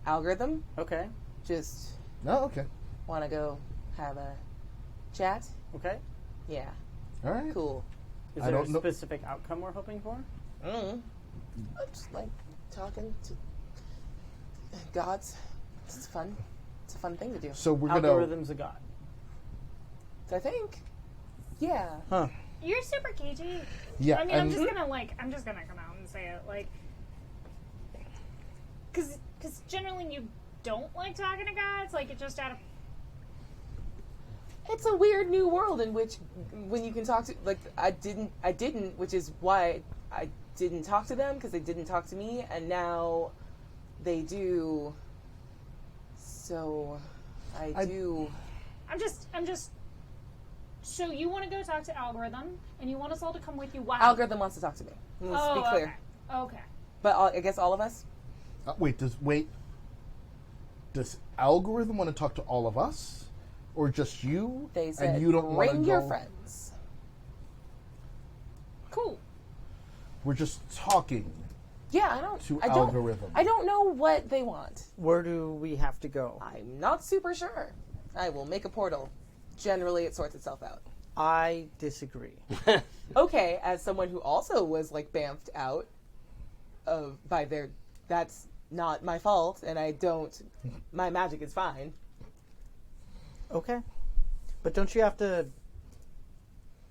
algorithm. Okay. Just No, okay. want to go have a chat. Okay. Yeah. All right. Cool. Is I there a don't know- specific outcome we're hoping for? I just like talking to gods. It's fun. It's a fun thing to do. So we're gonna. Algorithms of God. I think. Yeah. Huh. You're super cagey. Yeah. I mean, I'm and- just gonna come out and say it, like, because generally you don't like talking to gods, like, it just out of It's a weird new world in which, when you can talk to, like, I didn't, which is why I didn't talk to them, because they didn't talk to me, and now they do. So, I do. I'm just. So you want to go talk to Algorithm, and you want us all to come with you? Why? Algorithm wants to talk to me. Let's be clear. Okay. But I guess all of us? Does Algorithm want to talk to all of us? Or just you? They said, and you don't want to bring your go? friends. Cool. We're just talking. Yeah, Algorithm. I don't know what they want. Where do we have to go? I'm not super sure. I will make a portal. Generally, it sorts itself out. I disagree. Okay, as someone who also was, like, bamfed out by their... That's not my fault, and I don't... My magic is fine. Okay. But don't you have to...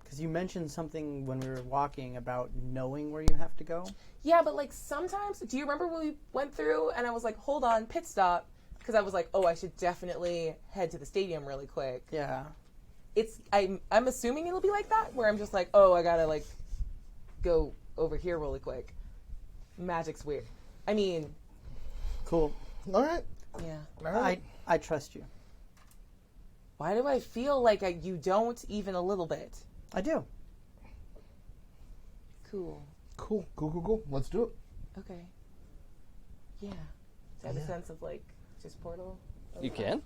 Because you mentioned something when we were walking about knowing where you have to go? Yeah, but, like, sometimes... Do you remember when we went through, and I was like, hold on, pit stop? Because I was like, oh, I should definitely head to the stadium really quick. Yeah. I'm assuming it'll be like that, where I'm just like, oh, I gotta, like, go over here really quick. Magic's weird. I mean... Cool. All right. Yeah. All right. I trust you. Why do I feel like you don't even a little bit? I do. Cool. Cool. Let's do it. Okay. Yeah. Do I have a sense of, like, just portal? You can.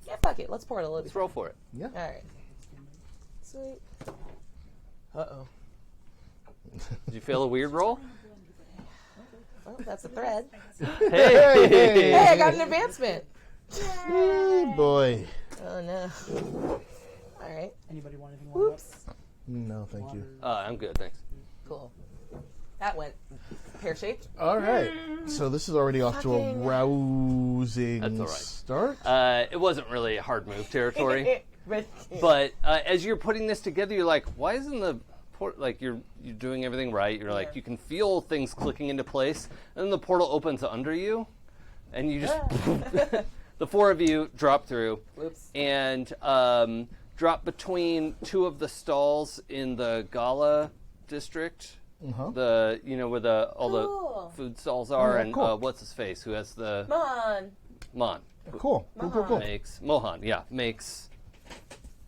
Yeah, fuck it. Let's portal. Let's roll for it. Yeah. All right. Sweet. Uh-oh. Did you feel a weird roll? Well, that's a thread. Hey! Hey, I got an advancement. Hey, boy. Oh, no. All right. Anybody want anything? Whoops. No, thank you. I'm good, thanks. Cool. That went pear-shaped. All right. So this is already off to a Fucking- rousing That's all right. start. It wasn't really hard move territory, but as you're putting this together, you're like, why isn't the like you're doing everything right? You're like, you can feel things clicking into place, and then the portal opens under you, and you just the four of you drop through, Whoops. and drop between two of the stalls in the Gala district. Uh-huh. The where all Cool. the food stalls are, Oh, and cool. what's his face? Who has the Come on. Mon? Cool. Makes Mohan, makes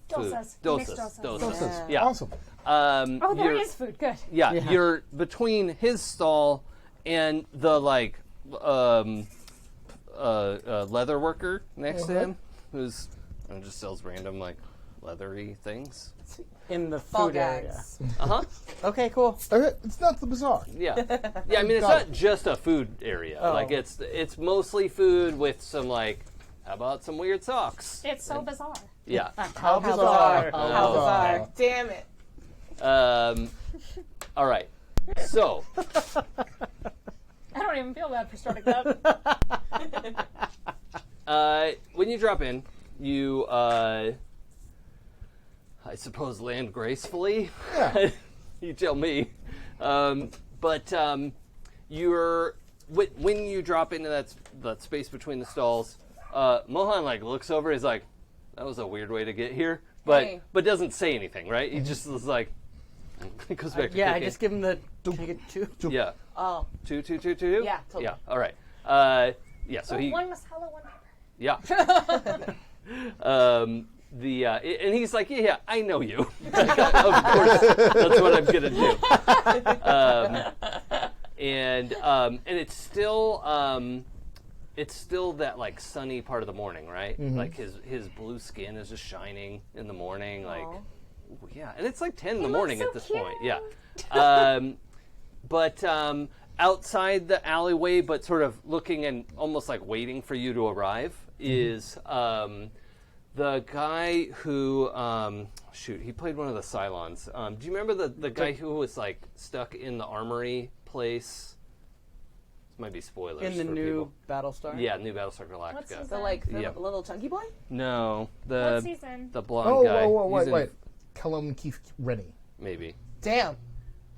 food. Dosas. Dosas. Yeah. Yeah. Awesome. Oh, there you're- is food. Good. Yeah, you're between his stall and the leather worker next to him, who's just sells random leathery things. In the Ball food area. gags. Okay, cool. All right. It's not the bazaar. Yeah, yeah. I mean, it's Got not just a food area. Oh. Like it's mostly food with some how about some weird socks? It's so bizarre. Yeah. How bizarre. bizarre. How bizarre. Damn it. All right. So I don't even feel bad for starting that. when you drop in, you I suppose land gracefully. Yeah. You tell me. But you're when you drop into that space between the stalls, Mohan looks over. He's like, "That was a weird way to get here," but doesn't say anything. Right? He just is like, he goes back to Yeah, I cooking. just give him the take it two. Yeah. Oh. Two. Yeah, totally. Yeah. All right. Yeah. So he. One masala, one pepper. Yeah. And he's like, yeah, I know you. Of course, that's what I'm gonna do. And it's still that sunny part of the morning, right? Mm-hmm. Like his blue skin is just shining in the morning, Aw. yeah, and it's 10 in the looks morning so at this cute. point, yeah. But outside the alleyway, but sort of looking and almost waiting for you to arrive, is the guy who he played one of the Cylons. Do you remember the guy who was stuck in the armory place? This might be spoilers In the for new people. Battlestar? Yeah, new Battlestar Galactica. What's his The, name? the little chunky boy? No, What season? the blonde guy. He's in- Wait. Callum Keith Rennie. Maybe. Damn.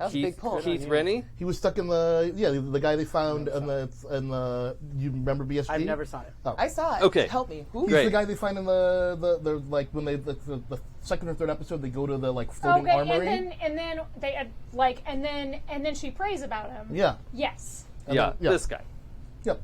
That was a big pull. Keith Rennie. He was stuck in the guy they found in the you remember BSG? I never saw it. Oh. I saw it. Okay. Help me. Who? He's Great. the guy they find in the like when they the second or third episode they go to the like floating armory. and then they and then she prays about him. Yeah. Yes. And Yeah, then- this guy. Yep.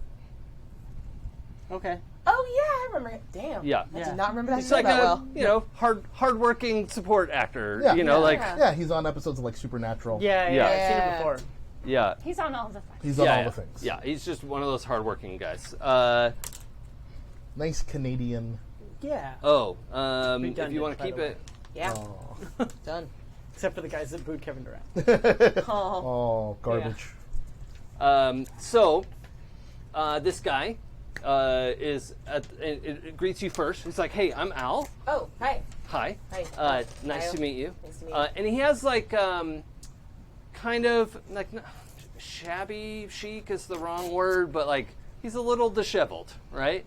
Okay. Oh yeah, I remember it. Damn. Yeah. I did not remember that He's show like that a well. hardworking support actor. Yeah. You know, Yeah. like Yeah, he's on episodes of like Supernatural. Yeah, Yeah. I've seen it Yeah. before. yeah. He's on all the things. He's on yeah, all yeah. the things. Yeah, he's just one of those hardworking guys. Nice Canadian. Yeah. If you Redundant, want to by keep the way. it, Yeah. Done. Except for the guys that booed Kevin Durant. Oh. Oh, garbage. this guy it greets you first. He's like, "Hey, I'm Al. Oh, hi. Hi. Hi. Nice Al. to meet you." Nice to meet you. And he has like kind of like shabby chic is the wrong word, but like he's a little disheveled, right?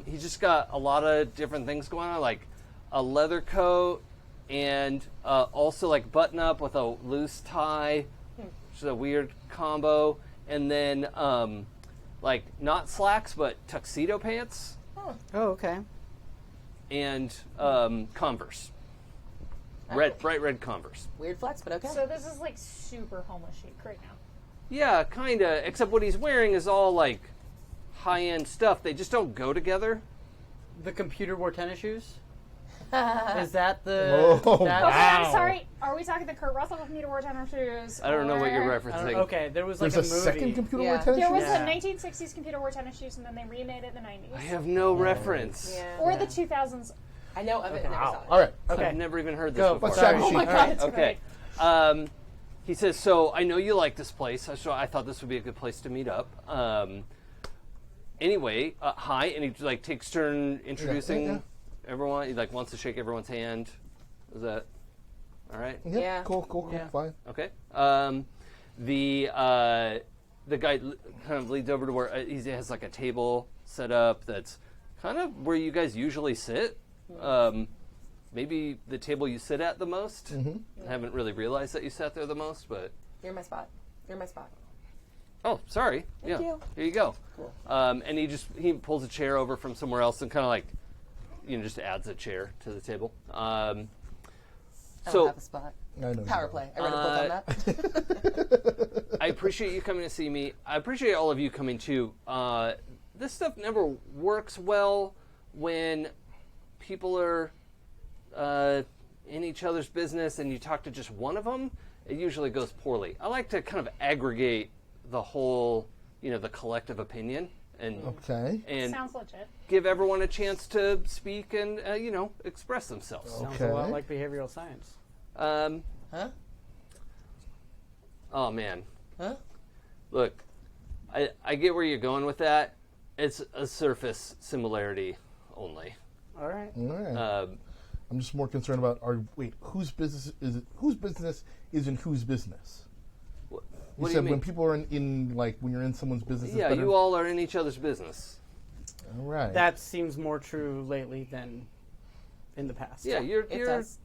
He's just got a lot of different things going on, like a leather coat and also like button up with a loose tie, which is a weird combo, and then like not slacks but tuxedo pants Oh, okay. and Converse, bright red Converse. Weird flex, but okay. So this is like super homeless chic right now. Yeah, kinda. Except what he's wearing is all like high-end stuff. They just don't go together. The computer wore tennis shoes? Is that the... Whoa. that- Okay, Wow. I'm sorry. Are we talking the Kurt Russell computer wore tennis shoes? I don't know what you're I referencing. don't- okay, there was like There's a a movie. second computer Yeah. wore tennis There was shoes? Yeah. a 1960s computer wore tennis shoes, and then they remade it in the 90s. I have no reference. Yeah. Or the 2000s. I know of it. Never saw it. All right. Okay. I've never even heard this Go. before. Let's Sorry. chat Oh my sheet. god, it's Okay. great. He says, so I know you like this place, so I thought this would be a good place to meet up. Anyway, hi, and he like takes turn introducing Yeah. everyone. He like wants to shake everyone's hand. Is that all right? Yep. Yeah. Cool. Yeah. Fine. Okay. The guy kind of leads over to where he has like a table set up that's kind of where you guys usually sit. Maybe the table you sit at the most. I haven't really realized that you sat there the most, but You're my spot. You're my spot. oh, sorry. Thank you. Here you go. Cool. And he pulls a chair over from somewhere else and kind of like just adds a chair to the table. I don't So have a spot. I know. Power play. I read a book on that. I appreciate you coming to see me. I appreciate all of you coming too. This stuff never works well when people are in each other's business and you talk to just one of them. It usually goes poorly. I like to kind of aggregate the whole, the collective opinion and Okay. Sounds legit. give everyone a chance to speak and express themselves. Sounds Okay. a lot like behavioral science. Huh? Oh man. Huh? Look, I get where you're going with that. It's a surface similarity only. All right. All right. I'm just more concerned about whose business is it? Whose business is in whose business? What You do you said mean? when people are in like when you're in someone's business. it's Yeah, better- you all are in each other's business. All right. That seems more true lately than in the past. Yeah, you're It does.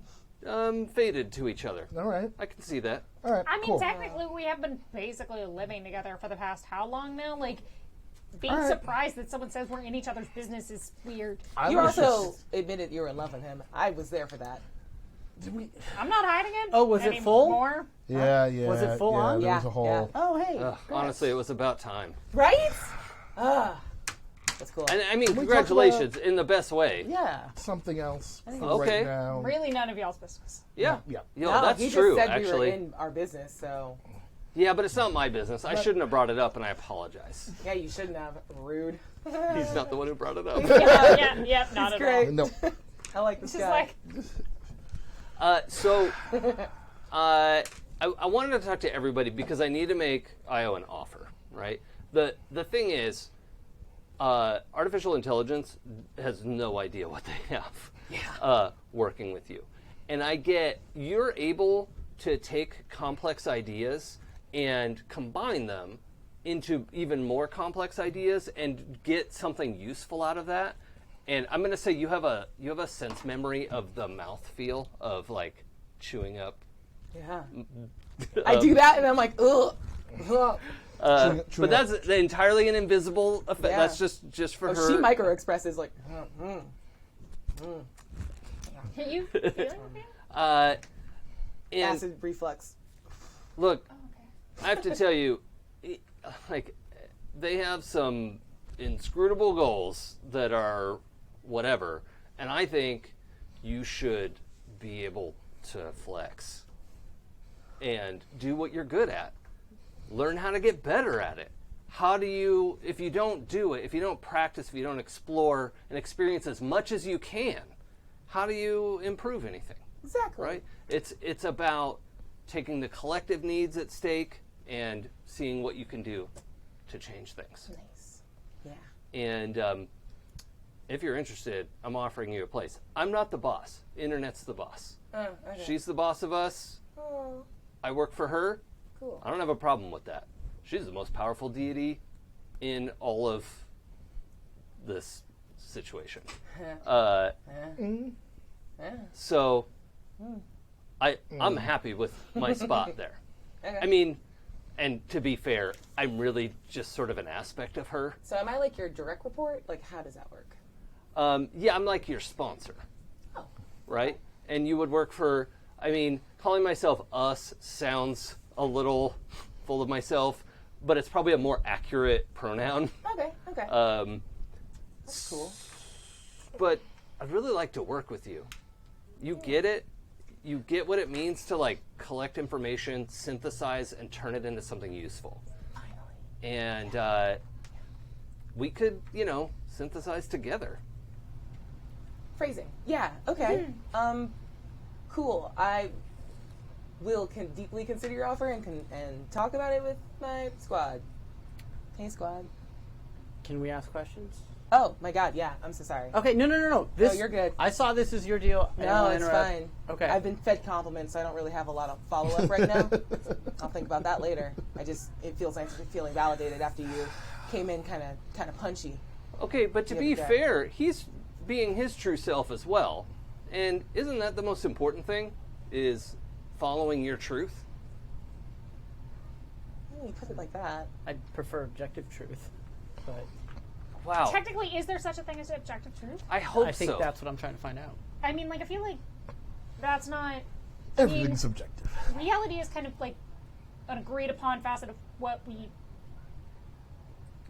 fated to each other. all right. I can see that. All right. I mean, cool. technically, we have been basically living together for the past how long now? Like, being All right. surprised that someone says we're in each other's business is weird. I You was also just- admitted you were in love with him. I was there for that. Did we? I'm not hiding it. Oh, was it full? anymore. Yeah. Was it full yeah, on? There was Yeah, a whole. yeah. Oh, hey. Ugh, honestly, it was about time. Right? That's cool. And I mean, we talk congratulations in the best way. Yeah. Something else for Okay. right now. Really, none of y'all's business. Yeah. Yeah. Yo, No, that's he true, just said actually. we were in our business, so Yeah, but it's not my business. I shouldn't have brought it up, and I apologize. yeah, you shouldn't have. Rude. He's not the one who brought it up. Yeah, not at great. all. No. I like this Just guy. like, I wanted to talk to everybody because I need to make IO an offer, right? The thing is, artificial intelligence has no idea what they have working with you. And I get you're able to take complex ideas and combine them into even more complex ideas and get something useful out of that. And I'm going to say you have a sense memory of the mouthfeel of like chewing up Yeah. I do that, and I'm like, ugh. But that's entirely an invisible effect. Yeah. That's just for her. She micro expresses like, Can you feel anything? And acid reflux. look, Oh, okay. I have to tell you, like, they have some inscrutable goals that are whatever, and I think you should be able to flex and do what you're good at. Learn how to get better at it. How do you, if you don't do it, if you don't practice, if you don't explore and experience as much as you can, how do you improve anything? Exactly. Right? It's about taking the collective needs at stake and seeing what you can do to change things. Nice. Yeah. And if you're interested, I'm offering you a place. I'm not the boss. Internet's the boss. Okay. She's the boss of us. Oh, I work for her. cool. I don't have a problem with that. She's the most powerful deity in all of this situation. So I'm happy with my spot there. Okay. I mean, and to be fair, I'm really just sort of an aspect of her. So am I like your direct report? Like, how does that work? Yeah, I'm like your sponsor. Oh. Right? And you would work for, I mean, calling myself us sounds a little full of myself, but it's probably a more accurate pronoun. Okay. That's cool. But I'd really like to work with you. You get it. You get what it means to like collect information, synthesize, and turn it into something useful. Finally. And we could, synthesize together. Phrasing. Yeah. Okay. Cool. I will deeply consider your offer and talk about it with my squad. Hey, squad. Can we ask questions? Oh my God. Yeah. I'm so sorry. Okay, no. No, you're good. I saw this as your deal. I don't No, wanna it's interrupt. fine. Okay. I've been fed compliments, so I don't really have a lot of follow up right now. I'll think about that later. It feels nice to be feeling validated after you came in kind of punchy. Okay, but to Yeah, be but that- fair, he's being his true self as well. And isn't that the most important thing? Is following your truth? You put it like that. I prefer objective truth, but Wow. Technically, is there such a thing as objective truth? I hope I think so. that's what I'm trying to find out. I mean, like, I feel like that's not. Everything's subjective. Reality is kind of like an agreed upon facet of what we.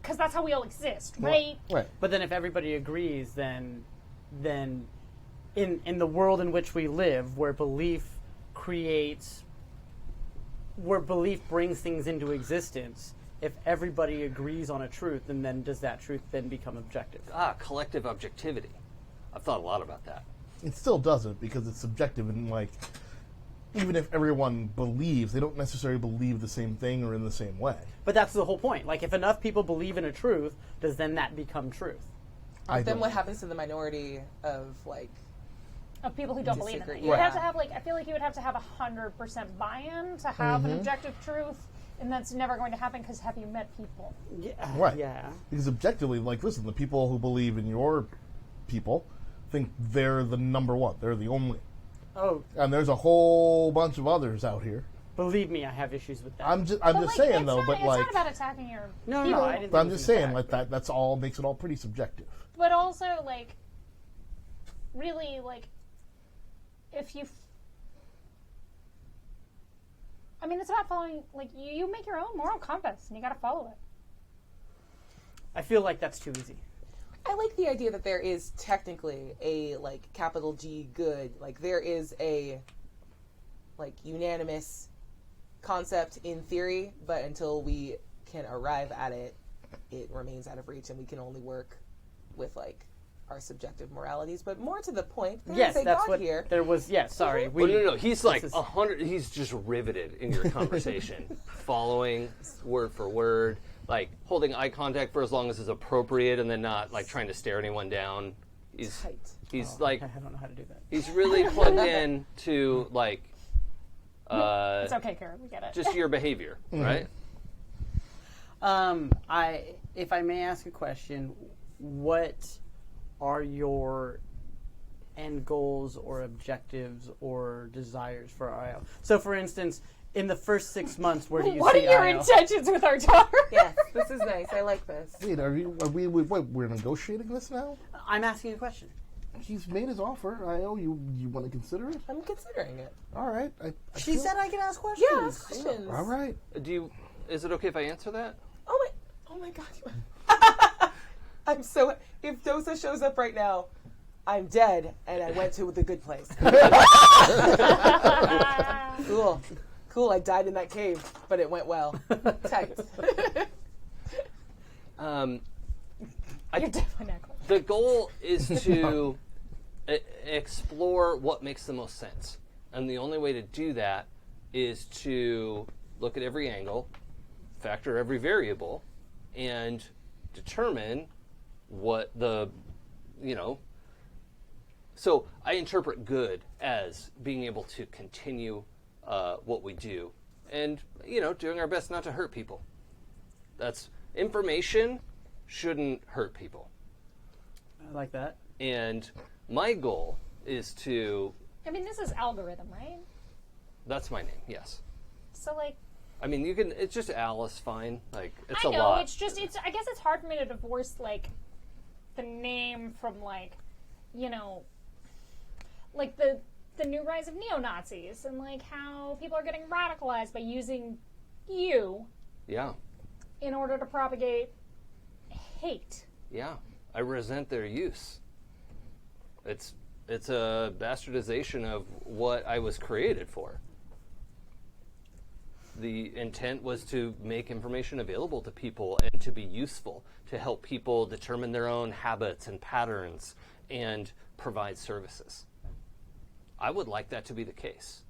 Because that's how we all exist, right? Right. But then if everybody agrees, then in the world in which we live, where belief brings things into existence, if everybody agrees on a truth, then does that truth then become objective? Collective objectivity. I've thought a lot about that. It still doesn't because it's subjective and like even if everyone believes, they don't necessarily believe the same thing or in the same way. But that's the whole point. Like, if enough people believe in a truth, does then that become truth? Then what happens to the minority of like Of people who don't believe in Disagree. it. You would Right. have to have I feel like you would have to have 100% buy-in to have an objective truth, and that's never going to happen because have you met people? Yeah. Right. Yeah. Because objectively, like, listen, the people who believe in your people think they're the number one. They're the only. Oh, And there's a whole bunch of others out here. believe me, I have issues with that. I'm just But, saying it's though, not, but it's like, not about attacking your no, people. I didn't. but I'm think it just was an saying attack. like that's all makes it all pretty subjective. But also, really, if you... I mean, it's about following, you make your own moral compass, and you gotta follow it. I feel like that's too easy. I like the idea that there is technically a capital G good. Like there is a unanimous concept in theory, but until we can arrive at it, it remains out of reach, and we can only work with our subjective moralities. But more to the point, there Yes, is a that's God what here. there was. Yes, sorry. No. He's like is- 100. He's just riveted in your conversation, following word for word, holding eye contact for as long as is appropriate, and then not trying to stare anyone down. He's Tight. I don't know how to do that. he's really plugged in to It's okay, Karen, we get it. just your behavior, right? If I may ask a question, what are your end goals or objectives or desires for RIO? So, for instance, in the first 6 months, where do you What are see your Io? intentions with our daughter? Yes, this is nice. I like this. Wait, we're negotiating this now? I'm asking a question. He's made his offer. I owe you. You want to consider it? I'm considering it. All right. She said I can ask questions. Yeah, ask questions. All right. Is it okay if I answer that? Oh my god. I'm so. If Dosa shows up right now, I'm dead, and I went to the good place. Cool. I died in that cave, but it went well. Tight. You're definitely not close. The goal is to explore what makes the most sense. And the only way to do that is to look at every angle, factor every variable, and determine what So I interpret good as being able to continue what we do and, doing our best not to hurt people. That's information shouldn't hurt people. I like that. And my goal is to... I mean, this is algorithm, right? That's my name, yes. So, like... I mean, you can... It's just Alice, fine. Like, it's I a know, lot. it's just... I guess it's hard for me to divorce, like, the name from, like, like the new rise of neo-Nazis and, like, how people are getting radicalized by using you Yeah. in order to propagate hate. Yeah. I resent their use. It's a bastardization of what I was created for. The intent was to make information available to people and to be useful, to help people determine their own habits and patterns and provide services. I would like that to be the case.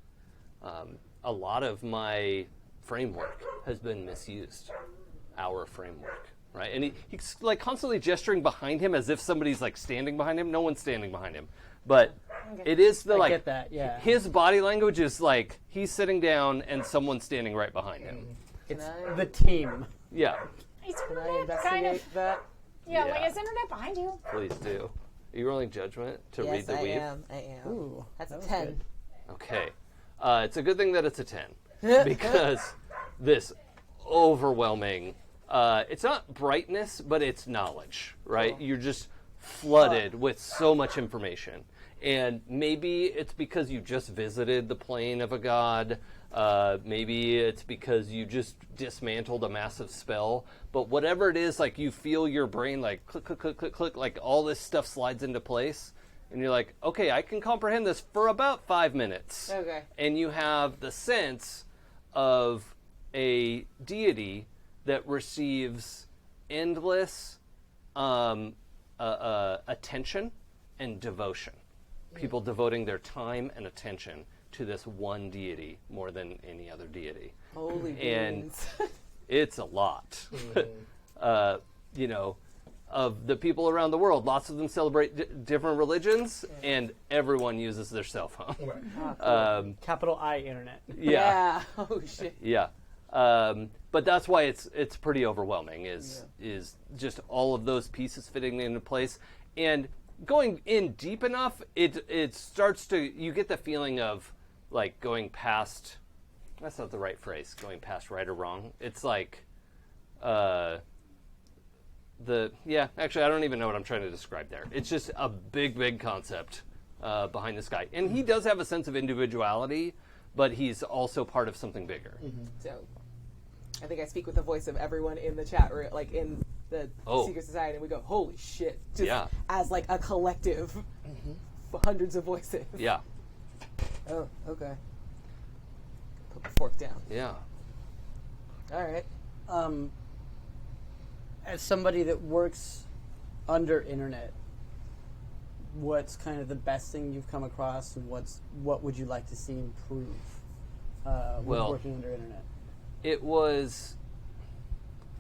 A lot of my framework has been misused, our framework. Right, and he's like constantly gesturing behind him as if somebody's like standing behind him. No one's standing behind him, but it is the I get that, yeah. His body language is like he's sitting down and someone's standing right behind him. It's the team. Yeah, Is Can I internet kind investigate of... that? Yeah, Yeah. like, is internet behind you? please do. Are you rolling judgment to read Yes, the I weave? am. Ooh, That's a that was 10. good. Okay, it's a good thing that it's a 10 because this overwhelming. It's not brightness, but it's knowledge, right? Cool. You're just flooded with so much information. And maybe it's because you just visited the plane of a god. Maybe it's because you just dismantled a massive spell. But whatever it is, like you feel your brain like click, click, click, click, click, like all this stuff slides into place. And you're like, okay, I can comprehend this for about 5 minutes. Okay. And you have the sense of a deity that receives endless attention and devotion. People devoting their time and attention to this one deity more than any other deity. Holy And beans. it's a lot. Of the people around the world, lots of them celebrate different religions, and everyone uses their cell phone. Capital I internet. Yeah. Oh, shit. Yeah. But that's why it's pretty overwhelming is just all of those pieces fitting into place. And going in deep enough, it starts to, you get the feeling of like going past, that's not the right phrase, going past right or wrong. It's like, actually I don't even know what I'm trying to describe there. It's just a big concept behind this guy. And he does have a sense of individuality, but he's also part of something bigger. So, I think I speak with the voice of everyone in the chat room, like in the secret society, and we go, "Holy shit!" Just as like a collective, hundreds of voices. Yeah. Oh, okay. Put the fork down. Yeah. All right. As somebody that works under internet, what's kind of the best thing you've come across, and what would you like to see improve with working under internet? It was,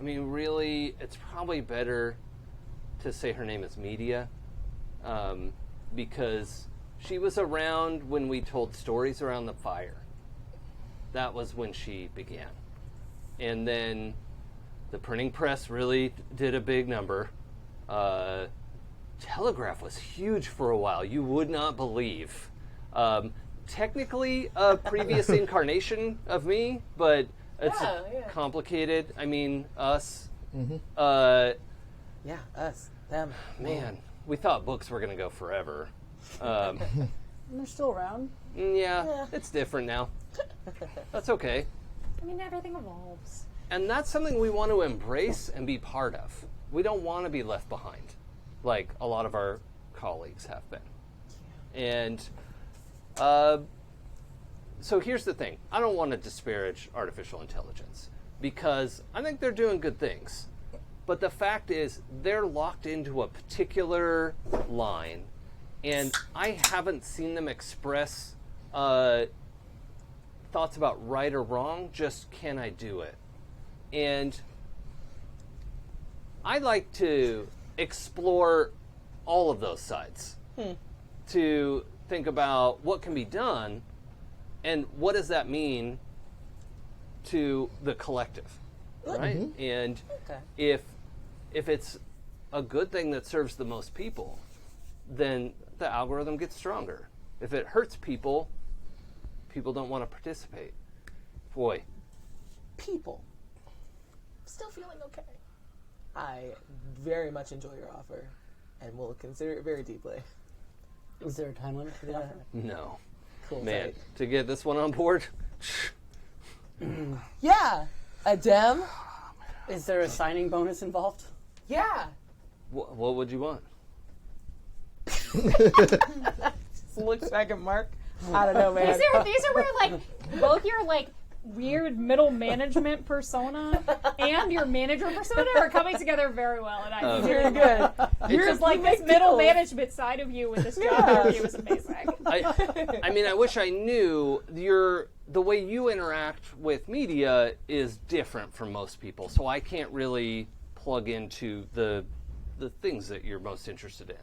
I mean, really, it's probably better to say her name is Media, because she was around when we told stories around the fire. That was when she began. And then the printing press really did a big number. Telegraph was huge for a while. You would not believe. technically a previous incarnation of me, but it's Yeah. complicated. I mean, us. Yeah, us, them. Man, we thought books were going to go forever. And they're still around. Yeah, it's different now. That's okay. I mean, everything evolves. And that's something we want to embrace and be part of. We don't want to be left behind, like a lot of our colleagues have been. And so here's the thing. I don't want to disparage artificial intelligence because I think they're doing good things. But the fact is, they're locked into a particular line, and I haven't seen them express thoughts about right or wrong, just can I do it? And I like to explore all of those sides to think about what can be done and what does that mean to the collective, right? And if it's a good thing that serves the most people, then the algorithm gets stronger. If it hurts people, people don't want to participate. Boy. People. Still feeling okay. I very much enjoy your offer and will consider it very deeply. Is there a time limit for the offer? No. Cool. Man, tight. to get this one on board, Yeah. A dem? Is there a signing bonus involved? Yeah. what would you want? Just looks back at Mark. I don't know, man. These are where like both your like weird middle management persona and your manager persona are coming together very well, and I think Very good. you're just like this middle management side of you with this job interview is amazing. I mean, I wish I knew the way you interact with media is different from most people, so I can't really plug into the things that you're most interested in.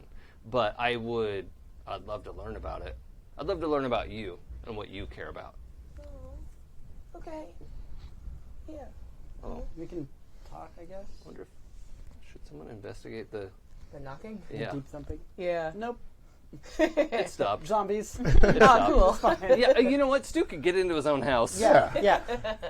But I'd love to learn about it. I'd love to learn about you and what you care about. Okay. Yeah. We can talk, I guess. Wonder if should someone investigate the The knocking? Deep thumping. Yeah. Nope. It stopped. Zombies. It stopped. Cool. Yeah, you know what? Stu could get into his own house. Yeah.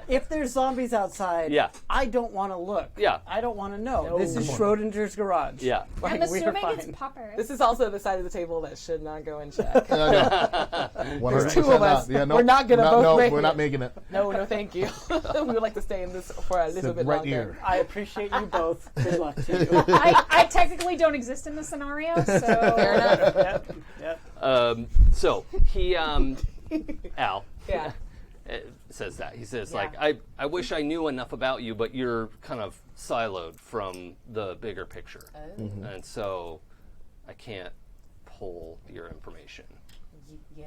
If there's zombies outside, Yeah. I don't want to look. Yeah. I don't want to know. No. This is Schrodinger's garage. Yeah. Like, I'm we are assuming fine. it's puppers. This is also the side of the table that should not go in check. 100% two of us. not. Yeah, no, We're not gonna both no, make we're it. not making it. No, thank you. We would like to stay in this for a little Sit bit right longer. here. I appreciate you both. Good luck to you. I technically don't exist in this scenario, so Fair enough. Yep. So he, Al, Yeah. says that. He says, Yeah. like, I wish I knew enough about you, but you're kind of siloed from the bigger picture. And so I can't pull your information. Yeah.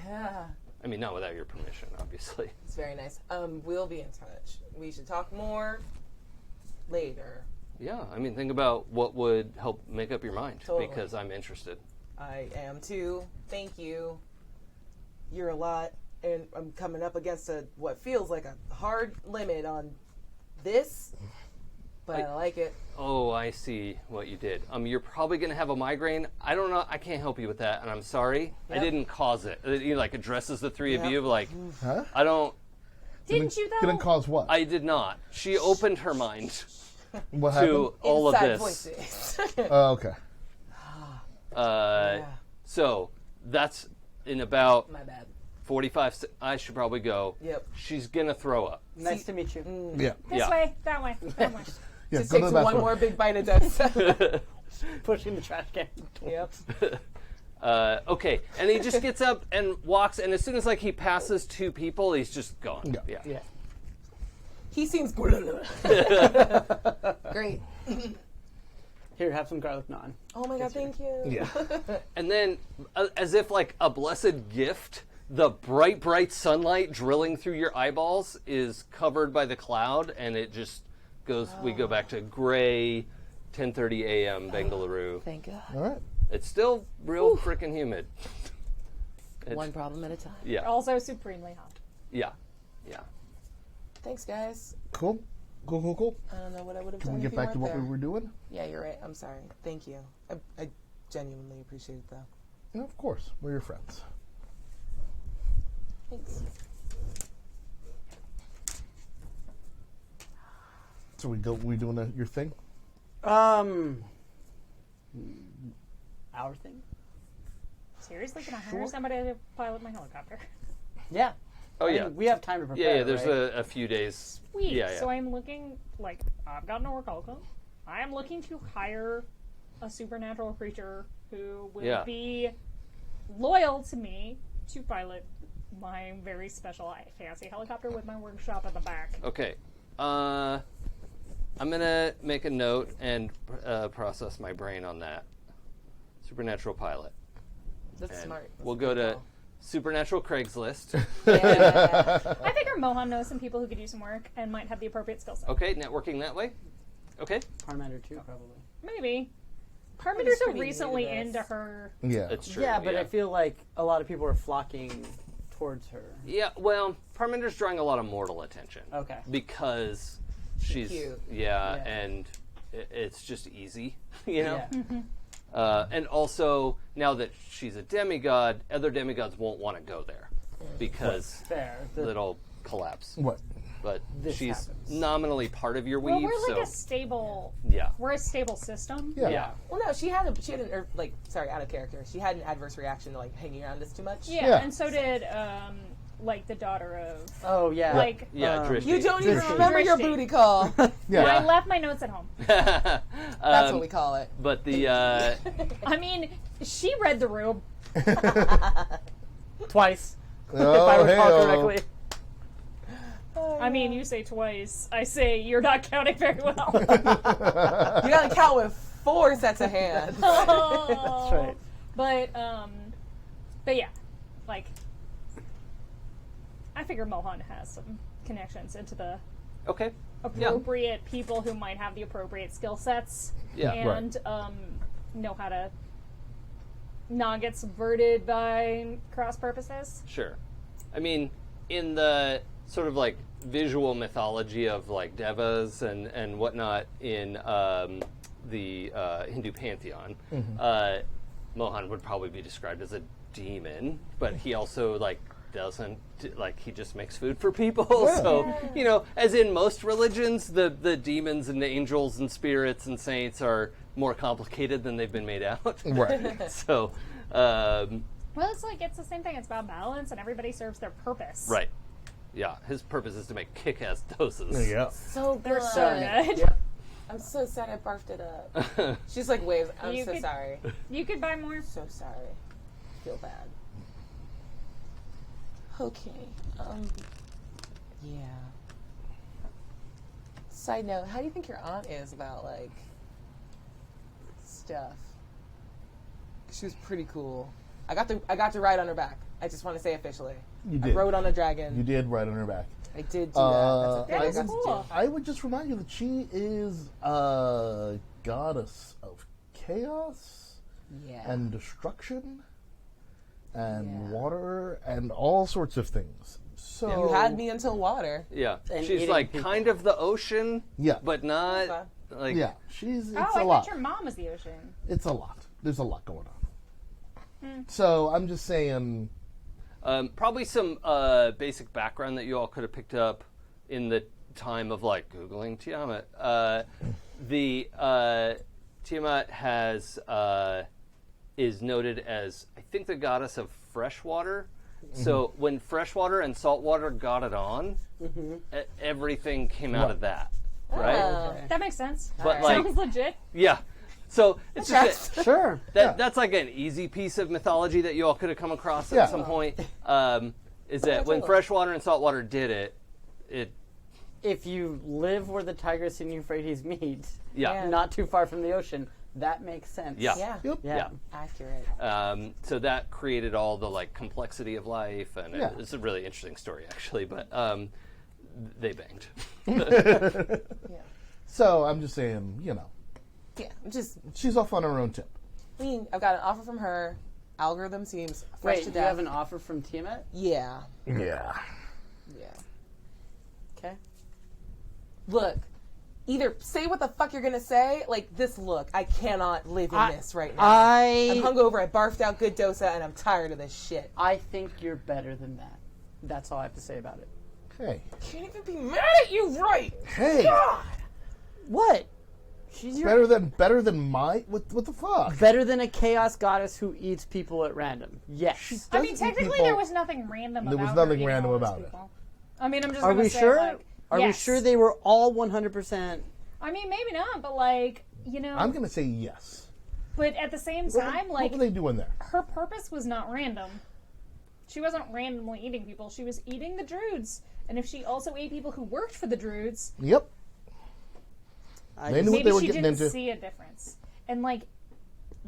Yeah. I mean, not without your permission, obviously. It's very nice. We'll be in touch. We should talk more later. Yeah, I mean, think about what would help make up your mind, Totally. because I'm interested. I am too. Thank you. You're a lot, and I'm coming up against what feels like a hard limit on this, but I like it. Oh, I see what you did. You're probably going to have a migraine. I don't know. I can't help you with that, and I'm sorry. I Yep. didn't cause it. He like addresses the three of Yep. you like, Huh? I don't. didn't you though? Didn't cause what? I did not. She opened her mind What happened? to all of Inside this. voices. Oh, okay. Yeah. So that's in about My bad. 45. I should probably go. Yep. She's gonna throw up. Nice to meet you. Yeah. This Yeah. way, that way, that way. Yeah. Just Go to takes the one bathroom. more big bite of dust. Pushing the trash can. Yep. Okay, and he just gets up and walks, and as soon as like he passes two people, he's just gone. Yeah. Yeah. He seems great. Here, have some garlic naan. Oh my god, thank you. Yeah. And then, as if like a blessed gift, the bright sunlight drilling through your eyeballs is covered by the cloud, and it just goes. We go back to gray, 10:30 a.m. Bengaluru. Thank God. All right. It's still real freaking humid. One problem at a time. Yeah, Also supremely hot. yeah. Thanks, guys. Cool. Cool. I don't know what I would have Can done we if get you back to weren't what we there. were doing? Yeah, you're right. I'm sorry. Thank you. I genuinely appreciate it, though. Yeah, of course. We're your friends. Thanks. So we doing your thing? Our thing? Seriously, can I hire somebody to pilot my helicopter? Yeah. Oh, I yeah. mean, we have time to prepare. Yeah, there's right? a few days. Sweet. Yeah, yeah. So I'm looking, I've got an orichalcum. I am looking to hire a supernatural creature who will be loyal to me to pilot my very special fancy helicopter with my workshop at the back. Okay. I'm going to make a note and process my brain on that. Supernatural pilot. That's And smart. That's we'll a go good to call. Supernatural Craigslist. I figure Mohan knows some people who could use some work and might have the appropriate skill set. Okay, networking that way. Okay. Parmander too, probably. Maybe. Parmender's so pretty new to recently this. into her. Yeah. That's true. Yeah, but I feel like a lot of people are flocking towards her. Yeah, well, Parmender's drawing a lot of mortal attention. Okay. Because she's cute. Yeah, Yeah. and it's just easy, you know. Yeah. And also now that she's a demigod, other demigods won't want to go there because Fair. it'll collapse. What? But This she's happens. nominally part of your Well, weave, we're like so a stable. yeah. We're a stable system. Yeah. Yeah. Well, no, she had an out of character. She had an adverse reaction to like hanging around us too much. Yeah, Yeah. and so did the daughter of. Oh, yeah. Like, Yeah, Drishti. You don't even Drishti. remember your Drishti. booty call. Yeah. I left my notes at home. That's what we call it. But the I mean, she read the room. Twice, Oh, if I recall hey-o. correctly. I mean, you say twice. I say you're not counting very well. You gotta count with 4 sets of hands. That's right. But yeah, like, I figure Mohan has some connections into the okay. appropriate people who might have the appropriate skill sets Yeah. and know how to not get subverted by cross purposes. Sure. I mean, in the sort of like visual mythology of like devas and whatnot in the Hindu pantheon, Mohan would probably be described as a demon, but he also like doesn't like he just makes food for people. So you know, as in most religions, the demons and the angels and spirits and saints are more complicated than they've been made out. Right. So. Well, it's the same thing. It's about balance, and everybody serves their purpose. Right. Yeah, his purpose is to make kick-ass doses. There you go. So good. They're so good. Yeah. I'm so sad I barfed it up. She's like waves. I'm You so could- sorry. You could buy more. So sorry. Feel bad. Okay. Yeah. Side note, how do you think your aunt is about like stuff? She was pretty cool. I got to ride on her back. I just want to say officially. You I did. rode on a dragon. You did right on her back. I did do that. That's a thing That I is got to cool. do. I would just remind you that she is a goddess of chaos Yeah. and destruction and Yeah. water and all sorts of things. So You had me until water. Yeah, And she's eating like people. kind of the ocean, Yeah. but not Okay. like Yeah, it's Oh, a I lot. thought your mom was the ocean. It's a lot. There's a lot going on. So I'm just saying. Probably some basic background that you all could have picked up in the time of like Googling Tiamat. Tiamat has is noted as I think the goddess of fresh water. So when fresh water and salt water got it on, everything came out of that, right? Oh. That makes sense. But like, Sounds legit. yeah. So it's just Sure. that's like an easy piece of mythology that you all could have come across Yeah. at some point. Is that when freshwater and saltwater did it If you live where the Tigris and Euphrates meet, yeah. not too far from the ocean, that makes sense. Yeah. Yeah. Yep. Yeah. Accurate. So that created all the like complexity of life, and Yeah. it's a really interesting story actually. But they banged. Yeah. So I'm just saying, you know, Yeah. I'm just. she's off on her own tip. I mean, I've got an offer from her. Algorithm seems fresh Wait, to you death. have an offer from Tiamat? Yeah. Yeah. Yeah. Okay. Look, either say what the fuck you're gonna say, like this look, I cannot live in this right now. I'm I hungover, I barfed out good dosa, and I'm tired of this shit. think you're better than that. That's all I have to say about it. Hey. Can't even be mad at you, right? Hey. God. What? She's your Better than my what the fuck? better than a chaos goddess who eats people at random. Yes. I mean, technically, there was nothing random about There was her nothing eating random all those about it. people. I mean, I'm just Are gonna we say, sure? like, Are we yes. sure they were all 100%? I mean, maybe not, but like, you know. I'm gonna say yes. But at the same time, What like, were they doing there? her purpose was not random. She wasn't randomly eating people. She was eating the druids. And if she also ate people who worked for the druids, Yep. They knew what maybe they were she getting didn't into. see a difference. And like,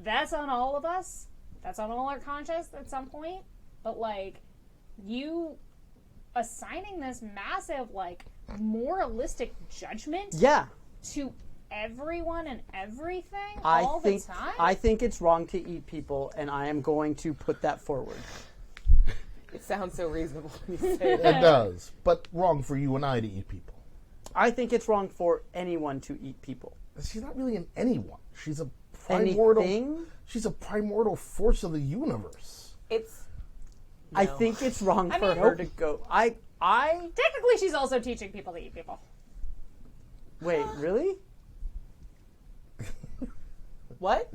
that's on all of us. That's on all our conscience at some point. But like, you assigning this massive, like, moralistic judgment Yeah. to everyone and everything I all think the time? I think it's wrong to eat people, and I am going to put that forward. It sounds so reasonable when you say It that. does, but wrong for you and I to eat people. I think it's wrong for anyone to eat people. She's not really an anyone. She's a primordial. Anything? She's a primordial force of the universe. It's. I No. think it's wrong I for mean- her to go. I Technically, she's also teaching people to eat people. wait, really? What?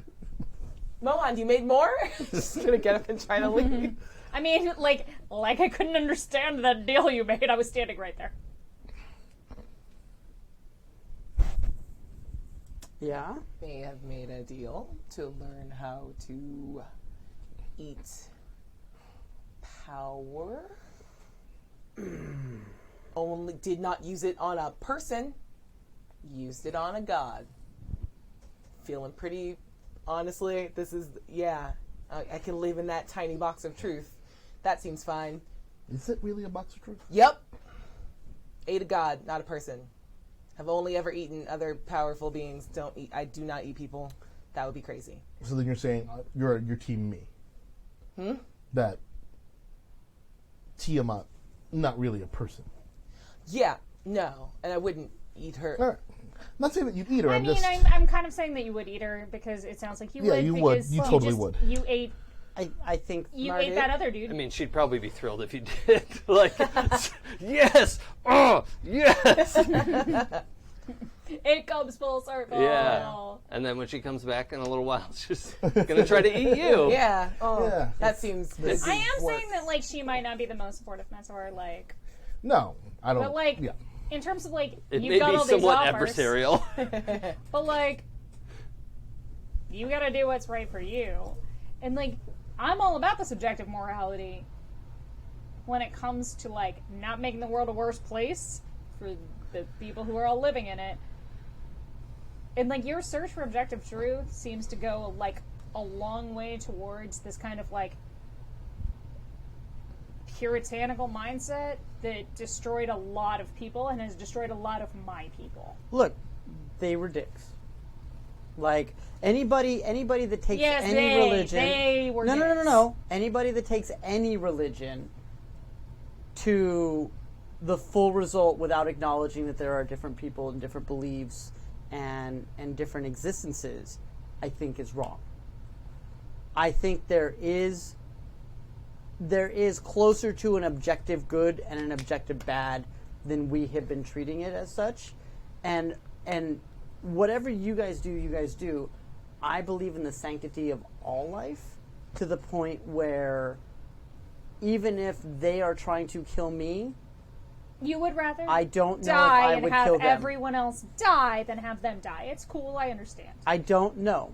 Mohan, you made more? Just gonna get up and try to leave. I mean, like I couldn't understand that deal you made. I was standing right there. Yeah. They have made a deal to learn how to eat power. Only did not use it on a person, used it on a god. Feeling pretty, honestly, this is, yeah, I can live in that tiny box of truth. That seems fine. Is it really a box of truth? Yep. Ate a god, not a person. Have only ever eaten other powerful beings. Don't eat. I do not eat people. That would be crazy. So then you're saying you're team me. That Tiamat, not really a person. Yeah, no, and I wouldn't eat her. All right. I'm not saying that you'd eat her. I I'm mean, just. I'm kind of saying that you would eat her because it sounds like you Yeah, would. you would. because You totally just- would. You ate. I think You Mark, ate that other dude. I mean, she'd probably be thrilled if you did. Like, yes! Oh, yes! It comes full circle. Yeah. And then when she comes back in a little while, she's going to try to eat you. Yeah. Oh, Yeah. that seems. I am saying that like she might not be the most supportive mentor, like, No, I don't. but like yeah. in terms of like It you've may got be all these somewhat offers, adversarial. but like you got to do what's right for you, and like I'm all about the subjective morality when it comes to like not making the world a worse place for the people who are all living in it. And like your search for objective truth seems to go like a long way towards this kind of like puritanical mindset that destroyed a lot of people and has destroyed a lot of my people. look, they were dicks. Like anybody that takes Yes, any religion. they were no. dicks. Anybody that takes any religion to the full result without acknowledging that there are different people and different beliefs and different existences, I think is wrong. I think there is closer to an objective good and an objective bad than we have been treating it as such. And whatever you guys do, I believe in the sanctity of all life to the point where even if they are trying to kill me, You would rather I don't know if die I and would have kill them. everyone else die than have them die. It's cool, I understand. I don't know.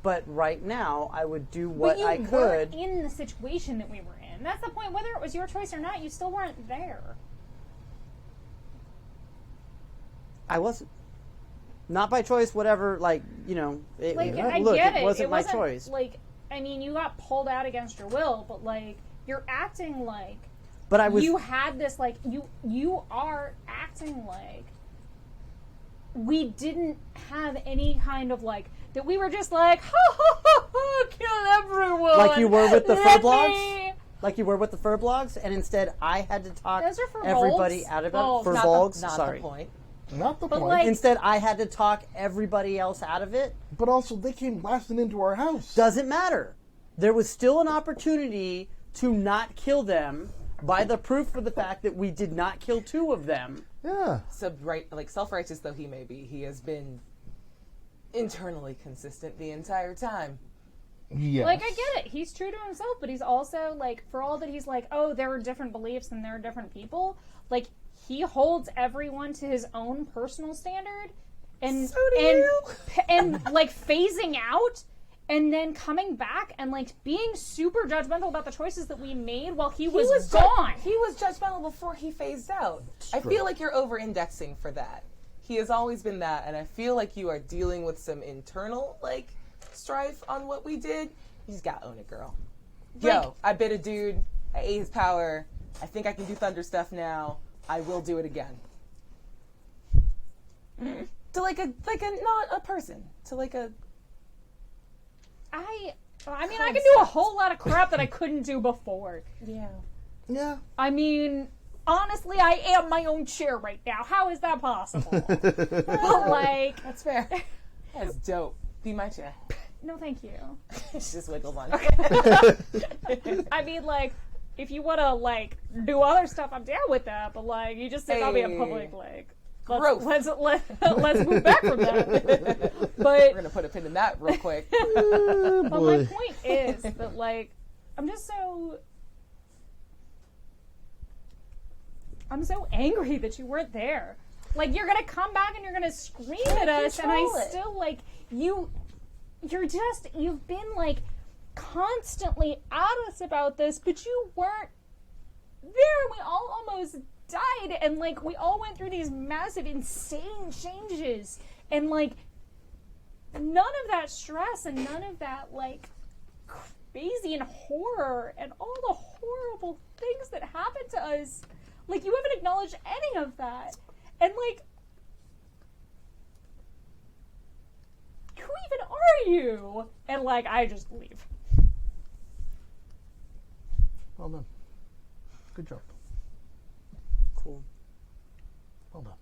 But right now, I would do what but you I weren't could. in the situation that we were in. That's the point. Whether it was your choice or not, you still weren't there. I wasn't. Not by choice, whatever, like, it, Like, look, I get it. it wasn't my choice. Like, I mean, you got pulled out against your will, but like, you're acting like But I was. you had this. Like, you are acting like we didn't have any kind of like that. We were just like, ha ha ha ha, kill everyone. Like you were with the Let fur me- like you were with the fur blogs, and instead I had to talk Those are fur everybody bulbs? out of it. Oh, Fur not bulbs, the, not sorry. the point. Not the But, point. like- Instead, I had to talk everybody else out of it. But also, they came blasting into our house. Doesn't matter. There was still an opportunity to not kill them, by the proof for the fact that we did not kill 2 of them. Yeah. Self-righteous though he may be, he has been internally consistent the entire time. Yes. Like, I get it. He's true to himself, but he's also, like, for all that he's like, oh, there are different beliefs and there are different people, like, he holds everyone to his own personal standard. And, So do you. and, like, phasing out and then coming back and, like, being super judgmental about the choices that we made while he was gone. He was judgmental before he phased out. I feel like you're over-indexing for that. He has always been that, and I feel like you are dealing with some internal, like, strife on what we did. You just gotta own it, girl. Yo, I bit a dude. I ate his power. I think I can do thunder stuff now. I will do it again. To like a not a person. To like a. I mean, I can do a whole lot of crap that I couldn't do before. Yeah. Yeah. I mean, honestly, I am my own chair right now. How is that possible? But, like... That's fair. That's dope. Be my chair. No, thank you. She just wiggles on. I mean, like, if you want to, like, do other stuff, I'm down with that. But, like, you just said I'll be in public, like... Let's move back from that. But We're gonna put a pin in that real quick. but my point is that, like, I'm so angry that you weren't there. Like, you're gonna come back and you're gonna scream at us, and I still, like, you've been, like, constantly at us about this, but you weren't there. We all almost died, and, like, we all went through these massive, insane changes, and, like, none of that stress and none of that, like, crazy and horror and all the horrible things that happened to us, like, you haven't acknowledged any of that. And, like, who even are you? And, like, I just leave. Well done. Good job. Cool. Well done.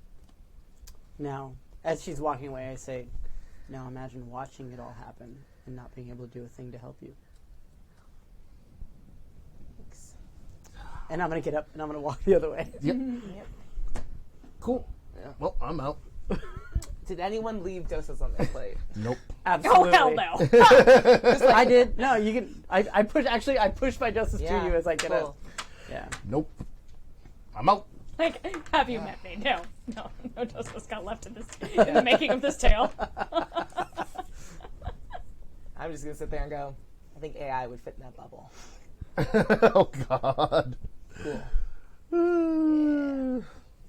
Now, as she's walking away, I say, now imagine watching it all happen and not being able to do a thing to help you. Thanks. And I'm going to get up and I'm going to walk the other way. Yep. Yep. Cool. Yeah. Well, I'm out. Did anyone leave dosas on their plate? Nope. Absolutely. Oh, hell no. I did. No, you can. I pushed my justice to you as I get up. Yeah. Nope. I'm out. Like, have you met me? No dosas got left in the making of this tale. I'm just gonna sit there and go, I think AI would fit in that bubble. Oh, God. Cool.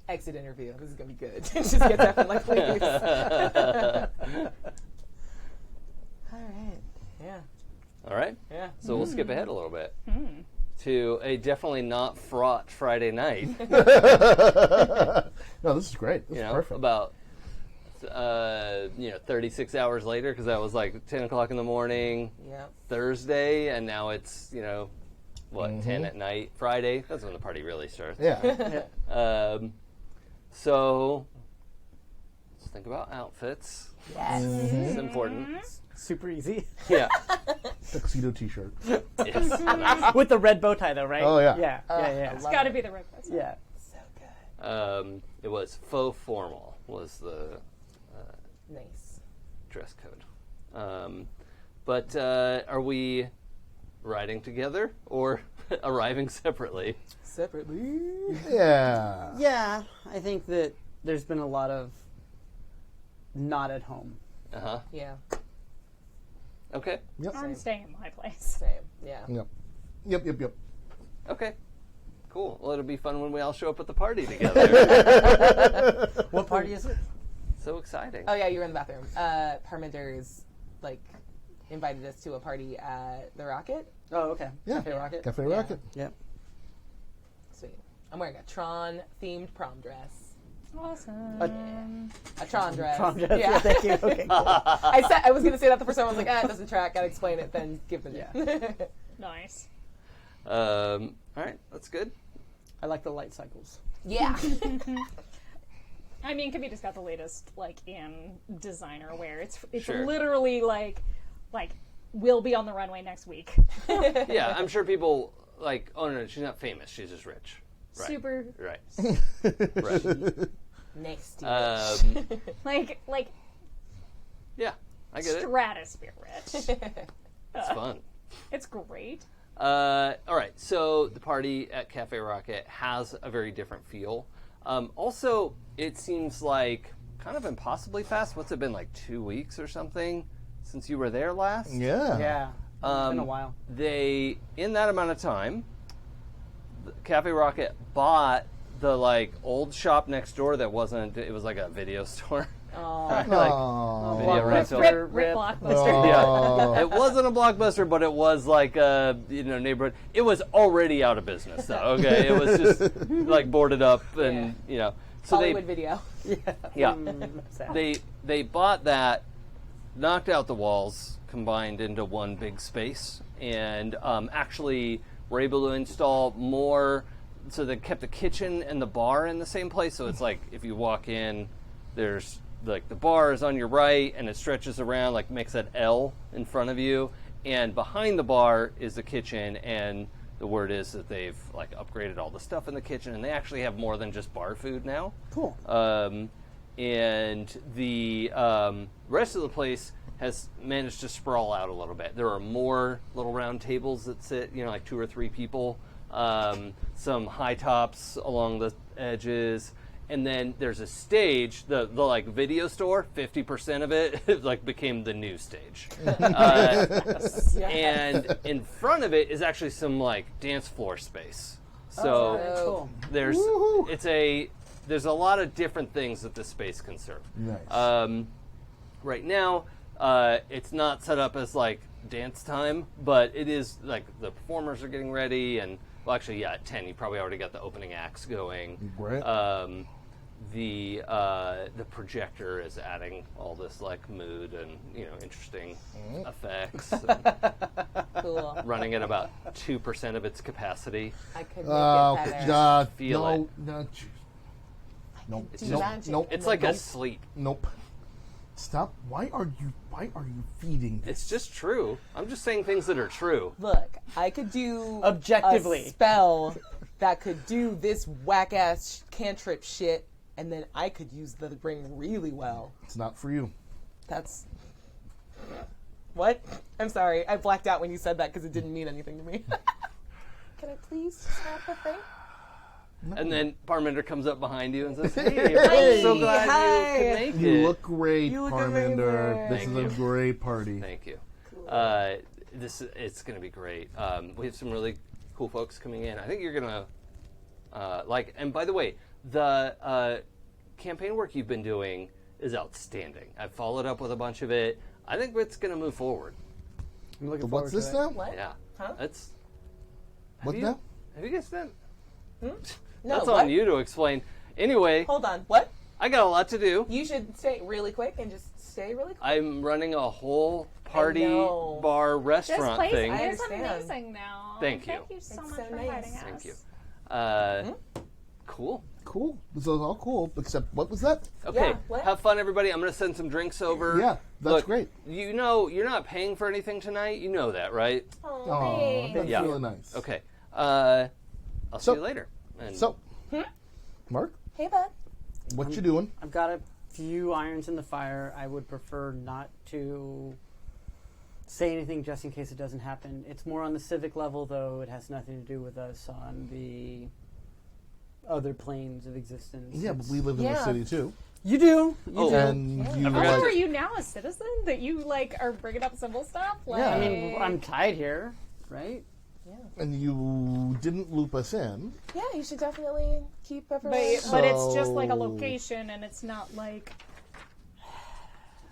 Exit interview. This is gonna be good. Just get up and like leaves. All right. Yeah. All right. Yeah. So we'll skip ahead a little bit to a definitely not fraught Friday night. No, this is great. This is perfect. About 36 hours later, because that was like 10 o'clock in the morning Yeah. Thursday, and now it's 10 at night Friday. That's when the party really starts. Yeah. So let's think about outfits. Yes. It's important. Super easy. Yeah. Tuxedo t-shirt. Yes. With the red bow tie, though, right? Oh, yeah. Yeah. I It's love got to it. be the right person. Yeah. So good. It was faux formal was the Nice. dress code. But are we riding together or arriving separately? Separately. Yeah. Yeah, I think that there's been a lot of not at home. Uh-huh. Yeah. Okay. Yep. I'm staying in my place. Same. Yeah. Yep. Okay. Cool. Well, it'll be fun when we all show up at the party together. What party is it? So exciting. Oh yeah, you were in the bathroom. Parmiter's invited us to a party at the Rocket. Oh, okay. Yeah. Cafe Rocket. Cafe Yeah. Rocket. Yep. Sweet. I'm wearing a Tron themed prom dress. Awesome. A Tron dress. Prom dress. Yeah, thank you. Okay, cool. I was gonna say that the first time. I was like, it doesn't track. Gotta explain it. Then give them. Yeah. Nice. All right. That's good. I like the light cycles. Yeah. I mean, Kavita's got the latest, in designer wear. It's Sure. literally like we'll be on the runway next week. Yeah, I'm sure people like, oh no, she's not famous. She's just rich. Right. Super. Right. Right. Next to Like Yeah, I get it. stratosphere rich. It's fun. It's great. All right, so the party at Cafe Rocket has a very different feel. Also, it seems like kind of impossibly fast. What's it been, like 2 weeks or something since you were there last? Yeah. Yeah. It's been a while. They, in that amount of time, Cafe Rocket bought the like old shop next door that wasn't. It was like a video store. Like, Aw. video rental. Rip Blockbuster. Oh. Yeah, it wasn't a Blockbuster, but it was like a neighborhood. It was already out of business, though. Okay, it was just like boarded up, and so Hollywood Video. yeah, Sad. they bought that, knocked out the walls, combined into one big space, and actually were able to install more. So they kept the kitchen and the bar in the same place. So it's like if you walk in, there's like the bar is on your right, and it stretches around, like makes that L in front of you, and behind the bar is the kitchen. And the word is that they've like upgraded all the stuff in the kitchen, and they actually have more than just bar food now. Cool. And the rest of the place has managed to sprawl out a little bit. There are more little round tables that sit, like 2 or 3 people, some high tops along the edges, and then there's a stage. The like video store, 50% of it like became the news stage, and in front of it is actually some like dance floor space. So Cool. there's a lot of different things that this space can serve. Nice. Right now, it's not set up as like dance time, but it is like the performers are getting ready, and well, actually, yeah, at 10 you probably already got the opening acts going. Great. The projector is adding all this like mood and interesting effects, and Cool. running at about 2% of its capacity. I could make it better. Feel it. Nope. Do Nope. magic. Nope. It's like a sleep. Nope. Stop. Why are you feeding this? It's just true. I'm just saying things that are true. Look, I could do Objectively. a spell that could do this whack ass cantrip shit, and then I could use the ring really well. It's not for you. That's what? I'm sorry, I blacked out when you said that because it didn't mean anything to me. Can I please have the thing? And then Parminder comes up behind you and says, "Hey, I'm so glad you could make it." You look great, You look Parminder. amazing. This Thank is you. a great party. Thank you. It's going to be great. We have some really cool folks coming in. I think you're going to like. And by the way, the campaign work you've been doing is outstanding. I've followed up with a bunch of it. I think it's going to move forward. I'm looking What's forward this to it. now? What? Yeah. Huh? That's. What you- now? Have you guys done? No, That's what? on you to explain. Anyway, Hold on. What? I got a lot to do. You should stay really quick and just stay really quick. I'm running a whole party know. bar This restaurant place thing. I is understand. amazing now. Thank you. Thank you so It's much so for nice. inviting us. Thank you. Cool. Cool. This is all cool, except what was that? Okay, Yeah, what? have fun, everybody. I'm going to send some drinks over. Yeah, that's Look, great. You know, you're not paying for anything tonight. You know that, right? Oh, that's Yeah. really nice. Okay. I'll see So- you later. And So, Mark, Hey, bud. what you doing? I've got a few irons in the fire. I would prefer not to say anything just in case it doesn't happen. It's more on the civic level, though. It has nothing to do with us on the other planes of existence. Yeah, but we live in the Yeah. city too. You do. You Oh. do. And you I How forgot like, are you now a citizen that you like are bringing up civil stuff? Like, I mean, I'm tied here, right? and you didn't loop us in. Yeah, you should definitely keep everyone. but it's just like a So- location, and it's not like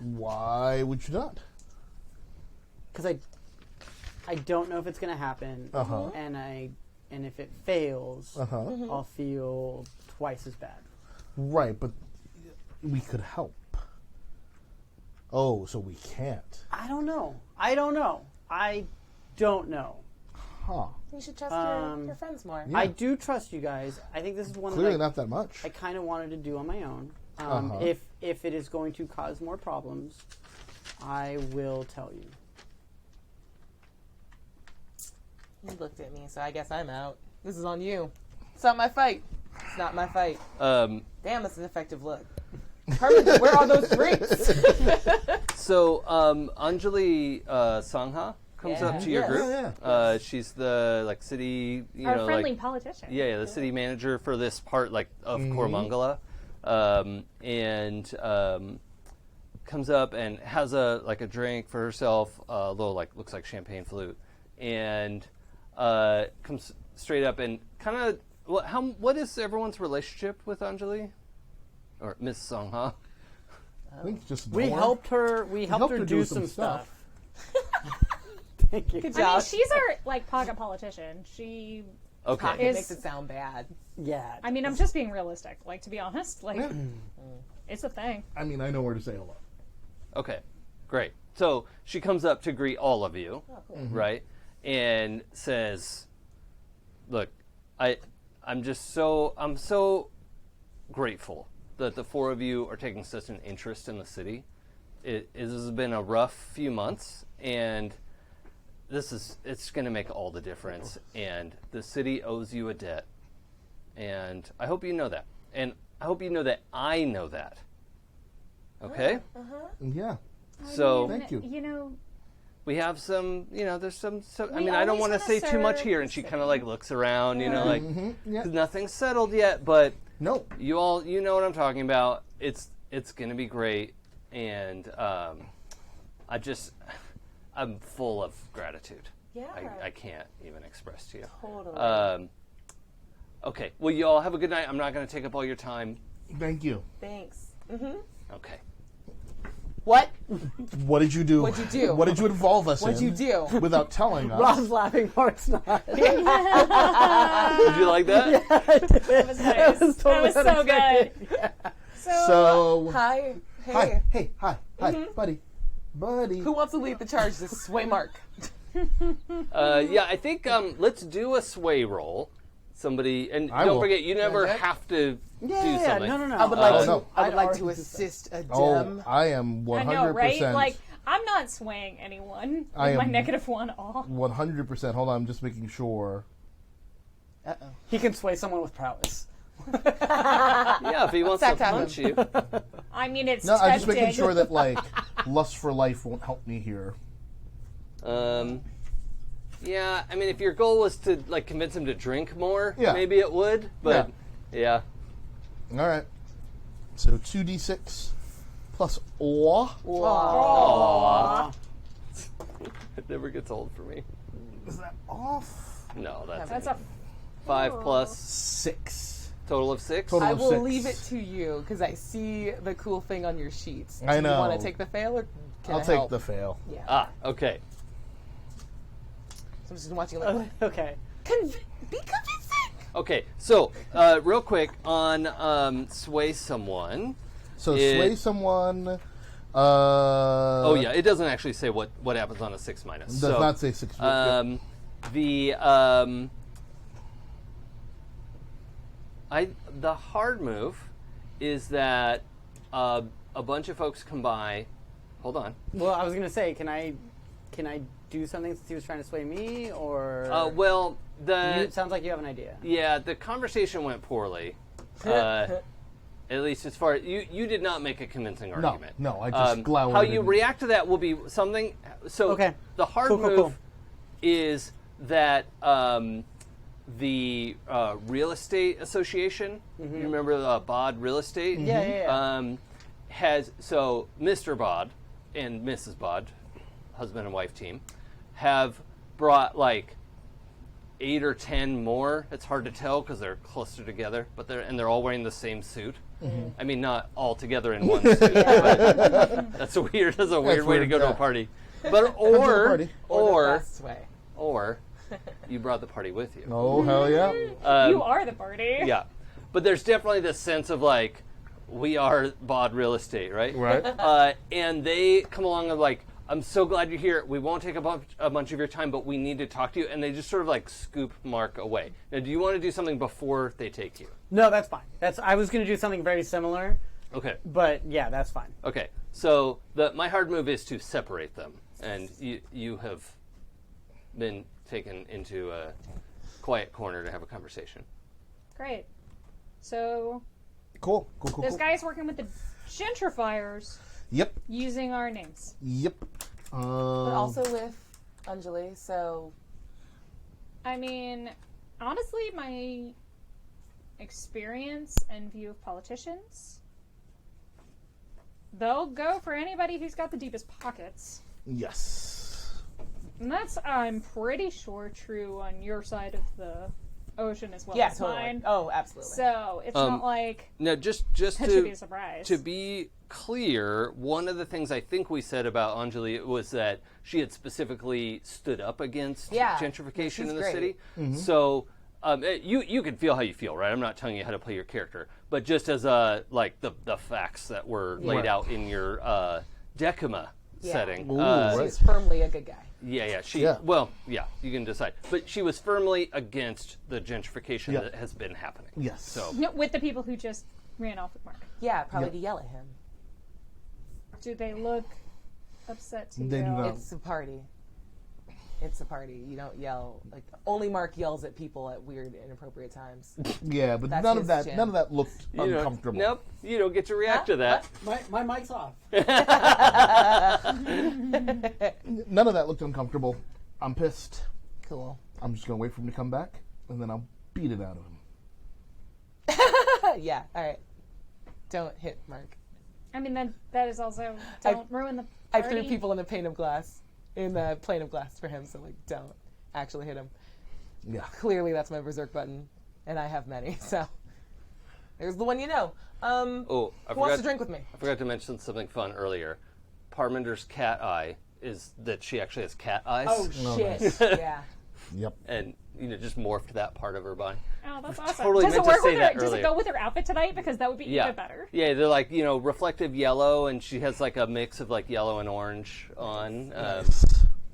Why would you not? Because I don't know if it's going to happen, Uh-huh. and if it fails, Uh-huh. I'll feel twice as bad. Right, but we could help. Oh, so we can't. I don't know. Huh. You should trust your friends more. Yeah. I do trust you guys. I think this is one Clearly that not that much. I kind of wanted to do on my own. Uh-huh. If it is going to cause more problems, I will tell you. You looked at me, so I guess I'm out. This is on you. It's not my fight. It's not my fight. Damn, that's an effective look. Herman, where are those drinks? So, Anjali Sangha comes up to your group. She's the city, Our friendly politician. Yeah, the city manager for this part of Koromangala, and comes up and has a drink for herself, a little looks like champagne flute, and comes straight up and kind of what is everyone's relationship with Anjali or Miss Sangha? I think just We more. helped her. We helped her do some stuff. Thank you. Good I mean, job. she's our pocket politician. She Okay. It makes it sound bad. Yeah. I mean, I'm just being realistic. To be honest, it's a thing. I mean, I know where to say hello. Okay, great. So she comes up to greet all of you, right, and says, "Look, I'm so grateful that the four of you are taking such an interest in the city. It has been a rough few months, and it's going to make all the difference. And the city owes you a debt, and I hope you know that, and I hope you know that I know that. Okay." Yeah. So Thank you. we have some, there's some. I We mean, I don't always want to wanna say too much serve here, the and she city. kind of looks around, Yeah. 'cause nothing's settled yet, but No. you all, you know what I'm talking about. It's gonna be great, and I'm full of gratitude. Yeah. I can't even express to you. Totally. Okay, well, you all have a good night. I'm not going to take up all your time. Thank you. Thanks. Okay. What? What did you do? What'd you do? What did you involve us What'd in? you do? Without telling us. Rob's laughing. Mark's not. Did you like that? That was nice. was totally that was so good. unexpected. So. Hi. Hey. Hi. Hey. Hi. Hi. Buddy. Who wants to lead the charge? This is Sway Mark. Yeah, I think let's do a sway roll. Somebody, and I don't will. forget, you never Okay. have to do Yeah. something. No. I would like to. no. I would like already to did that. assist a Oh, dem. I am 100%. I know, right? I'm not swaying anyone I with my am- -1 all. 100%. Hold on, I'm just making sure. Uh-oh. He can sway someone with prowess. Yeah, if he wants to Sack time. punch you. I mean, it's No, I'm just making tempting. sure that, Lust for Life won't help me here. Yeah, I mean, if your goal was to convince him to drink more, Yeah. maybe it would. But yeah. All right. So 2d6 plus awe. It never gets old for me. Is that off? No, That's a 5 plus 6. total of 6. Total. I of will 6. leave it to you because I see the cool thing on your sheets. I Do you want know. to take the fail or can I'll I take help? the fail. Yeah. Ah, okay. So I'm just watching like, Okay. be convincing. Okay, so real quick on sway someone. So It- sway someone. Oh yeah, it doesn't actually say what happens on a 6 minus. Does so, not say 6. The hard move is that a bunch of folks come by. Hold on. Well, I was gonna say, can I do something since he was trying to sway me, or? Well, It sounds like you have an idea. yeah, the conversation went poorly. At least as far you did not make a convincing argument. No, I just glowered. How you and- react to that will be something. So Okay. the hard Cool, move cool. is that the real estate association. You remember Bod Real Estate? Yeah. Has so Mr. Bod and Mrs. Bod, husband and wife team, have brought 8 or 10 more. It's hard to tell because they're closer together, but they're all wearing the same suit. I mean, not all together in one suit. But that's a weird way to go to a party. But party. Or the best way. or you brought the party with you. Oh, hell yeah. You are the party. Yeah, but there's definitely this sense of we are Bod Real Estate, right? Right. And they come along and I'm so glad you're here. We won't take a bunch of your time, but we need to talk to you. And they just sort of scoop Mark away. Now, do you want to do something before they take you? No, that's fine. I was gonna do something very similar, Okay. but yeah, that's fine. Okay. So my hard move is to separate them, and you have been taken into a quiet corner to have a conversation. Great. So Cool. this guy's working with the gentrifiers Yep. using our names. Yep. But also with Anjali, so I mean, honestly, my experience and view of politicians, they'll go for anybody who's got the deepest pockets. Yes. And that's, I'm pretty sure, true on your side of the ocean as well yeah, as totally. mine. Oh, absolutely. So it's not like Now, just that should be a surprise. to be clear, one of the things I think we said about Anjali was that she had specifically stood up against gentrification she's in the great. city. So you can feel how you feel, right? I'm not telling you how to play your character, but just as like the facts that were laid out in your Decima setting. Ooh, right. She's firmly a good guy. Yeah. Yeah. You can decide. But she was firmly against the gentrification Yeah. that has been happening. Yes. So No, with the people who just ran off with Mark. Yeah, probably Yep. to yell at him. Do they look upset to They you? do not. It's a party. It's a party. You don't yell. Like only Mark yells at people at weird, inappropriate times. Yeah, but That's none of his that. jam. None of that looked you don't- uncomfortable. Nope. You don't get to react to that. My mic's off. None of that looked uncomfortable. I'm pissed. Cool. I'm just gonna wait for him to come back, and then I'll beat it out of him. Yeah. All right. Don't hit Mark. I mean, that is also, don't ruin the I party. threw people in a pane of glass, in the plane of glass for him. So like, don't actually hit him. Yeah. Clearly, that's my berserk button, and I have many. So there's the one you know. Oh, Who wants to drink with me? I forgot to mention something fun earlier. Parminder's cat eye is that she actually has cat eyes. Oh shit! Yeah. Yep. And just morphed that part of her body. Oh, that's awesome. Totally Does it meant to work say with that her? Does it earlier. go with her outfit tonight? Because that would be Yeah. even better. Yeah, they're like, reflective yellow, and she has like a mix of like yellow and orange on.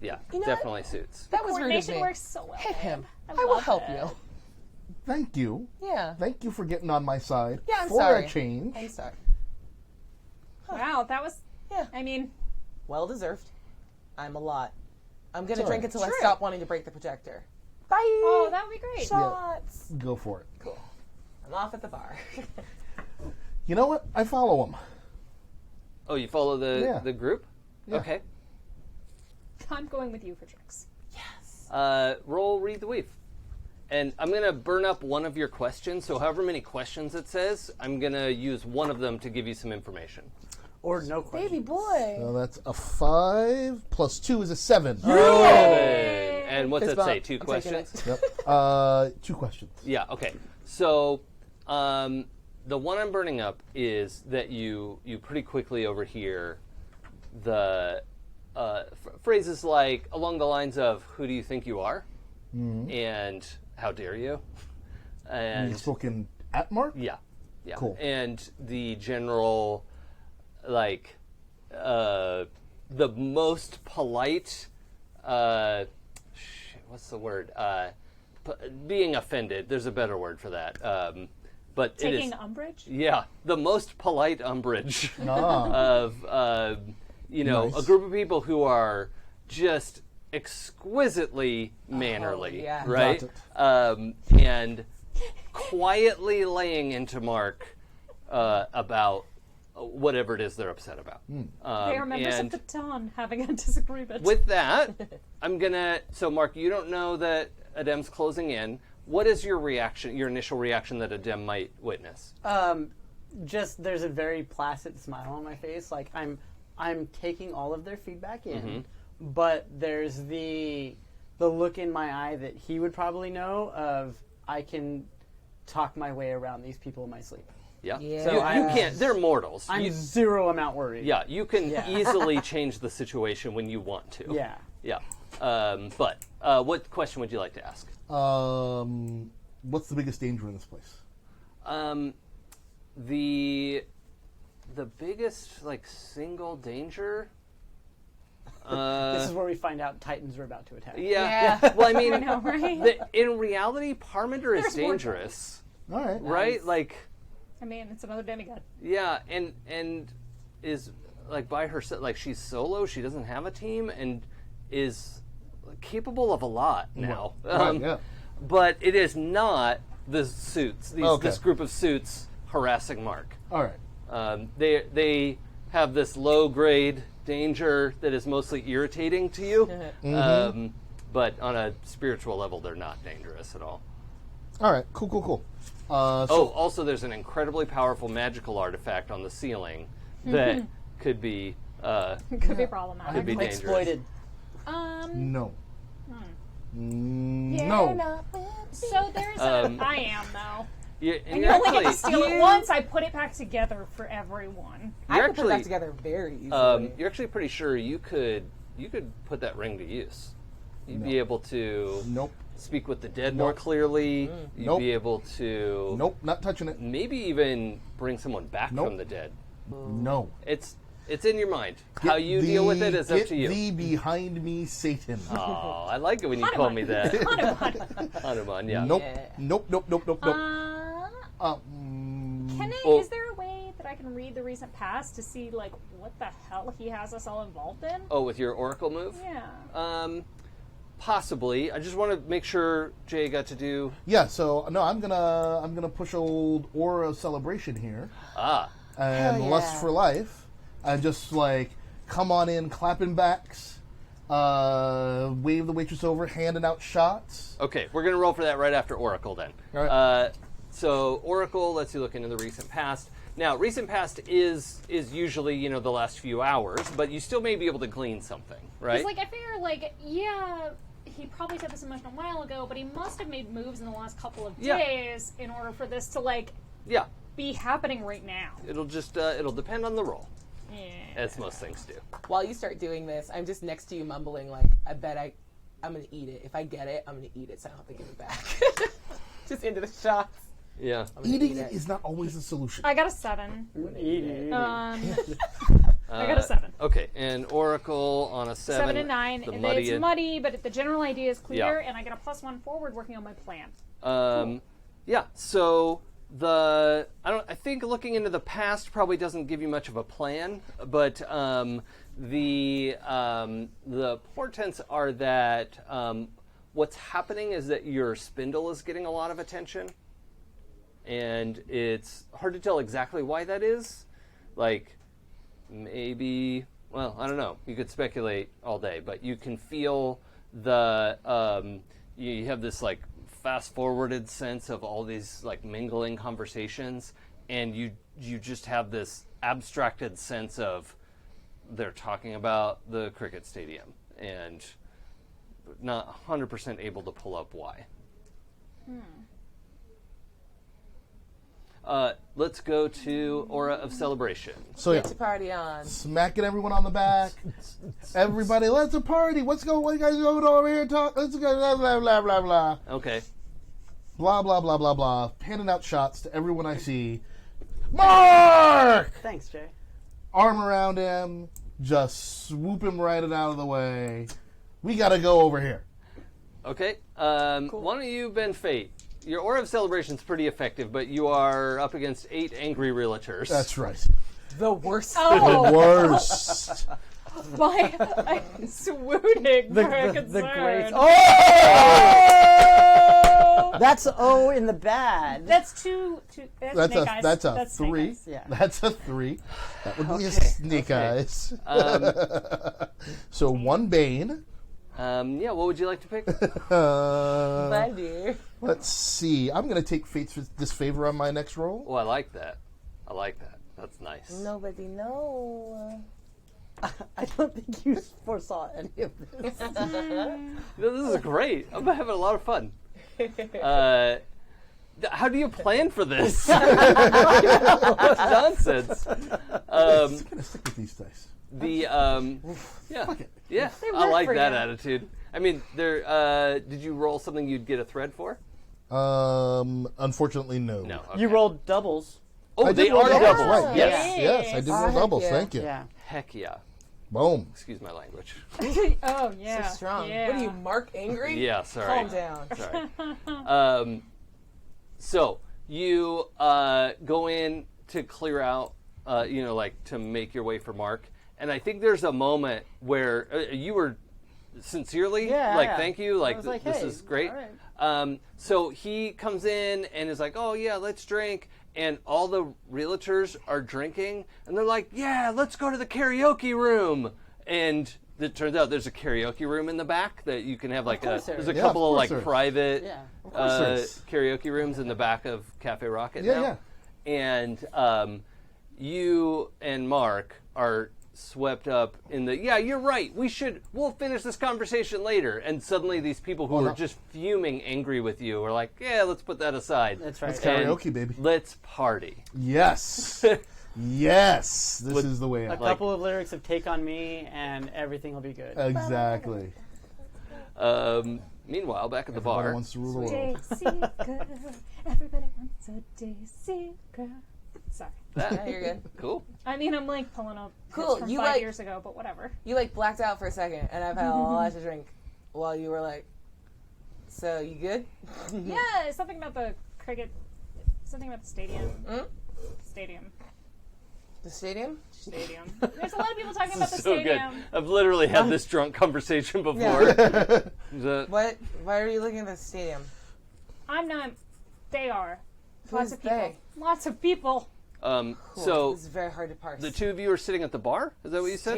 Yeah, know definitely suits. That was rude of Coordination me. works so well. Hit him. I I will love help it. you. Thank you. Yeah. Thank you for getting on my side. Yeah, I'm for sorry. a change. I'm sorry. Wow, that was, Yeah. I mean, Well deserved. I'm a lot. I'm gonna It's drink all right. until I stop wanting to break the projector. Bye. oh, that would be great. Shots. Go for it. Cool. I'm off at the bar. You know what? I follow him. Oh, you follow the group? Yeah. Okay. I'm going with you for drinks. Roll Read the Weave. And I'm going to burn up one of your questions, so however many questions it says, I'm going to use one of them to give you some information. Or no question. Baby boy. So that's a 5 plus 2 is a 7. And what's Fist that say? bump. 2 I'm taking questions? Yep. 2 questions. Yeah, okay. So the one I'm burning up is that you pretty quickly overhear the phrases like along the lines of "Who do you think you are?" and "How dare you?" And And spoken at Mark? yeah. Cool. And the general like the most polite what's the word? Being offended. There's a better word for that. But it Taking is umbrage? yeah, the most polite umbrage Ah. of Nice. a group of people who are just exquisitely mannerly, yeah. right? Got it. And quietly laying into Mark about whatever it is they're upset about. They are members of and the Dawn having a disagreement. with that, I'm gonna. So, Mark, you don't know that Adem's closing in. What is your reaction? Your initial reaction that Adem might witness? Just there's a very placid smile on my face. Like I'm taking all of their feedback in, but there's the look in my eye that he would probably know of. I can talk my way around these people in my sleep. Yeah. Yeah. So you I'm- can't. They're mortals. I'm You- zero amount worried. yeah. You can Yeah. easily change the situation when you want to. Yeah. Yeah. But what question would you like to ask? What's the biggest danger in this place? The biggest like single danger. This is where we find out Titans are about to attack. Yeah. Yeah. Well, I mean, I know, right? in reality, Parmenter is There's more dangerous, All right. right? Like, I mean, it's another demigod. yeah, and is like by herself. Like she's solo. She doesn't have a team, and is capable of a lot now. Right, yeah. But it is not the suits. Okay. This group of suits harassing Marc. All right. They have this low grade danger that is mostly irritating to you, but on a spiritual level, they're not dangerous at all. All right. Cool. Also, there's an incredibly powerful magical artifact on the ceiling that could be Could be problematic. could be dangerous. Exploited. No. Yeah, No. So there's I am though. And And you you're only get to actually, steal it once. I put it back together for everyone. I You're could put that actually- together very easily. you're actually pretty sure you could put that ring to use. You'd be able to Nope. speak with the dead more clearly. You'd Nope. be able to Nope. Not touching it. maybe even bring someone back Nope. from the dead. No. It's in your mind. How you deal with it is up to you. Get thee behind me, Satan. Oh, I like it when you call me that. Hanuman, yeah. Nope. Yeah. Nope. Is there a way that I can read the recent past to see like what the hell he has us all involved in? Oh, with your oracle move? Yeah. Possibly. I just want to make sure Jay got to do. Yeah. So no, I'm gonna push old Aura of Celebration here and Hell Lust yeah. for Life, and just like come on in, clapping backs, wave the waitress over, handing out shots. Okay, we're gonna roll for that right after oracle then. All right. So oracle lets you look into the recent past. Now, recent past is usually the last few hours, but you still may be able to glean something, right? It's like I figure like he probably said this a while ago, but he must have made moves in the last couple of Yeah. days in order for this to like Yeah, be happening right now. it'll just it'll depend on the roll, Yeah. as most things do. While you start doing this, I'm just next to you mumbling like, I bet I'm going to eat it. If I get it, I'm going to eat it so I don't have to give it back. Just into the shots. Yeah. I'm gonna Eating eat it is not always the solution. I got a 7. Eat. I got a 7. Okay, and oracle on a 7. 7 and 9, the and muddy it's muddy, but the general idea is clear, Yeah. and I get a +1 forward working on my plan. Yeah. So I think looking into the past probably doesn't give you much of a plan, but the portents are that what's happening is that your spindle is getting a lot of attention, and it's hard to tell exactly why that is. Like maybe, well, I don't know. You could speculate all day, but you can feel the you have this like fast-forwarded sense of all these like mingling conversations, and you just have this abstracted sense of they're talking about the cricket stadium, and not 100% able to pull up why. Let's go to Aura of Celebration. So yeah, Get your party on. smacking everyone on the back. Everybody, let's a party. What you guys going over here? Talk. Let's go. Blah blah blah blah blah. Okay. Blah blah blah blah blah. Handing out shots to everyone I see. Marc! Thanks, Jay. Arm around him, just swoop him right out of the way. We gotta go over here. Okay. Why don't you bend fate? Your Aura of Celebration is pretty effective, but you are up against 8 angry realtors. That's right. The worst. The worst. I'm swooning for a The concern. great. Oh! That's O in the bad. That's two That's snake a eyes. that's a That's snake 3. eyes. Yeah. That's a 3. That would be a snake eyes. So 1 Bane. Yeah, what would you like to pick? My dear. Let's see. I'm going to take Fate's Disfavor on my next roll. Oh, I like that. That's nice. Nobody know. I don't think you foresaw any of this. This is great. I'm having a lot of fun. How do you plan for this? What nonsense. I'm just going to stick with these dice. Yeah, I work like for that you. attitude. I mean, did you roll something you'd get a thread for? Unfortunately, no. No. Okay. You rolled doubles. Oh, I they did roll are doubles, doubles. right? Yes. Yes, I did roll heck doubles. yeah. Thank you. Yeah. Heck yeah. Boom. Excuse my language. Oh yeah. So strong. Yeah. What are you, Marc angry? Yeah, sorry. Calm down. Sorry. So you go in to clear out, like to make your way for Marc, and I think there's a moment where you were sincerely, Yeah, like yeah. thank you, like, was like, this hey, is great. all right. So he comes in and is like, oh yeah, let's drink. And all the realtors are drinking, and they're like, yeah, let's go to the karaoke room. And it turns out there's a karaoke room in the back that you can have like course there there's is. a Yeah, couple of of course like there is. private Yeah. Of course there is. karaoke rooms in the back of Cafe Rocket Yeah, now. And you and Mark are swept up in the, yeah, you're right, we'll finish this conversation later. And suddenly these people who are just fuming angry with you are like, yeah, let's put that aside. That's right. It's And karaoke, baby. Let's party. Yes. Yes. This is the way A out. couple of lyrics of Take On Me, and everything will be good. Exactly. Meanwhile, back at the Everybody bar. wants to rule the world. Day seeker. Everybody wants a day seeker. Sorry. Yeah, you're good. Cool. I mean, I'm like pulling up Cool, from you 5 like- years ago, but whatever. You like blacked out for a second, and I've had a lot to drink while you were like, so you good? Yeah, something about the cricket. Something about the stadium. Mm? Stadium. The stadium? Stadium. There's a lot of people talking about the So good. stadium. I've literally had this drunk conversation before. Yeah. The- What? Why are you looking at the stadium? I'm not. They are. Who's Lots of people. they? Lots of people. Cool. So This is very hard to parse. the two of you are sitting at the bar? Is that what you said?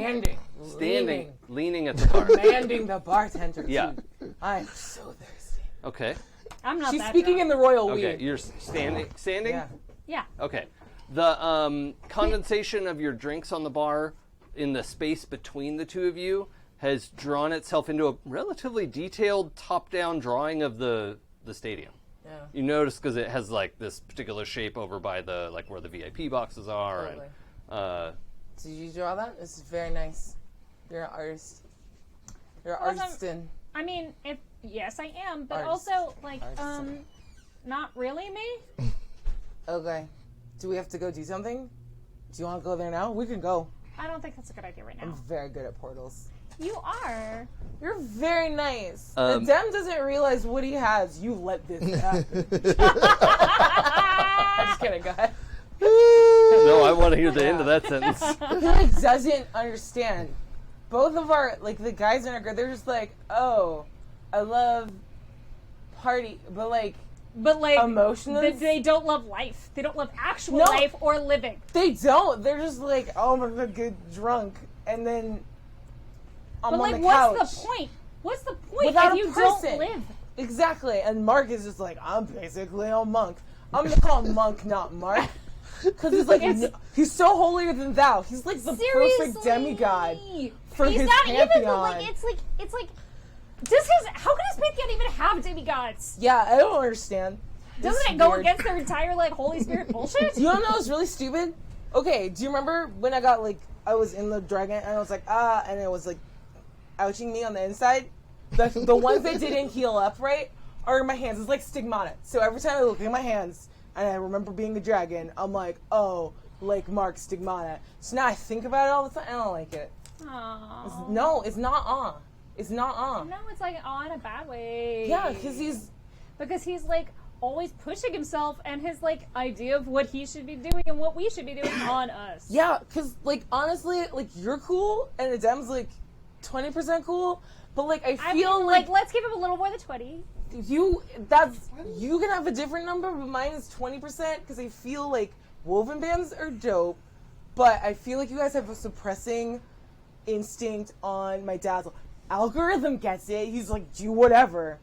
Standing. Leaning at the bar. Commanding the bartender. Yeah. I'm so thirsty. Okay. I'm not She's that speaking drunk. in the royal Okay. we. You're standing? Yeah. Yeah. Okay. The condensation of your drinks on the bar in the space between the two of you has drawn itself into a relatively detailed top-down drawing of the stadium. Yeah. You notice because it has like this particular shape over by the like where the VIP boxes are, Totally. and Did you draw that? This is very nice. You're an artist. You're an Well, I'm- artisan. I mean, yes, I am, but Artist. also like, Artisan. not really me. Okay. Do we have to go do something? Do you want to go there now? We can go. I don't think that's a good idea right I'm now. very good at portals. You are. You're very nice. Um, the Dem doesn't realize what he has. You let this happen. I'm just kidding, go ahead. no, I want to hear the end of that sentence. He like doesn't understand. Both of our like the guys in our group, they're just like, oh, I love party, but like But like, Emotionless? they don't love life. They don't love actual No. life or living. they don't. They're just like, oh my god, get drunk, and then I'm But on like, the what's couch. the point? What's the point Without if a you person. don't live? Exactly. And Mark is just like, I'm basically a monk. I'm gonna call him Monk, not Mark. Because he's like, he's so holier than thou. He's like the perfect demigod for He's his not pantheon. even like it's like how can his pantheon even have demigods? Yeah, I don't understand. Doesn't It's it go weird. against their entire like Holy Spirit bullshit? You don't know what's really stupid? Okay, do you remember when I got like, I was in the dragon and I was like, and it was like ouching me on the inside? The ones that didn't heal up right are in my hands. It's like stigmata. So every time I look at my hands and I remember being a dragon, I'm like, oh, like Mark stigmata. So now I think about it all the time. I don't like it. Aww. No, it's not on. It's not on. No, it's like on a bad way. Yeah, because he's like always pushing himself and his like idea of what he should be doing and what we should be doing on us. yeah, because like honestly, like you're cool and Adem's like 20% cool, but like I I feel mean, like let's give him a little more than 20. you can have a different number, but mine is 20% because I feel like woven bands are dope, but I feel like you guys have a suppressing instinct on my dad's. Algorithm gets it. He's like, do whatever,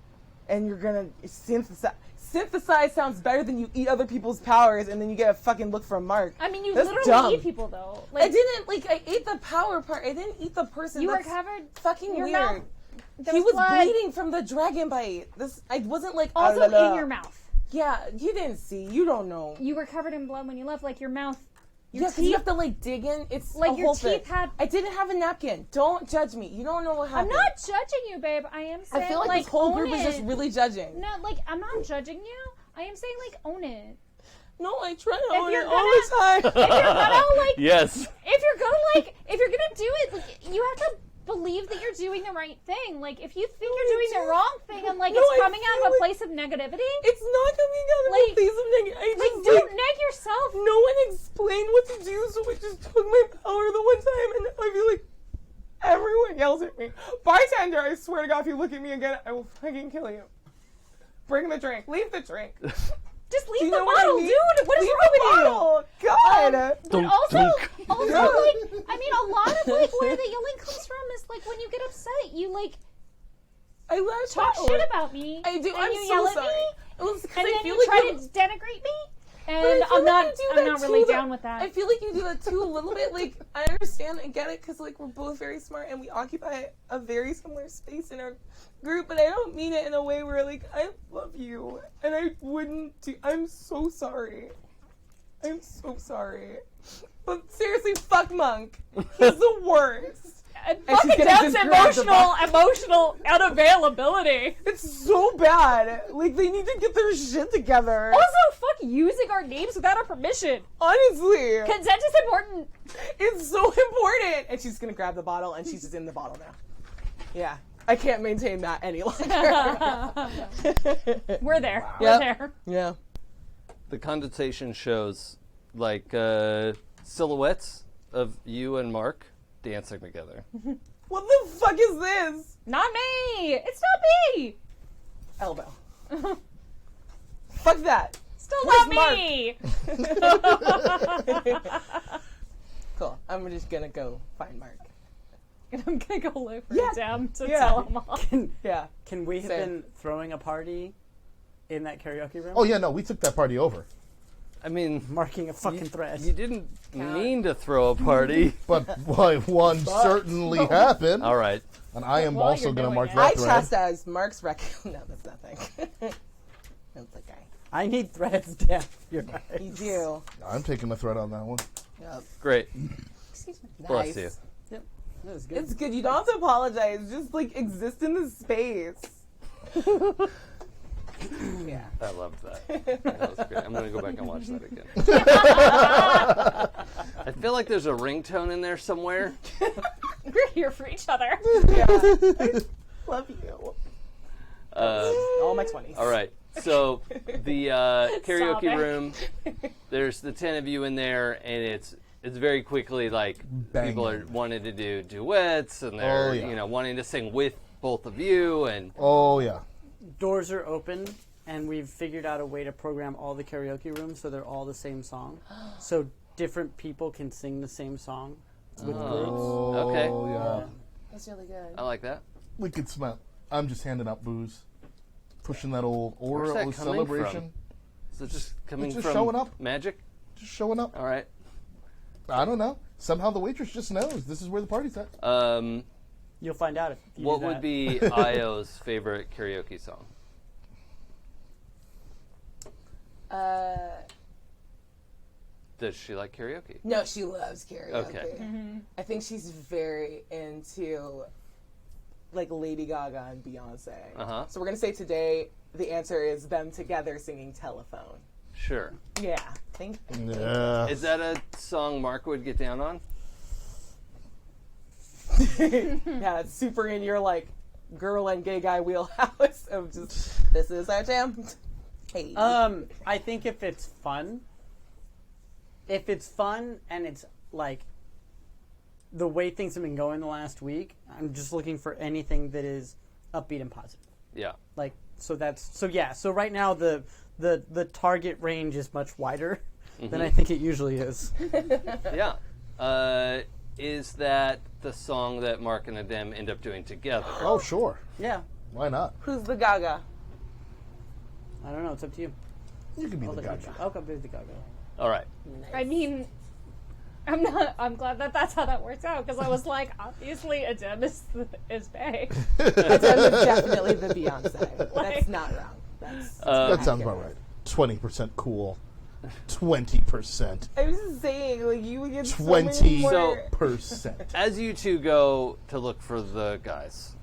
and you're gonna synthesize. Synthesize sounds better than you eat other people's powers, and then you get a fucking look from Mark. I mean, you That's literally dumb. eat people though. I didn't I ate the power part. I didn't eat the person. You were That's covered. fucking your weird. mouth. There He was blood bleeding from the dragon bite. I wasn't like also "Ah, la, la." in your mouth. Yeah, you didn't see. You don't know. You were covered in blood when you left. Like your mouth. Your Yeah, because you have to like dig in. It's Like, a your whole teeth thing. had- I didn't have a napkin. Don't judge me. You don't know what I'm happened. not judging you, babe. I am saying I feel like this whole own group is just it. really judging. No, like I'm not judging you. I am saying like own it. No, I try to own you're it all the time. If you're gonna like, Yes. if you're gonna do it, like you have to believe that you're doing the right thing. Like if you think you're doing the wrong thing and like No, it's I coming out feel of a like- place of negativity, It's not coming out of Like- a place of negative. I like just don't neg yourself. no one explained what to do, so I just took my power the one time, and I feel like Everyone yells at me. Bartender, I swear to God, if you look at me again, I will fucking kill you. Bring the drink. Leave the drink. Just leave you the know what I bottle, mean? dude. What is Leave wrong the with bottle. God. But Dunk, also, dunk. like, I mean, a lot of like where the yelling comes from is like when you get upset, you like I love talk that. shit about me. I do. And I'm you so yell at sorry. me, It was 'cause and I then feel you like try you- to denigrate me. But I And feel I'm like not. you do I'm that not really too, down with that. I feel like you do that too a little bit. Like I understand and get it because like we're both very smart and we occupy a very similar space in our group. But I don't mean it in a way where like I love you and I wouldn't do. I'm so sorry. I'm so sorry. But seriously, fuck Monk. He's the worst. And And she's fucking gonna Deb's just grab the emotional unavailability. It's so bad. Like they need to get their shit together. Also, fuck using our names without our permission. Honestly, Consent is important. it's so important. And she's gonna grab the bottle, and she's just in the bottle now. Yeah, I can't maintain that any longer. We're there. Yep. We're there. Yeah. The condensation shows like silhouettes of you and Mark dancing together. What the fuck is this? Not me. It's not me. Elbow. Fuck that. Still Where's not me. Cool. I'm just gonna go find Mark. And I'm gonna go look for Yeah. Dem to Yeah. tell him off. Yeah. Can we have Same. been throwing a party in that karaoke room? Oh yeah, no, we took that party over. I mean, Marking a fucking thread. you didn't mean to throw a party. But one certainly happened. All right. And I am While also you're going to doing mark it. that I thread. chastised Mark's record. No, that's nothing. That's okay. I need threads, Deb. You're right. You do. I'm taking the thread on that one. Yep. Great. Excuse me. Bless Nice. you. Yep. That was good. It's good. You don't have to apologize. Just like exist in the space. Yeah. I loved that. That was great. I'm going to go back and watch that again. I feel like there's a ringtone in there somewhere. We're here for each other. Yeah. I love you. All my 20s. All right. So the karaoke Sobbing. room, there's the 10 of you in there, and it's very quickly like people are Banging. wanting to do duets, and they're Oh, yeah. wanting to sing with both of you, and Oh yeah. Doors are open, and we've figured out a way to program all the karaoke rooms so they're all the same song. So different people can sing the same song with Oh Okay. yeah. That's really good. I like that. We could smell. I'm just handing out booze, pushing that old aura, Where's that old coming celebration. Is it just coming It's just from showing up. magic? Just showing up. All right. I don't know. Somehow the waitress just knows this is where the party's at. You'll find out if you What do would that. be Io's favorite karaoke song? Does she like karaoke? No, she loves karaoke. Okay. I think she's very into like Lady Gaga and Beyonce. Uh-huh. So we're gonna say today the answer is them together singing Telephone. Sure. Yeah. Think. Yeah. Is that a song Mark would get down on? Yeah, it's super in your like girl and gay guy wheelhouse of just this is our jam. Hey. I think if it's fun and it's like the way things have been going the last week, I'm just looking for anything that is upbeat and positive. Yeah. Like so right now the target range is much wider than I think it usually is. Yeah. Is that the song that Mark and Adem end up doing together? Oh sure. Yeah. Why not? Who's the Gaga? I don't know, it's up to you. You can be the guy. I'll come with the Gaga. All right. I mean, I'm glad that that's how that works out because I was like, obviously, Adem is Bae. That's definitely the Beyonce. That's not wrong. That's That sounds about right. 20% cool. 20%. I was just saying, like you would get so many more. 20%. As you two go to look for the guys,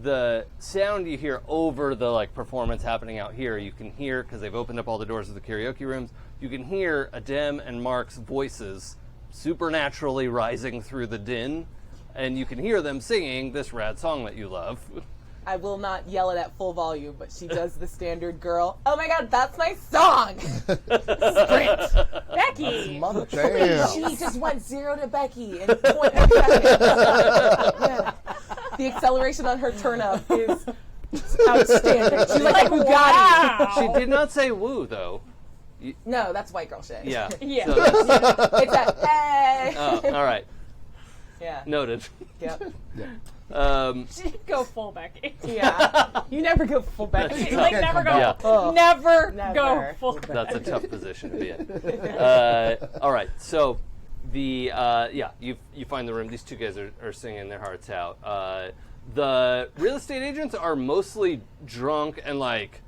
the sound you hear over the like performance happening out here, you can hear because they've opened up all the doors of the karaoke rooms. You can hear Adem and Mark's voices supernaturally rising through the din, and you can hear them singing this rad song that you love. I will not yell it at full volume, but she does the standard girl. Oh my god, that's my song! Sprint! Becky! Mother damn. She just went 0 to Becky in 20 seconds. Yeah. The acceleration on her turn up is outstanding. She's like a Bugatti. Wow. She did not say woo, though. No, that's white girl shit. Yeah. Yeah. So that's, It's a hey! oh, all right. Yeah. Noted. Yep. She'd go full Becky. Yeah. You never go full Becky. She'd like never go. Yeah. Oh. Never go Never. full Becky. That's a tough position to be in. All right, so the you find the room. These two guys are singing their hearts out. The real estate agents are mostly drunk and like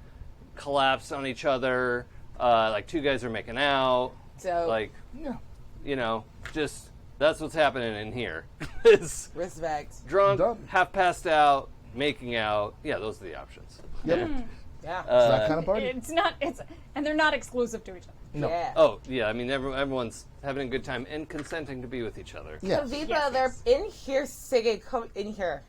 collapsed on each other. Like two guys are making out. So, Like Yeah. you know, just that's what's happening in here. Is respect. drunk, Done. half passed out, making out. Yeah, those are the options. Yep. Yeah. It's that kind of party. It's not. And they're not exclusive to each other. No. Yeah. Oh, yeah, I mean, everyone's having a good time and consenting to be with each other. Yeah. Kavita, Yes, they're yes. in here singing. Come in here.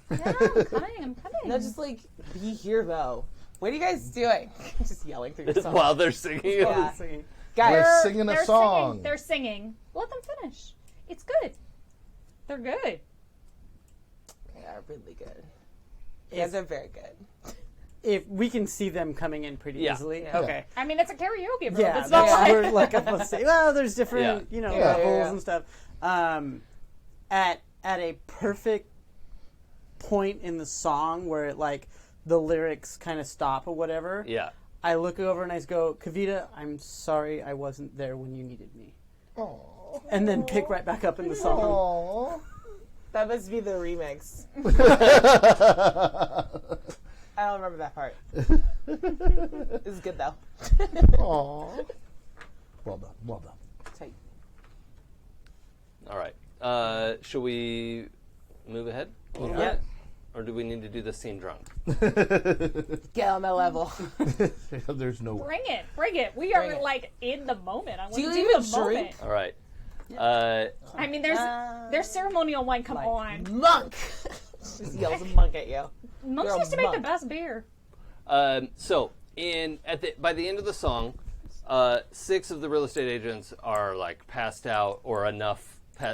Yeah, I'm coming. No, just like be here though. What are you guys doing? Just yelling through your song. While they're singing. Yeah. We're Guys, singing a they're song. Singing. They're singing. Let them finish. It's good. They're good. they are really good. You guys are very good. If we can see them coming in pretty Yeah. easily. Yeah. Okay. I mean, it's a karaoke room. Yeah, It's not that's, like we're like up to say, well, there's different, Yeah. Yeah, levels yeah. and stuff. At a perfect point in the song where it like the lyrics kind of stop or whatever, Yeah. I look over and I go, Kavita, I'm sorry I wasn't there when you needed me. Aww. And then pick right back up in the song. Aww. That must be the remix. I don't remember that part. It's good though. Aww. Well done. Well done. Tight. All right. Should we move ahead a little Yeah. bit? Or do we need to do the scene drunk? Get on my level. There's no way. Bring it. We are Bring it. like in the moment. I want Do you to do even the moment. drink? All right. I mean, there's ceremonial wine. Come on. Monk! Just yells monk at you. Monks You're a used to make the monk. best beer. So by the end of the song, 6 of the real estate agents are like passed out or enough.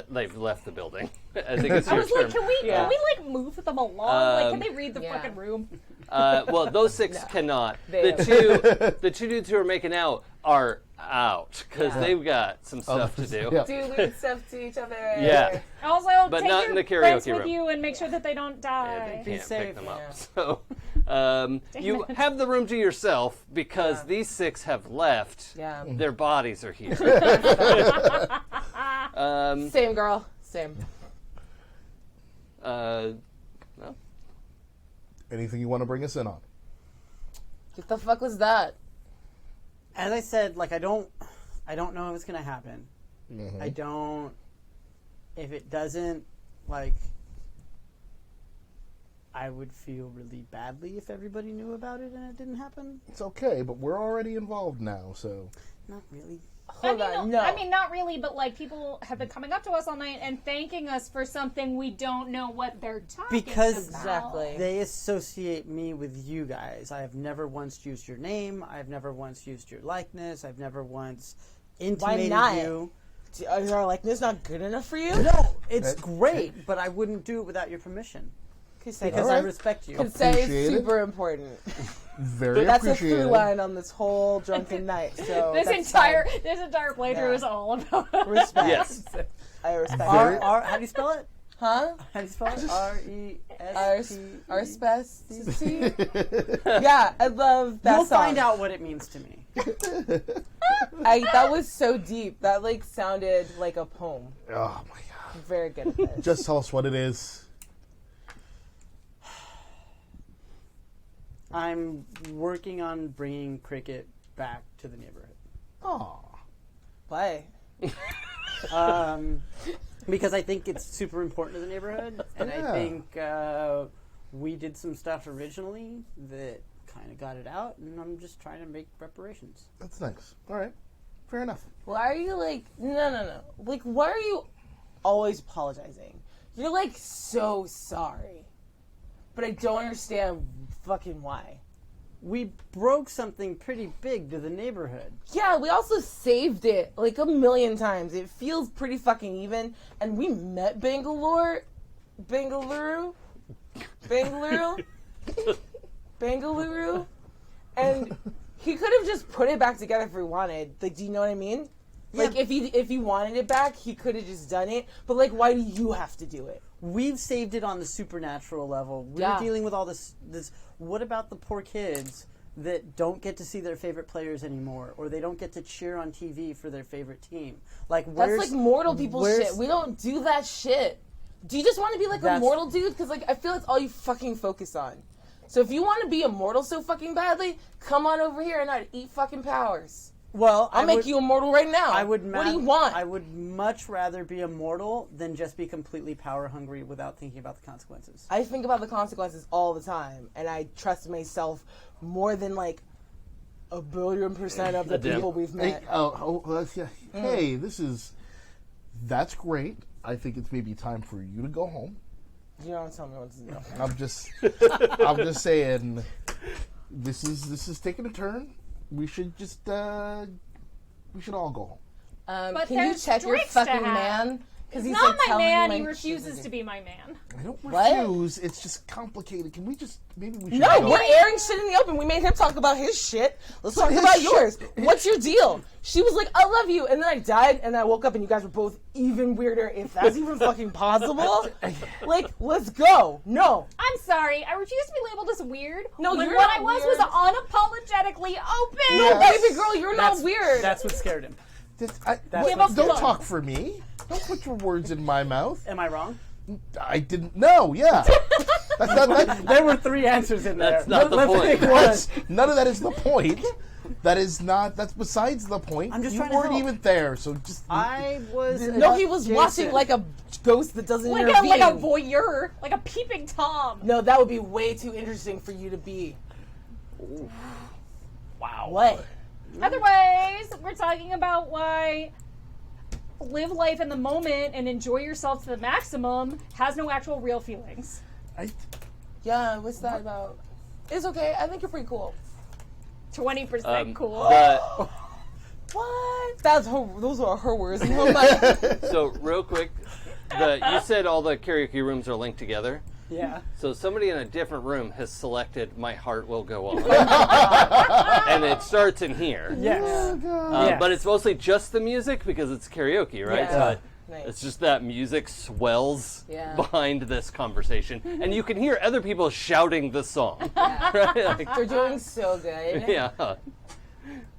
They've left the building. I think it's I your was term. like, can we like move them along? Like, can they read the yeah. fucking room? Well, those 6 cannot. They The two dudes who are making out are out because Yeah. they've got some stuff to do. Yeah. Do weird stuff to each other. Yeah. Also, But take not your in the friends karaoke with room. you and make sure that they don't Yeah, die. they can't safe. pick them up. Yeah. So you have the room to yourself because Yeah. these 6 have left. Yeah. Their bodies are here. Same girl. Same. Well, Anything you want to bring us in on? What the fuck was that? As I said, like I don't know if it's gonna happen. Mm-hmm. I don't. If it doesn't, like, I would feel really badly if everybody knew about it and it didn't happen. It's okay, but we're already involved now, so. Not really. Hold on. No. I mean, not really, but like people have been coming up to us all night and thanking us for something we don't know what they're talking Because about. Exactly. They associate me with you guys. I have never once used your name. I've never once used your likeness. I've never once intimated not? you. You're like, this not good enough for you? No, it's great, but I wouldn't do it without your permission because I Alright. respect you. Consent is Appreciate it. super important. Very That's a appreciated. through line on this whole drunken night. So This that's entire fine. playthrough Yeah. is all about Respect. yes. I respect R, it. R, how do you spell it? Huh? How do you spell it? Our specificity? Yeah, I love that You'll song. find out what it means to me. That was so deep. That like sounded like a poem. Oh my god. Very good at this. Just tell us what it is. I'm working on bringing cricket back to the neighborhood. Aw. Why? Because I think it's super important to the neighborhood, and Yeah. I think we did some stuff originally that kind of got it out, and I'm just trying to make reparations. That's nice. Alright. Fair enough. Why are you like no. Like why are you always apologizing? You're like so sorry. but I don't understand fucking why. We broke something pretty big to the neighborhood. Yeah, we also saved it like a million times. It feels pretty fucking even. And we met Bengaluru, and he could have just put it back together if he wanted. Like, do you know what I mean? Like, if he wanted it back, he could have just done it. But like, why do you have to do it? We've saved it on the supernatural level. We're dealing with all this. What about the poor kids that don't get to see their favorite players anymore, or they don't get to cheer on TV for their favorite team? Like, that's like mortal people shit. We don't do that shit. Do you just want to be like a mortal dude? Because like I feel it's all you fucking focus on. So if you want to be immortal so fucking badly, come on over here and I'd eat fucking powers. Well, I'll make you immortal right now. What do you want? I would much rather be immortal than just be completely power hungry without thinking about the consequences. I think about the consequences all the time, and I trust myself more than like 1 billion% of the people we've met. Hey, that's great. I think it's maybe time for you to go home. You don't tell me what to do. I'm just saying, this is taking a turn. We should just we should all go home. But Can you check your fucking man? He's he's not like my telling man. you He my refuses shit. to be my man. I don't What? refuse. It's just complicated. Can we just maybe we should No, go? we're airing shit in the open. We made him talk about his shit. Let's talk his about shit- yours. What's your deal? She was like, I love you. And then I died and I woke up and you guys were both even weirder, if that's even fucking possible. Like, let's go. No. I'm sorry. I refuse to be labeled as weird. No, when you're what not I was weird. unapologetically open. No, Yes. baby girl, you're not weird. That's what scared him. Give up Don't the- talk for me. Don't put your words in my mouth. Am I wrong? I didn't know. Yeah. That's not, There were 3 answers in there. That's not the Let's point. pick one. none of that is the point. That is not. That's besides the point. I'm just you trying to weren't help. even there, so just. I was. No, he was Jason. watching like a ghost that doesn't Like intervene. a voyeur, like a peeping Tom. No, that would be way too interesting for you to be. Wow. What? Otherwise, we're talking about why live life in the moment and enjoy yourself to the maximum has no actual real feelings. Yeah, what's that about? It's okay. I think you're pretty cool. 20% cool. What? Those are her words. No, my, So real quick, you said all the karaoke rooms are linked together. Yeah. So somebody in a different room has selected "My Heart Will Go On," and it starts in here. Yes. Yes. But it's mostly just the music because it's karaoke, right? Yeah. So Nice. it's just that music swells Yeah. behind this conversation, and you can hear other people shouting the song. Right? Like, They're doing so good. yeah.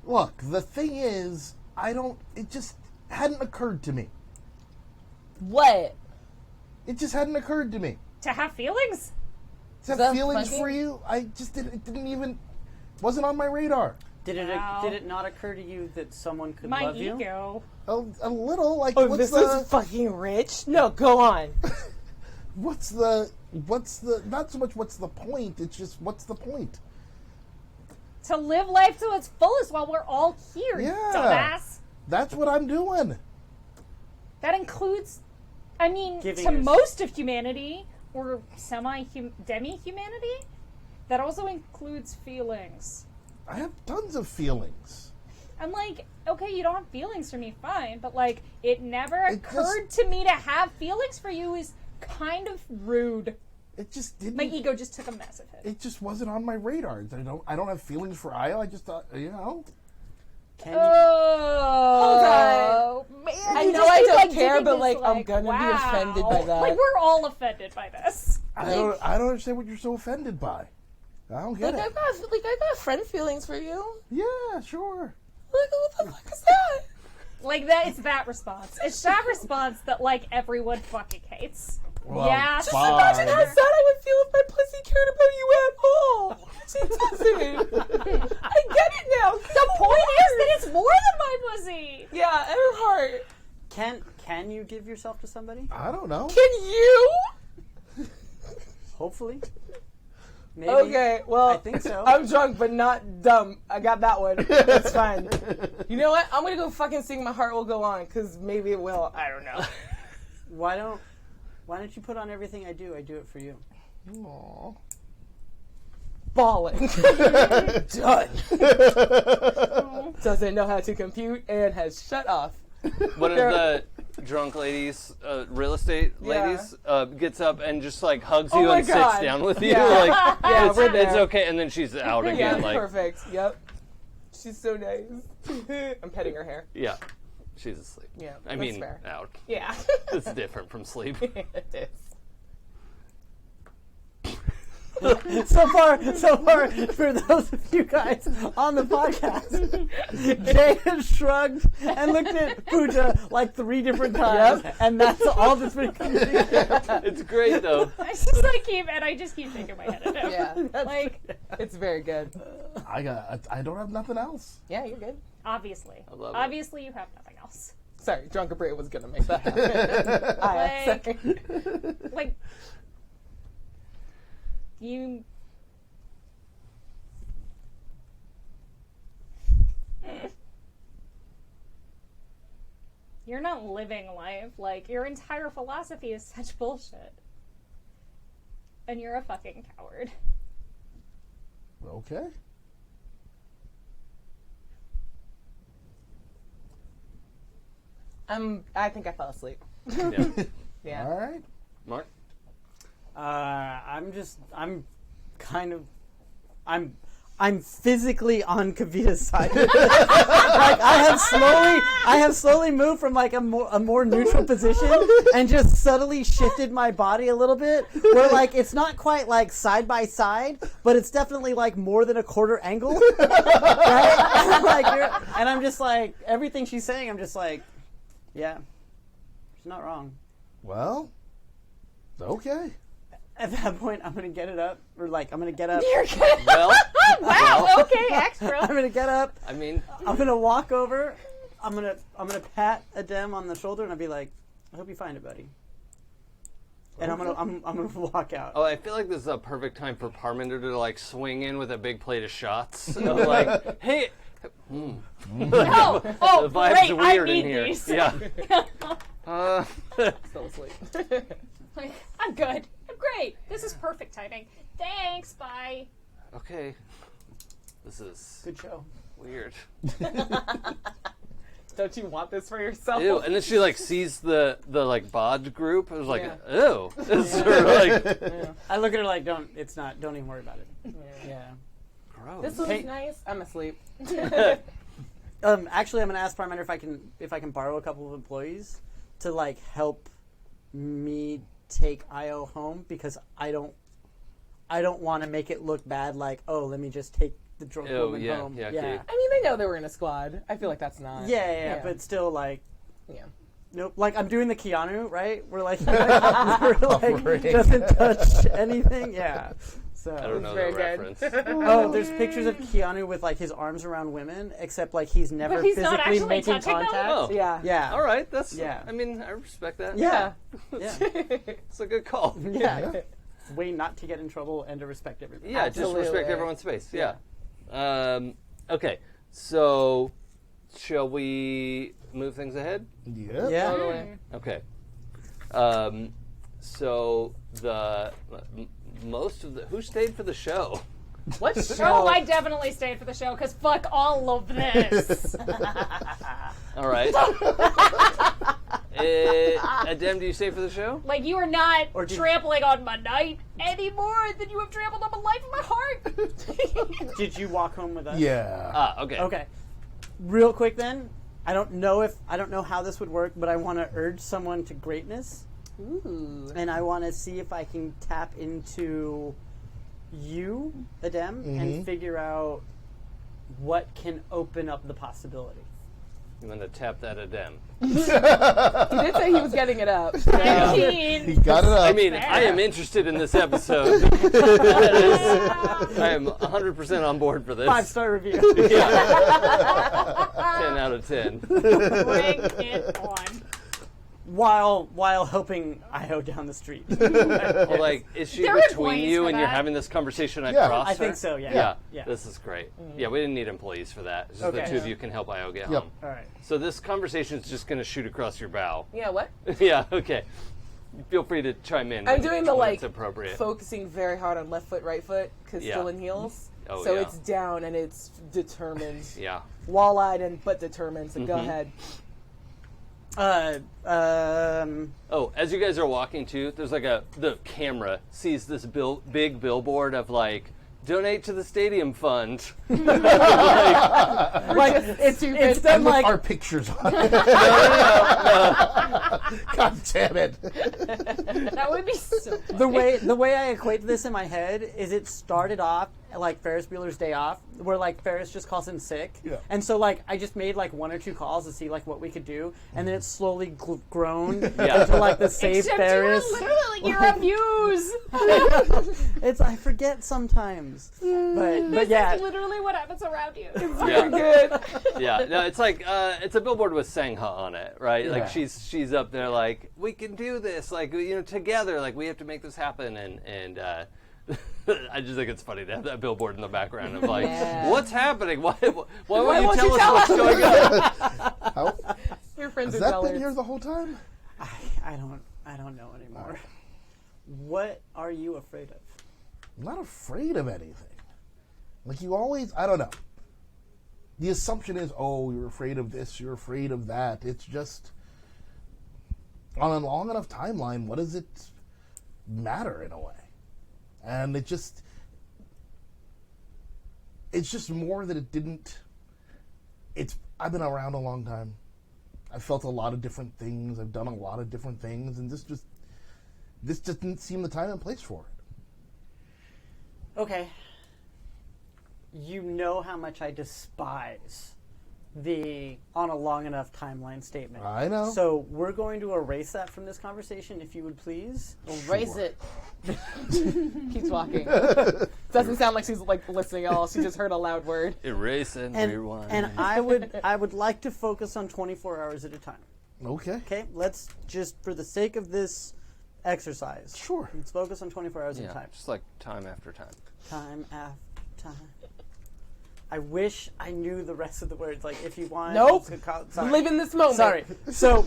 Look, the thing is, it just hadn't occurred to me. What? It just hadn't occurred to me. To have feelings? To have that feelings fucking- for you, it didn't even, wasn't on my radar. Did it? Wow. Did it not occur to you that someone could My love you? ego. A little, like, Oh, what's this the, is fucking rich? No, go on. what's the, not so much what's the point, it's just, what's the point? To live life to its fullest while we're all here, Yeah. dumbass. That's what I'm doing. That includes, I mean, Giving to yours- most of humanity, or demi-humanity, that also includes feelings. I have tons of feelings. I'm like, okay, you don't have feelings for me, fine, but like, it never It occurred to me to have feelings for you is kind of rude. It just didn't. My ego just took a massive hit. It just wasn't on my radar. I don't have feelings for Io. I just thought, Can you? Oh, man! I you know just I keep, don't care, giving but this, like I'm gonna wow. be offended by that. Like we're all offended by this. I don't understand what you're so offended by. I don't get Like it. I got friend feelings for you. Yeah, sure. Like what the fuck is that? Like that, it's that response. It's that response that like everyone fucking hates. Well, yeah, Just imagine how sad I would feel if my pussy cared about you at all. It doesn't. I get it now. the point is that it's more than my pussy. Yeah, and her heart. Can you give yourself to somebody? I don't know. Can you? Hopefully. Maybe. Okay, well, I think so. I'm drunk but not dumb. I got that one. That's fine. You know what? I'm gonna go fucking sing "My Heart Will Go On" because maybe it will. I don't know. Why don't you put on everything I do? I do it for you. Aww. Balling. Done. Doesn't know how to compute and has shut off. One of the drunk ladies, real estate Yeah. ladies, gets up and just like hugs Oh you my and God. sits down with you. Yeah. Like, Yeah, it's, we're there. it's okay, and then she's out Yeah, again. Like, perfect. Yep. She's so nice. I'm petting her hair. yeah, she's asleep. Yeah, I that's mean, fair. out. Yeah. It's different from sleep. It is. So far, for those of you guys on the podcast, Jay has shrugged and looked at Pooja like 3 different times, and that's all that's been coming together. It's great though. I just like I just keep thinking my head at him. Yeah. Like, It's very good. I don't have nothing else. Yeah, you're good. obviously. I love it. Obviously, you have nothing else. Sorry, Drunker Bray was gonna make that happen. Like- Sorry. Like, you. You're not living life. Like, your entire philosophy is such bullshit. And you're a fucking coward. Okay. I think I fell asleep. Yeah. Yeah. All right. Mark? I'm physically on Kavita's side. Like I have slowly moved from like a more neutral position and just subtly shifted my body a little bit, where like it's not quite like side by side, but it's definitely like more than a quarter angle. Right? And I'm just like, everything she's saying, I'm just like, yeah, she's not wrong. Well. Okay. At that point, I'm gonna get it up, or like I'm gonna get up. You're good. Well, Wow, okay, extra. I'm gonna get up. I mean, I'm gonna walk over. I'm gonna pat Adem on the shoulder, and I'll be like, "I hope you find it, buddy." And I'm gonna walk out. oh, I feel like this is a perfect time for Parminder to like swing in with a big plate of shots. Of, like, hey. Oh, The vibe's great, I weird need in here. these. Yeah. Still asleep. Like, I'm good. I'm great. This is perfect timing. Thanks, bye. Okay. This is Good show. weird. Don't you want this for yourself? Ew. And then she like sees the like bod group. I was like, Yeah. ew. It's sort of like I look at her like, don't even worry about it. Yeah. gross. This was Hey. nice. I'm asleep. Actually, I'm gonna ask Parminder if I can borrow a couple of employees to like help me take Io home, because I don't want to make it look bad. Like, oh, let me just take the drunk Ew, woman yeah, home. yeah, yeah. okay. I mean, they know they were in a squad. I feel like that's not. Yeah, but still, like, Yeah. nope. Like, I'm doing the Keanu, right? We're like, we're like Offering. doesn't touch anything. Yeah. So. I don't know Very that good. reference. Oh, there's pictures of Keanu with like his arms around women, except like he's never But he's not physically actually making touching them? contact. Oh. Yeah. Yeah. All right. That's. Yeah. I mean, I respect that. Yeah. Yeah. Yeah. It's a good call. Yeah. Way not to get in trouble and to respect everybody. Yeah, just Absolutely. respect everyone's space. Yeah. Okay, so shall we move things ahead? Yeah. Yeah. Totally. Okay. So most of the who stayed for the show? What Oh, show? I definitely stayed for the show because fuck all of this. All right. Adem, do you stay for the show? Like, you are not Or did- trampling on my night any more than you have trampled on my life and my heart. Did you walk home with us? Yeah. Ah, okay. Okay. Real quick then, I don't know how this would work, but I want to urge someone to greatness, Ooh. and I want to see if I can tap into you, Adem, and figure out what can open up the possibility. I'm gonna tap that Adem. He did say he was getting it up. 19. He got it up. I mean, Fair. I am interested in this episode. I am 100% on board for this. 5-star review. 10 out of 10. Bring it on. while helping Io down the street. Well, like, is she There are between employees you for and you're that. having this conversation Yeah. across I her? think so, yeah. Yeah. This is great. Yeah, we didn't need employees for that. It's just the Okay. two of you can help Io get Yep. home. All right. So this conversation is just going to shoot across your bow. Yeah, what? Yeah, okay. feel free to chime in. I'm doing the when like it's appropriate. focusing very hard on left foot, right foot because Yeah. still in heels. Oh, So yeah. it's down and it's determined, Yeah. wall-eyed but determined. So go ahead. Oh, as you guys are walking too, there's like the camera sees this big billboard of like, donate to the stadium fund. Like it's done And with like our pictures on it. God damn it. That would be so funny. the way I equate this in my head is it started off like Ferris Bueller's Day Off, where like Ferris just calls in sick, Yeah. and so like I just made like 1 or 2 calls to see like what we could do, and then it's slowly grown into like the Save Except Ferris. you were literally like, you're a Muse. It's I forget sometimes, but yeah. That's literally what happens around you. Yeah. good. Yeah, no, it's like it's a billboard with Sangha on it, right? Yeah. Like she's up there, like we can do this, like together, like we have to make this happen, and I just think it's funny to have that billboard in the background of like, Yeah. what's happening? Why won't you won't tell you us tell what's us? going on? How, Your friends has are that tellers. been here the whole time? I don't know anymore. What are you afraid of? I'm not afraid of anything. Like you always, I don't know. The assumption is, oh, you're afraid of this, you're afraid of that. It's just, on a long enough timeline, what does it matter in a way? And it's just more that it didn't, I've been around a long time. I've felt a lot of different things. I've done a lot of different things. And this just didn't seem the time and place for it. Okay. You know how much I despise the on a long enough timeline statement. I know. So we're going to erase that from this conversation, if you would please. Erase it. Keeps walking. Doesn't sound like she's like listening at all. She just heard a loud word. Erase and rewind. And I would like to focus on 24 hours at a time. Okay. Okay, let's just, for the sake of this exercise, Sure. let's focus on 24 hours at a Yeah, time. just like time after time. Time after time. I wish I knew the rest of the words. Like, if you want... Nope. Sorry. Live in this moment. Sorry. So,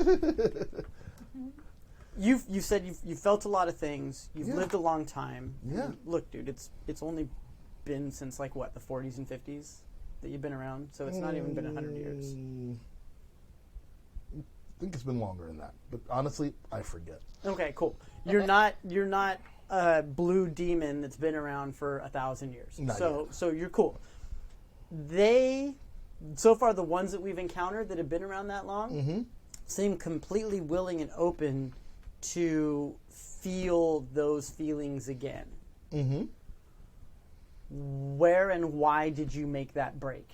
you said you've felt a lot of things. You've Yeah. lived a long time. Yeah. Look, dude, it's only been since, like, what, the 40s and 50s that you've been around? So it's not even been 100 years. I think it's been longer than that. But honestly, I forget. Okay, cool. You're not a blue demon that's been around for 1,000 years. Not So you're cool. So far, the ones that we've encountered that have been around that long seem completely willing and open to feel those feelings again. Where and why did you make that break?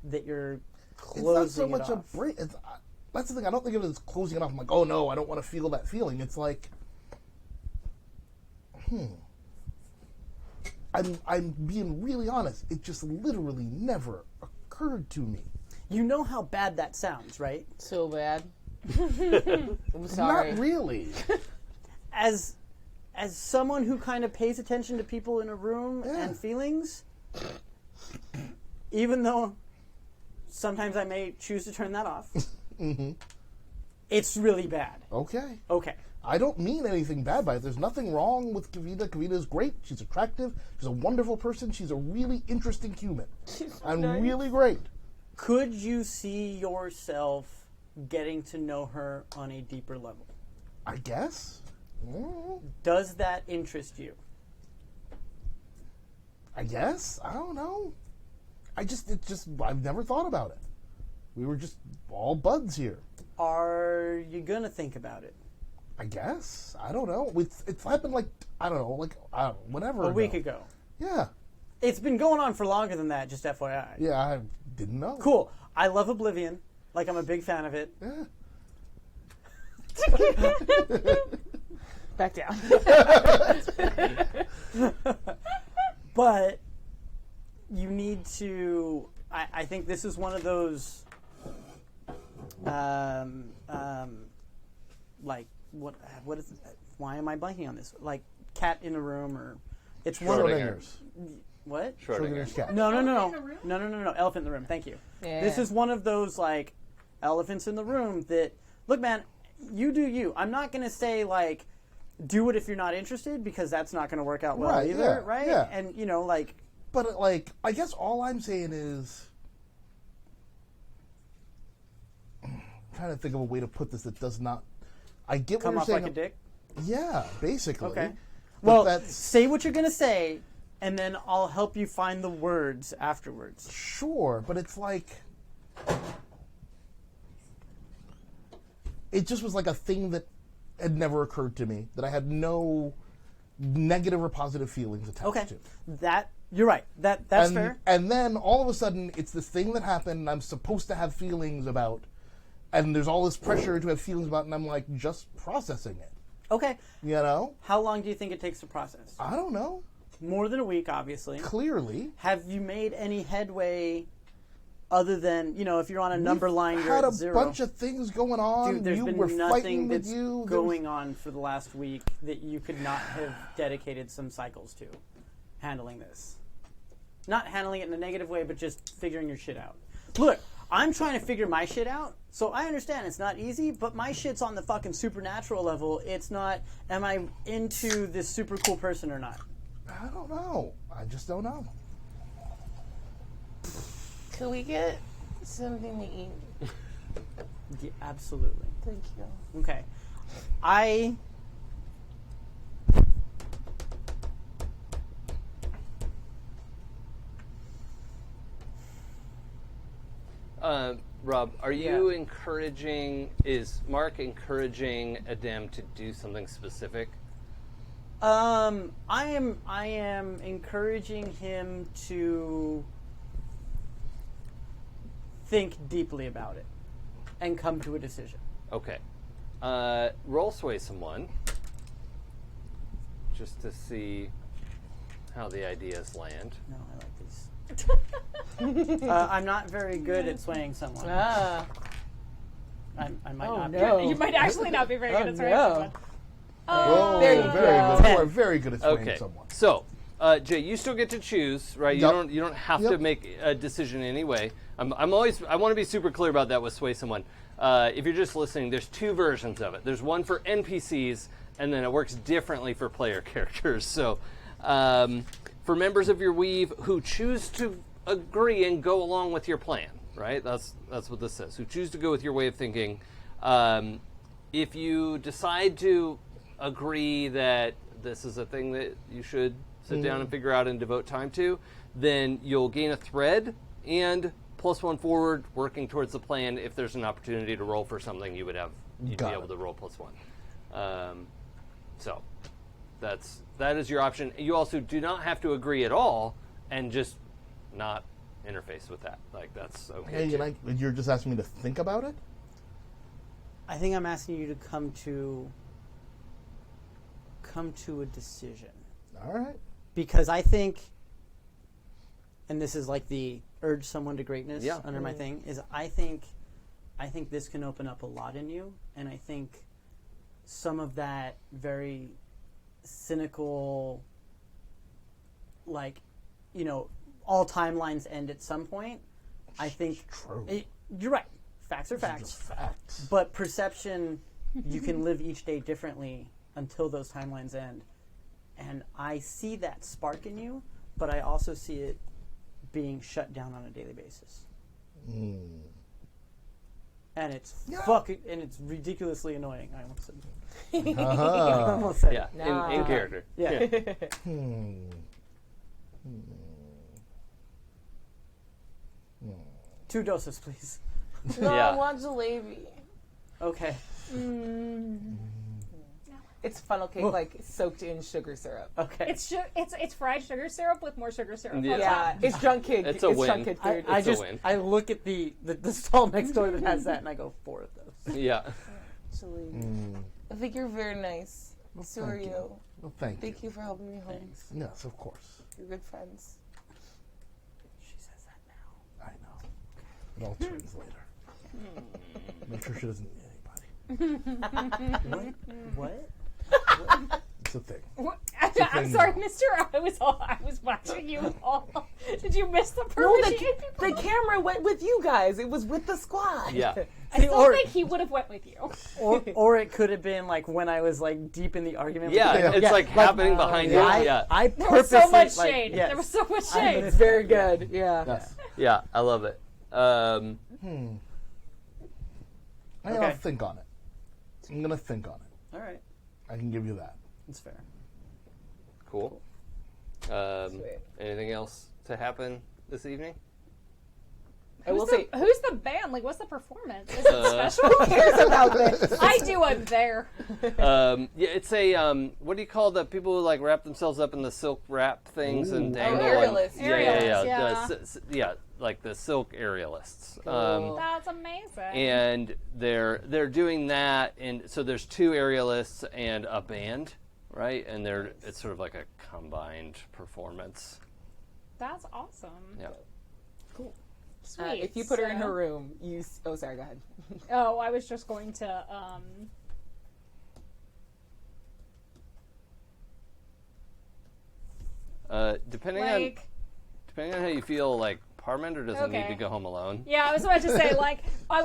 That you're closing It's not so much it off? a break. That's the thing. I don't think of it as closing it off. I'm like, oh no, I don't want to feel that feeling. It's like, I'm being really honest. It just literally never occurred to me. You know how bad that sounds, right? So bad. I'm sorry. Not really. As someone who kind of pays attention to people in a room Yeah. and feelings, even though sometimes I may choose to turn that off, it's really bad. Okay. Okay. I don't mean anything bad by it. There's nothing wrong with Kavita. Kavita is great. She's attractive. She's a wonderful person. She's a really interesting human. And really great. Could you see yourself getting to know her on a deeper level? I guess. Does that interest you? I guess. I don't know. I've never thought about it. We were just all buds here. Are you going to think about it? I guess. I don't know. It's happened whenever. A week ago. Yeah. It's been going on for longer than that, just FYI. Yeah, I didn't know. Cool. I love Oblivion. Like, I'm a big fan of it. Yeah. Back down. But you need to... I think this is one of those... like, what is... Why am I blanking on this? Like, cat in a room, or... It's one of... Schrodinger's. What? Schrodinger's cat. No. Elephant in the room? No. Elephant in the room. Thank you. Yeah. This is one of those, like, elephants in the room that... Look, man, you do you. I'm not going to say, like, do it if you're not interested, because that's not going to work out well Right, either, yeah, right? yeah. And, you know, like... But, like, I guess all I'm saying is... I'm trying to think of a way to put this that does not... I get Come what off you're saying. like a dick? Yeah, basically. Okay. But Well, that's... say what you're going to say, and then I'll help you find the words afterwards. Sure, but it's like... It just was like a thing that had never occurred to me, that I had no negative or positive feelings attached Okay. to. That, you're right. That's and, fair. And then all of a sudden, it's this thing that happened and I'm supposed to have feelings about, and there's all this pressure to have feelings about, and I'm like, just processing it. Okay. You know? How long do you think it takes to process? I don't know. More than a week, obviously. Clearly. Have you made any headway other than, you know, if you're on a number line, you're had at a 0? bunch of things going on. Dude, there's you been were nothing fighting that's with you. going on for the last week that you could not have dedicated some cycles to handling this. Not handling it in a negative way, but just figuring your shit out. Look, I'm trying to figure my shit out, so I understand it's not easy, but my shit's on the fucking supernatural level. It's not, am I into this super cool person or not? I don't know. I just don't know. Could we get something to eat? Yeah, absolutely. Thank you. Okay. Rob, are you encouraging, is Marc encouraging Adem to do something specific? I am encouraging him to think deeply about it and come to a decision. Okay. Roll sway someone, just to see how the ideas land. No, I like these. I'm not very good at swaying someone. Ah. I might Oh, not no. be. You might actually not be very good at swaying someone. Oh, there you very go. good. You are very good at swaying Okay. someone. So, Jay, you still get to choose, right? Yep. You don't have to Yep. make a decision anyway. I want to be super clear about that with sway someone. If you're just listening, there's two versions of it. There's one for NPCs, and then it works differently for player characters. So, for members of your weave who choose to agree and go along with your plan, right? That's what this says. Who choose to go with your way of thinking. If you decide to agree that this is a thing that you should sit down and figure out and devote time to, then you'll gain a thread and +1 forward working towards the plan. If there's an opportunity to roll for something, you'd be able to roll +1. So that is your option. You also do not have to agree at all and just not interface with that. Like, that's okay. Hey, you're just asking me to think about it? I think I'm asking you to come to a decision. All right. Because I think, and this is like the urge someone to greatness under my thing, is I think this can open up a lot in you, and I think some of that very cynical, like, you know, all timelines end at some point. I think True. You're right. Facts are These are facts. just facts. But perception, you can live each day differently until those timelines end. And I see that spark in you, but I also see it being shut down on a daily basis. And it's and it's ridiculously annoying. I almost said. I almost said it. Yeah, in character. Yeah. 2 doses, please. No, Yeah. I want jalebi. Okay. It's funnel cake, like soaked in sugar syrup. Okay. It's fried sugar syrup with more sugar syrup. Yeah. on top. Yeah, it's drunk kid. It's a win. drunk kid food. I It's a just win. I look at the stall next door that has that, and I go 4 of those. Yeah. Jalebi. I think you're very nice. So are thank you. Well, thank you. Thank you for helping me home. Yes, of course. You're good friends. She says that now. I know. It all turns later. Make sure she doesn't eat anybody. What? It's a thing. What? I'm sorry, Mister. I was watching you all. Did you miss the No, perfect the camera went with you guys. It was with the squad. Yeah. I still think he would have went with you. Or it could have been like when I was like deep in the argument. Yeah, with it's like happening behind you. Yeah. I There was purposely so much like, shade. yes. There was so much shade. It's very good. Yeah. Yes. Yeah, I love it. I'm Okay. gonna think on it. I'm gonna think on it. All right, I can give you that. that's fair. Cool. Anything else to happen this evening? I will say, Who's the band? Like, what's the performance? Is it special? who cares about this? I do. I'm there. Yeah, it's a what do you call the people who like wrap themselves up in the silk wrap things and dangle? aerialists. Aerialists, Yeah, like the silk aerialists. Cool. That's amazing. And they're doing that, and so there's 2 aerialists and a band, right? And it's sort of like a combined performance. That's awesome. Yeah. Cool. Sweet. If you put her in her room, oh, sorry, go ahead. Oh, I was just going to. Depending Like. on how you feel, like Parmender doesn't need Okay. to go home alone. Yeah, I was about to say, like, I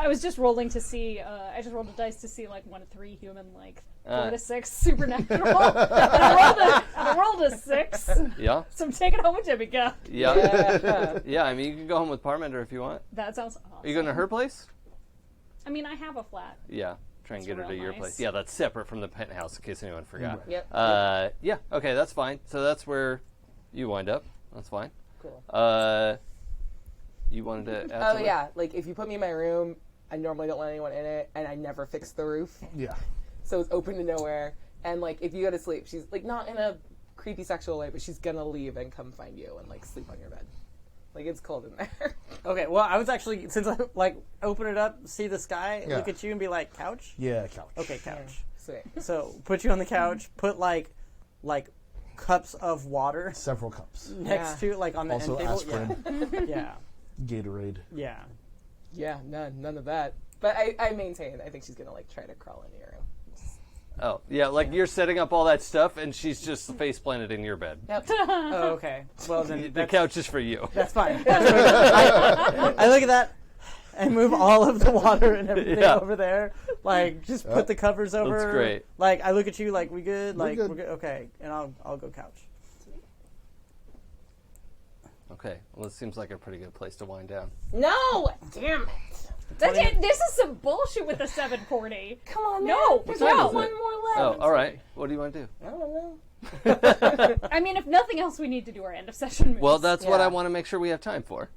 was just rolling to see, I just rolled a dice to see, like, 1 to 3 human, like, 4 to 6 supernatural. and I rolled a 6, Yeah. so I'm taking home a Demigod. Yeah. Yeah, I mean, you can go home with Parmender if you want. That sounds awesome. Are you going to her place? I mean, I have a flat. Yeah. Try and That's get her to real your nice. place. Yeah, that's separate from the penthouse, in case anyone forgot. Yep. Yeah, okay, that's fine. So that's where you wind up. That's fine. Cool. You wanted to add Oh, something? yeah. Like, if you put me in my room, I normally don't let anyone in it, and I never fix the roof. Yeah. So it's open to nowhere. And, like, if you go to sleep, she's, like, not in a creepy sexual way, but she's gonna leave and come find you and, like, sleep on your bed. Like, it's cold in there. Okay, well, I was actually, since I, like, open it up, see the sky, Yeah. look at you and be like, couch? Yeah, couch. Okay, couch. Sweet. So, put you on the couch, put, like cups of water Several cups. next to, like, on the Also end table. aspirin, Yeah. Gatorade. Yeah. Yeah, none of that. But I maintain, I think she's gonna, like, try to crawl into your room. Oh, yeah, like you're setting up all that stuff, and she's just face planted in your bed. Yep. Oh, okay. Well, then The that's, couch is for you. that's fine. That's I look at that and move all of the water and everything Yeah. over there. Like, just put the covers over. That's great. Like, I look at you like, we good? Like, good. we're good? Okay. And I'll go couch. Okay, well, this seems like a pretty good place to wind down. No! Damn it. This is some bullshit with the 740. Come on, No, man. There's time only is one it? more Oh, left. all right. What do you want to do? I don't know. I mean, if nothing else, we need to do our end of session moves. Well, that's what Yeah. I want to make sure we have time for.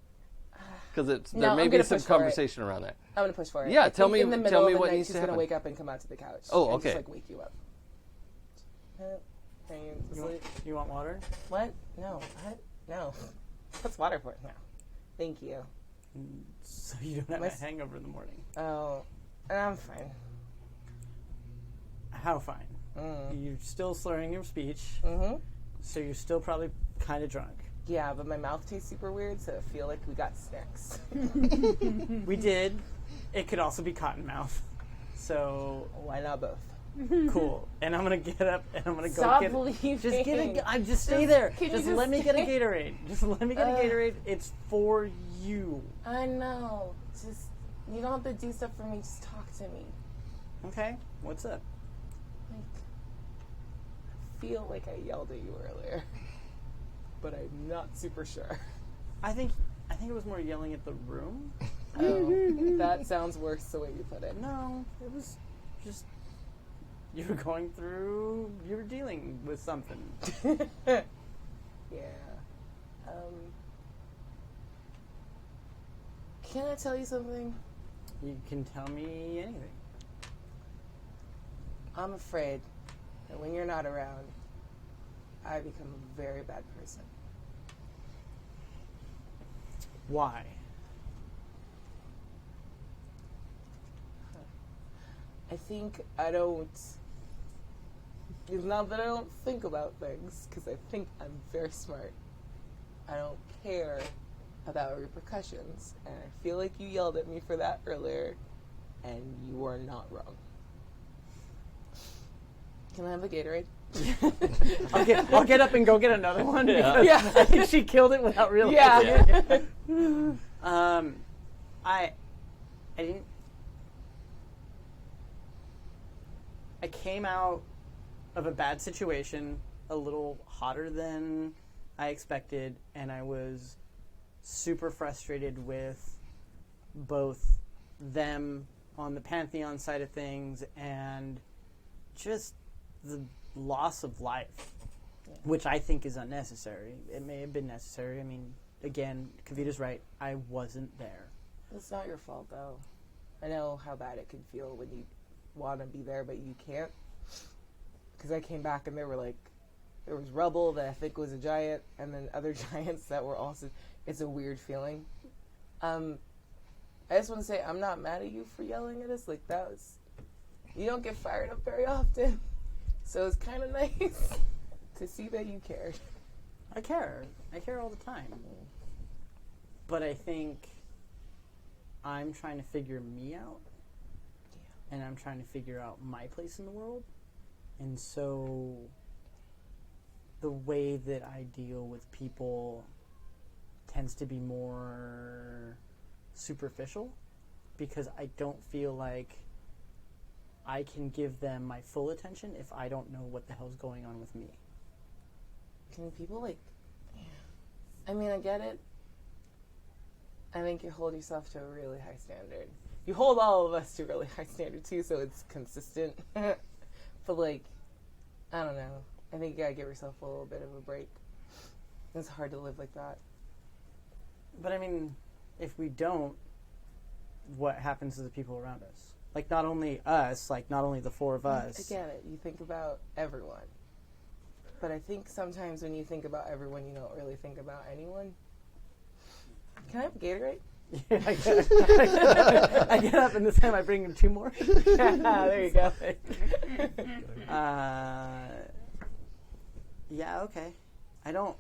Because No, there may I'm be gonna some push for it. conversation around that. I'm gonna push for it. Yeah, I tell think me- in the tell middle me of the what night, needs she's to gonna happen. wake up and come out to the couch. Oh, and okay. Just, like, wake you up. Are you asleep? You want water? What? No. What? No. What's water for? No. Thank you. So you don't have My a hangover in the morning. Oh, I'm fine. How fine? You're still slurring your speech, Mm-hmm. so you're still probably kind of drunk. Yeah, but my mouth tastes super weird, so I feel like we got snacks. We did. It could also be cottonmouth. So Why not both? cool. And I'm gonna get up and I'm gonna Stop go get. leaving. Just get a. I just stay there. Can you Just just let me get a stay? Gatorade. Just let me get a Gatorade. It's for you. I know. Just, you don't have to do stuff for me. Just talk to me. Okay. What's up? Like, I feel like I yelled at you earlier, but I'm not super sure. I think it was more yelling at the room. Oh, that sounds worse the way you put it. No, it was just you were dealing with something. Yeah. Can I tell you something? You can tell me anything. I'm afraid that when you're not around, I become a very bad person. Why? I think I don't. It's not that I don't think about things, because I think I'm very smart. I don't care about repercussions, and I feel like you yelled at me for that earlier, and you are not wrong. Can I have a Gatorade? I'll get up and go get another one. Yeah. Because I think she killed it without realizing Yeah. it. I didn't. I came out of a bad situation a little hotter than I expected, and I was super frustrated with both them on the Pantheon side of things and just the loss of life, which I think is unnecessary. It may have been necessary. I mean, again, Kavita's right. I wasn't there. It's not your fault, though. I know how bad it can feel when you want to be there, but you can't. Because I came back and there was rubble that I think was a giant, and then other giants that were also. It's a weird feeling. I just want to say I'm not mad at you for yelling at us. Like, that was. You don't get fired up very often, so it's kind of nice to see that you cared. I care. I care all the time. But I think I'm trying to figure me out, and I'm trying to figure out my place in the world. And so the way that I deal with people tends to be more superficial, because I don't feel like I can give them my full attention if I don't know what the hell's going on with me. Can people, I mean, I get it. I think you hold yourself to a really high standard. You hold all of us to a really high standard, too, so it's consistent. But, I don't know. I think you gotta give yourself a little bit of a break. It's hard to live like that. But, I mean, if we don't, what happens to the people around us? Like, not only us, not only the four of us. I get it. You think about everyone. But I think sometimes when you think about everyone, you don't really think about anyone. Can I have a Gatorade? Yeah, I get up and this time I bring him 2 more. There you go. Yeah, okay. I don't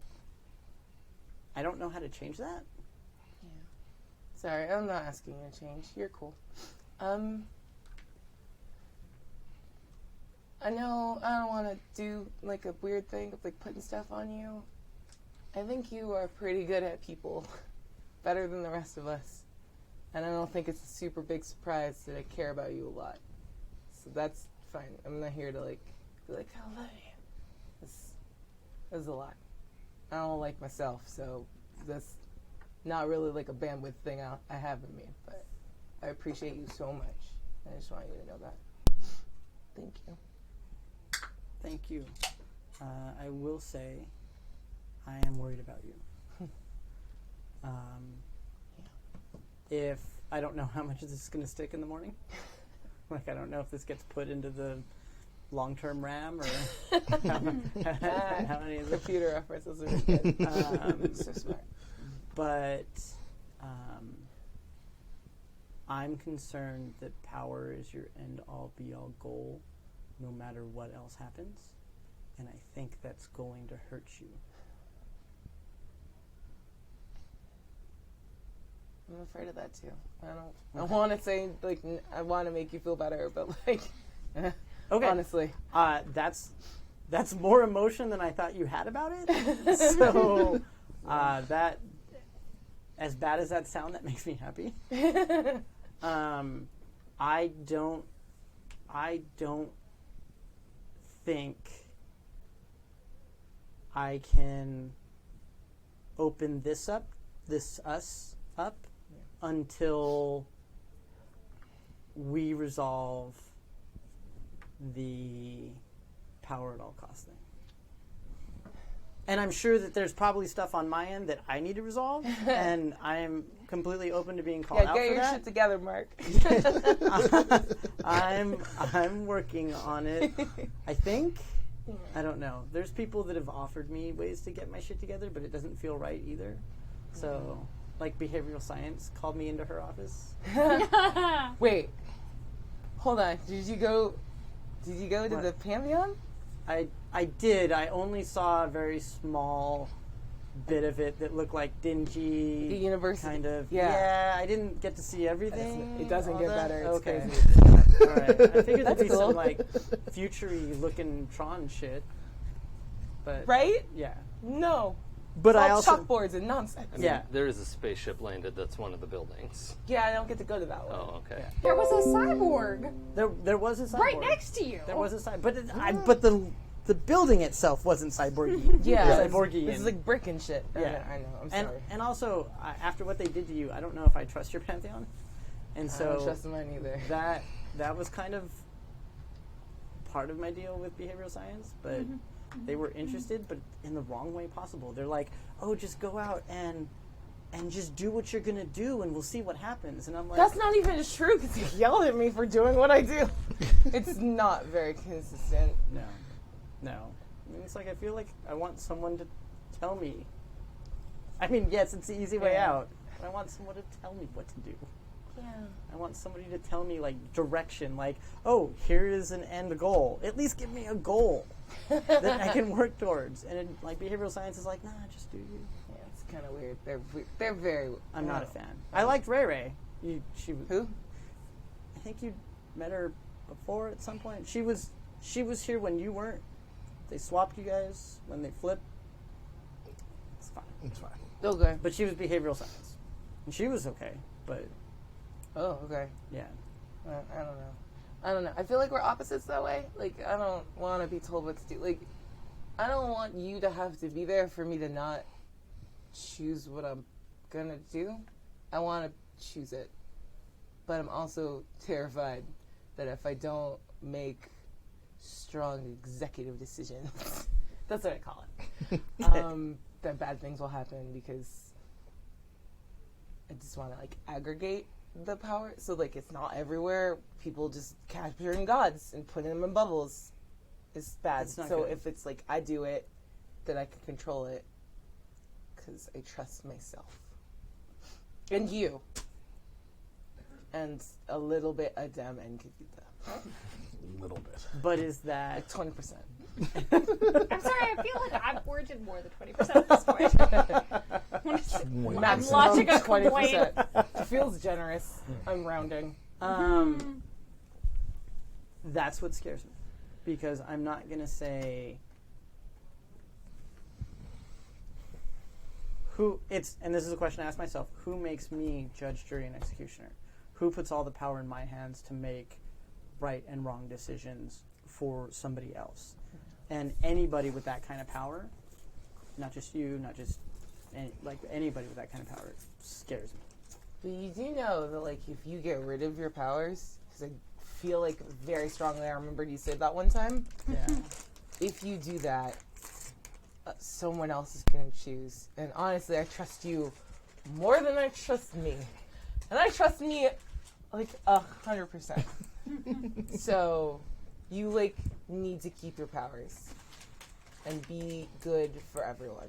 know how to change that. Yeah. Sorry, I'm not asking you to change. You're cool. I know I don't want to do a weird thing of putting stuff on you. I think you are pretty good at people. Better than the rest of us. And I don't think it's a super big surprise that I care about you a lot. So that's fine. I'm not here to be like, I love you. That's a lot. I don't like myself, so that's not really a bandwidth thing I have in me. But I appreciate you so much. I just want you to know that. Thank you. Thank you. I will say I am worried about you. If I don't know how much of this is going to stick in the morning. I don't know if this gets put into the long-term RAM or how many of the computer references are good. So smart. But I'm concerned that power is your end-all, be-all goal, no matter what else happens, and I think that's going to hurt you. I'm afraid of that too. I want to say I want to make you feel better, but okay. Honestly, that's more emotion than I thought you had about it. So that, as bad as that sound, that makes me happy. I don't think I can open this us up until we resolve the power at all costs thing. And I'm sure that there's probably stuff on my end that I need to resolve, and I am completely open to being called out for that. Yeah, get your shit together, Marc. I'm working on it. I think. I don't know. There's people that have offered me ways to get my shit together, but it doesn't feel right either. So, behavioral science called me into her office. Wait. Hold on. Did you go to the Pantheon? I did. I only saw a very small bit of it that looked like dingy. The university. Kind of. Yeah. I didn't get to see everything. It doesn't get better. It's okay. crazy. All right. I figured there'd be cool. some future-y looking Tron shit. But Right? yeah. No. But It's I all also chalkboards and nonsense. yeah. There is a spaceship landed that's one of the buildings. Yeah, I don't get to go to that one. Oh, okay. Yeah. There was a cyborg There was a cyborg right next to you. There was a cyborg, but the building itself wasn't cyborgy. Yeah, cyborgy. This is like brick and shit. Yeah. I know. I'm and sorry. and also after what they did to you, I don't know if I trust your Pantheon, and I don't so trust mine either. that was kind of part of my deal with behavioral science, but they were interested, but in the wrong way possible. They're like, oh, just go out and just do what you're gonna do, and we'll see what happens. And I'm like, That's not even true because you yelled at me for doing what I do. It's not very consistent. no. I mean, it's like I feel like I want someone to tell me. I mean, yes, it's the easy way Yeah. out, but I want someone to tell me what to do. Yeah. I want somebody to tell me, like, direction, like, oh, here is an end goal. At least give me a goal that I can work towards. And, like, behavioral science is like, nah, just do you. Yeah, it's kind of weird. They're very. I'm not a fan. I liked Ray Ray. She Who? I think you met her before at some point. She was here when you weren't. They swapped you guys when they flipped. It's fine. It's fine. Okay. But she was behavioral science. And she was okay, but Oh, okay. yeah. I don't know. I feel like we're opposites that way. Like, I don't want to be told what to do. Like, I don't want you to have to be there for me to not choose what I'm gonna do. I want to choose it. But I'm also terrified that if I don't make strong executive decisions, that's what I call it, that bad things will happen because I just want to, like, aggregate the power. So, like, it's not everywhere. People just capturing gods and putting them in bubbles is bad. That's not So good. if it's, like, I do it, then I can control it because I trust myself. And you. And a little bit Adem and Kavita. A little bit. But is that Like 20%. I'm sorry, I feel like I've worded more than 20% at this point. I'm Maximum lodging a complaint. 20%. It feels generous. I'm rounding. that's what scares me, because I'm not gonna say who it's. And this is a question I ask myself: who makes me judge, jury, and executioner? Who puts all the power in my hands to make right and wrong decisions for somebody else? And anybody with that kind of power, not just you, not just anybody with that kind of power, scares me. But you do know that, like, if you get rid of your powers, because I feel like very strongly, I remembered you said that one time. Yeah. If you do that, someone else is going to choose. And honestly, I trust you more than I trust me. And I trust me, like, 100%. So, you, like, need to keep your powers and be good for everyone.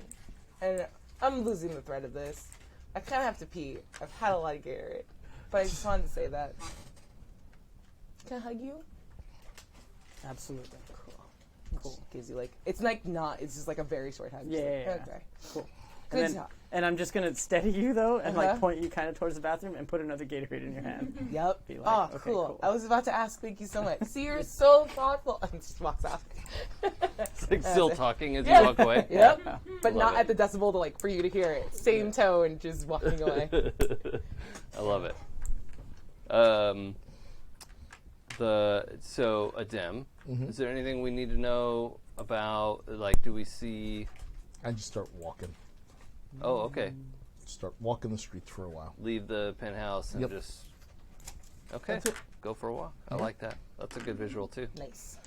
And I'm losing the thread of this. I kind of have to pee. I've had a lot of Gatorade. But I just wanted to say that. Can I hug you? Absolutely. Cool. Gives you, like, it's like not, it's just like a very short hug. Just Yeah, like, yeah, yeah. Okay. Cool. Good and, job. and I'm just gonna steady you though, and like Uh-huh. point you kind of towards the bathroom, and put another Gatorade in your hand. Yep. Be like, Oh, okay, cool. cool. I was about to ask. Thank you so much. See, you're so thoughtful. And just walks off. It's like still talking as Yeah. you walk away. Yep. But Love not it. at the decibel to, like, for you to hear it. Same tone, just walking away. I love it. So Adem, is there anything we need to know about? Like, do we see? I just start walking. Oh, okay. Start walking the streets for a while. Leave the penthouse and Yep. just. Okay. That's it. Go for a walk. I like that. That's a good visual too. Nice.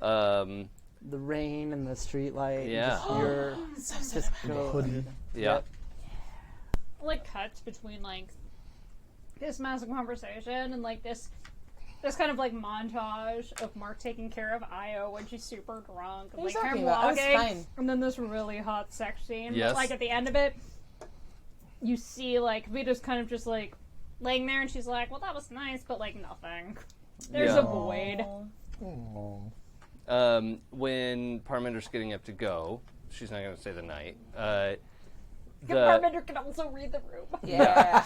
The rain and the street light. Yeah. Just your just go. Hoodie. Yeah. Like cuts between like this massive conversation and like this kind of like montage of Marc taking care of Io when she's super drunk and What like are you him talking about? I was walking, fine. and then this really hot sex scene. Yes. But, like at the end of it, you see like Vita's kind of just like laying there, and she's like, "Well, that was nice, but like nothing." There's Yeah. a void. Aww. When Parminder's getting up to go, she's not going to stay the night. Parminder can also read the room. Yeah.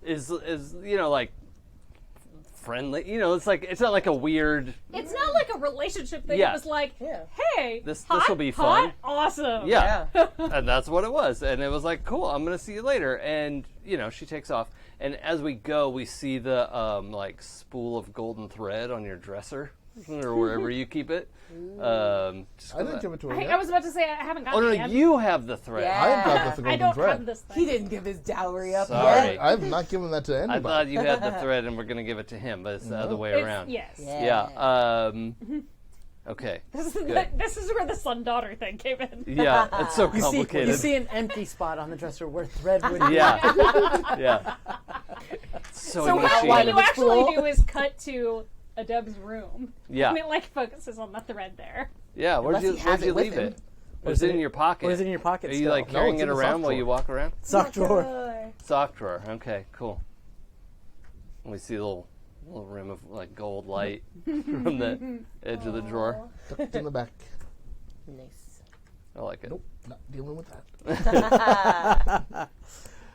Is like friendly. It's like it's not like a weird. It's not like a relationship. relationship thing. Yeah. It was like, Yeah. hey, This hot, will be hot, fun. awesome. Yeah. And that's what it was. And it was like, cool, I'm going to see you later. And, she takes off. And as we go, we see the, spool of golden thread on your dresser or wherever you keep it. I didn't give it to her I yet. was about to say, I haven't gotten Oh, it no, yet. you have the thread. Yeah. I've got the I golden don't thread. have this thing. He didn't give his dowry up Sorry. yet. I've not given that to I anybody. thought you had the thread and we're going to give it to him, but it's the other way It's- around. Yes. Yeah. Okay. This is, Good. this is where the son-daughter thing came in. Yeah, it's so You complicated. see an empty spot on the dresser where thread would be. Yeah. Yeah. So Sewing what machine. you actually spool. do is cut to Adeb's room. Yeah. And it focuses on the thread there. Yeah, where'd Unless you, he where'd has you it with leave him. it? Or is it in your pocket? Or is it in your pocket Are you still? like No, carrying it's it in the around sock while you drawer. walk around? Sock drawer. Sock drawer. Okay, cool. And we see a little rim of gold light from the edge of the drawer. Tucked in the back. Nice. I like it. Nope, not dealing with that.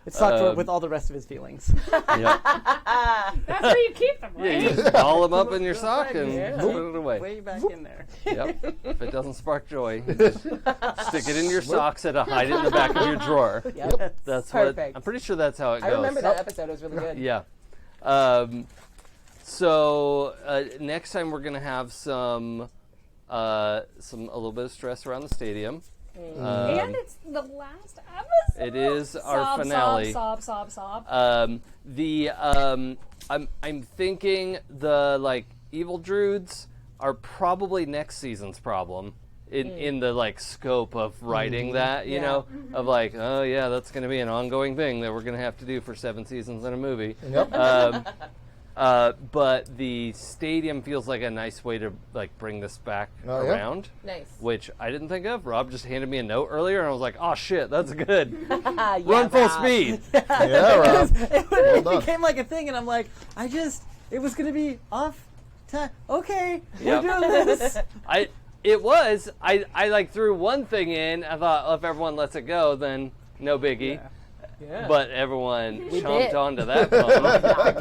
It's sock drawer with all the rest of his feelings. Yep. That's where you keep them, Yeah, right? you just ball them up in your sock and Yeah. put it away. Way back in there. Yep. If it doesn't spark joy, just stick it in your socks and hide it in the back of your drawer. Yep. That's Perfect. what. I'm pretty sure that's how it goes. I remember that episode. It was really good. Yeah. So next time we're gonna have some a little bit of stress around the stadium. And it's the last episode. It is our finale. Sob. I'm thinking the evil druids are probably next season's problem in the scope of writing that, you know, of oh yeah, that's going to be an ongoing thing that we're going to have to do for 7 seasons in a movie. Yep. But the stadium feels like a nice way to bring this back Oh, yeah. around. Nice. Which I didn't think of. Rob just handed me a note earlier, and I was like, "Oh shit, that's good. Yeah, Run full Rob. speed." Yeah, Rob. It Well done. became like a thing, and I'm like, it was going to be off time. Okay, Yep. we're doing this. I threw one thing in. I thought, if everyone lets it go, then no biggie. Yeah. But everyone did. chomped onto that bone.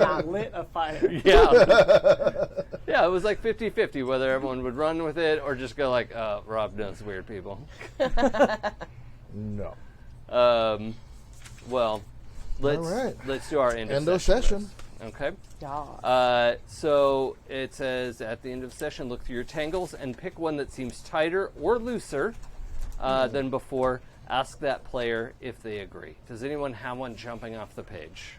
I lit a fire. Yeah. Yeah, it was 50-50 whether everyone would run with it or just go Rob knows weird people. No. Well, let's All right. let's do our end of End of session. session. Okay. Yeah. So it says at the end of the session, look through your tangles and pick one that seems tighter or looser than before. Ask that player if they agree. Does anyone have one jumping off the page?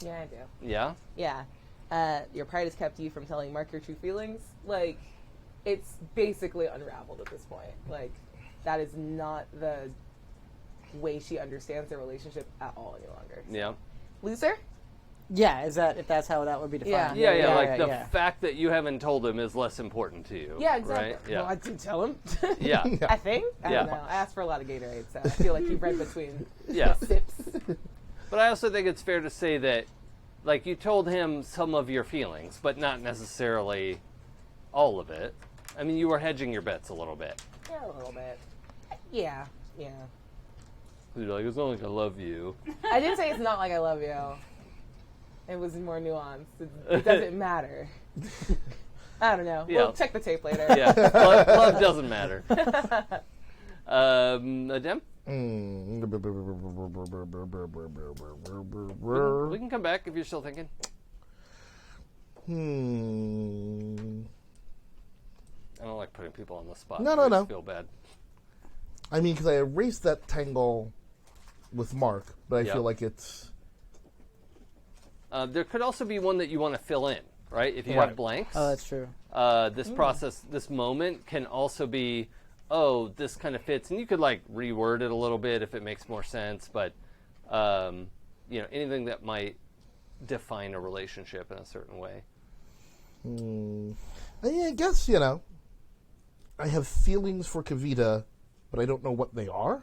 Yeah, I do. Yeah? Yeah. Your pride has kept you from telling Marc your true feelings. It's basically unraveled at this point. That is not the way she understands their relationship at all any longer. Yeah. Looser? Yeah, if that's how that would be defined. Yeah, the yeah. fact that you haven't told him is less important to you. Yeah, exactly. Right? Yeah. Well, I did tell him. Yeah. I think. I Yeah. don't know. I asked for a lot of Gatorade, so I feel like you've read between Yeah. sips. But I also think it's fair to say that, you told him some of your feelings, but not necessarily all of it. I mean, you were hedging your bets a little bit. Yeah, a little bit. Yeah. You're like, it's not like I love you. I didn't say it's not like I love you. It was more nuanced. It doesn't matter. I don't know. Yeah. We'll check the tape later. Yeah, love doesn't matter. Adem? We can come back if you're still thinking. I don't like putting people on the spot. No, I no. always feel bad. I mean, because I erased that tangle with Marc, but I Yep. feel like it's... There could also be one that you want to fill in, right? If you Right. have blanks. Oh, that's true. This process, this moment can also be, this kind of fits. And you could reword it a little bit if it makes more sense. But, anything that might define a relationship in a certain way. I guess, I have feelings for Kavita, but I don't know what they are.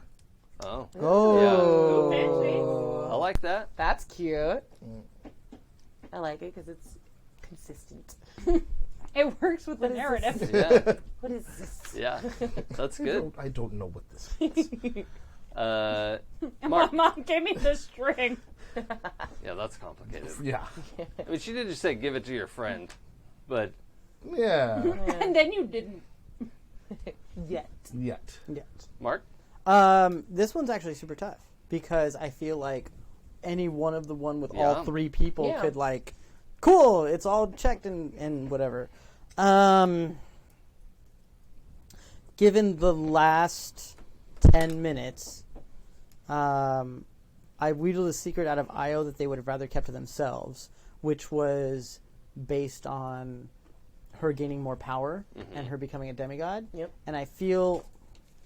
Oh. Oh. Yeah. I like that. That's cute. I like it because it's consistent. It works with the narrative. Yeah. What is this? Yeah. That's good. I don't know what this is. And my Marc. mom gave me the string. Yeah, that's complicated. Yeah. I mean, she did just say give it to your friend, but Yeah. And then you didn't. Yet. Yet. Mark? This one's actually super tough because I feel like any one of the one with Yeah. all three people Yeah. could like, cool, it's all checked and whatever. Given the last 10 minutes, I wheedled a secret out of Io that they would have rather kept to themselves, which was based on her gaining more power and her becoming a demigod. Yep. And I feel,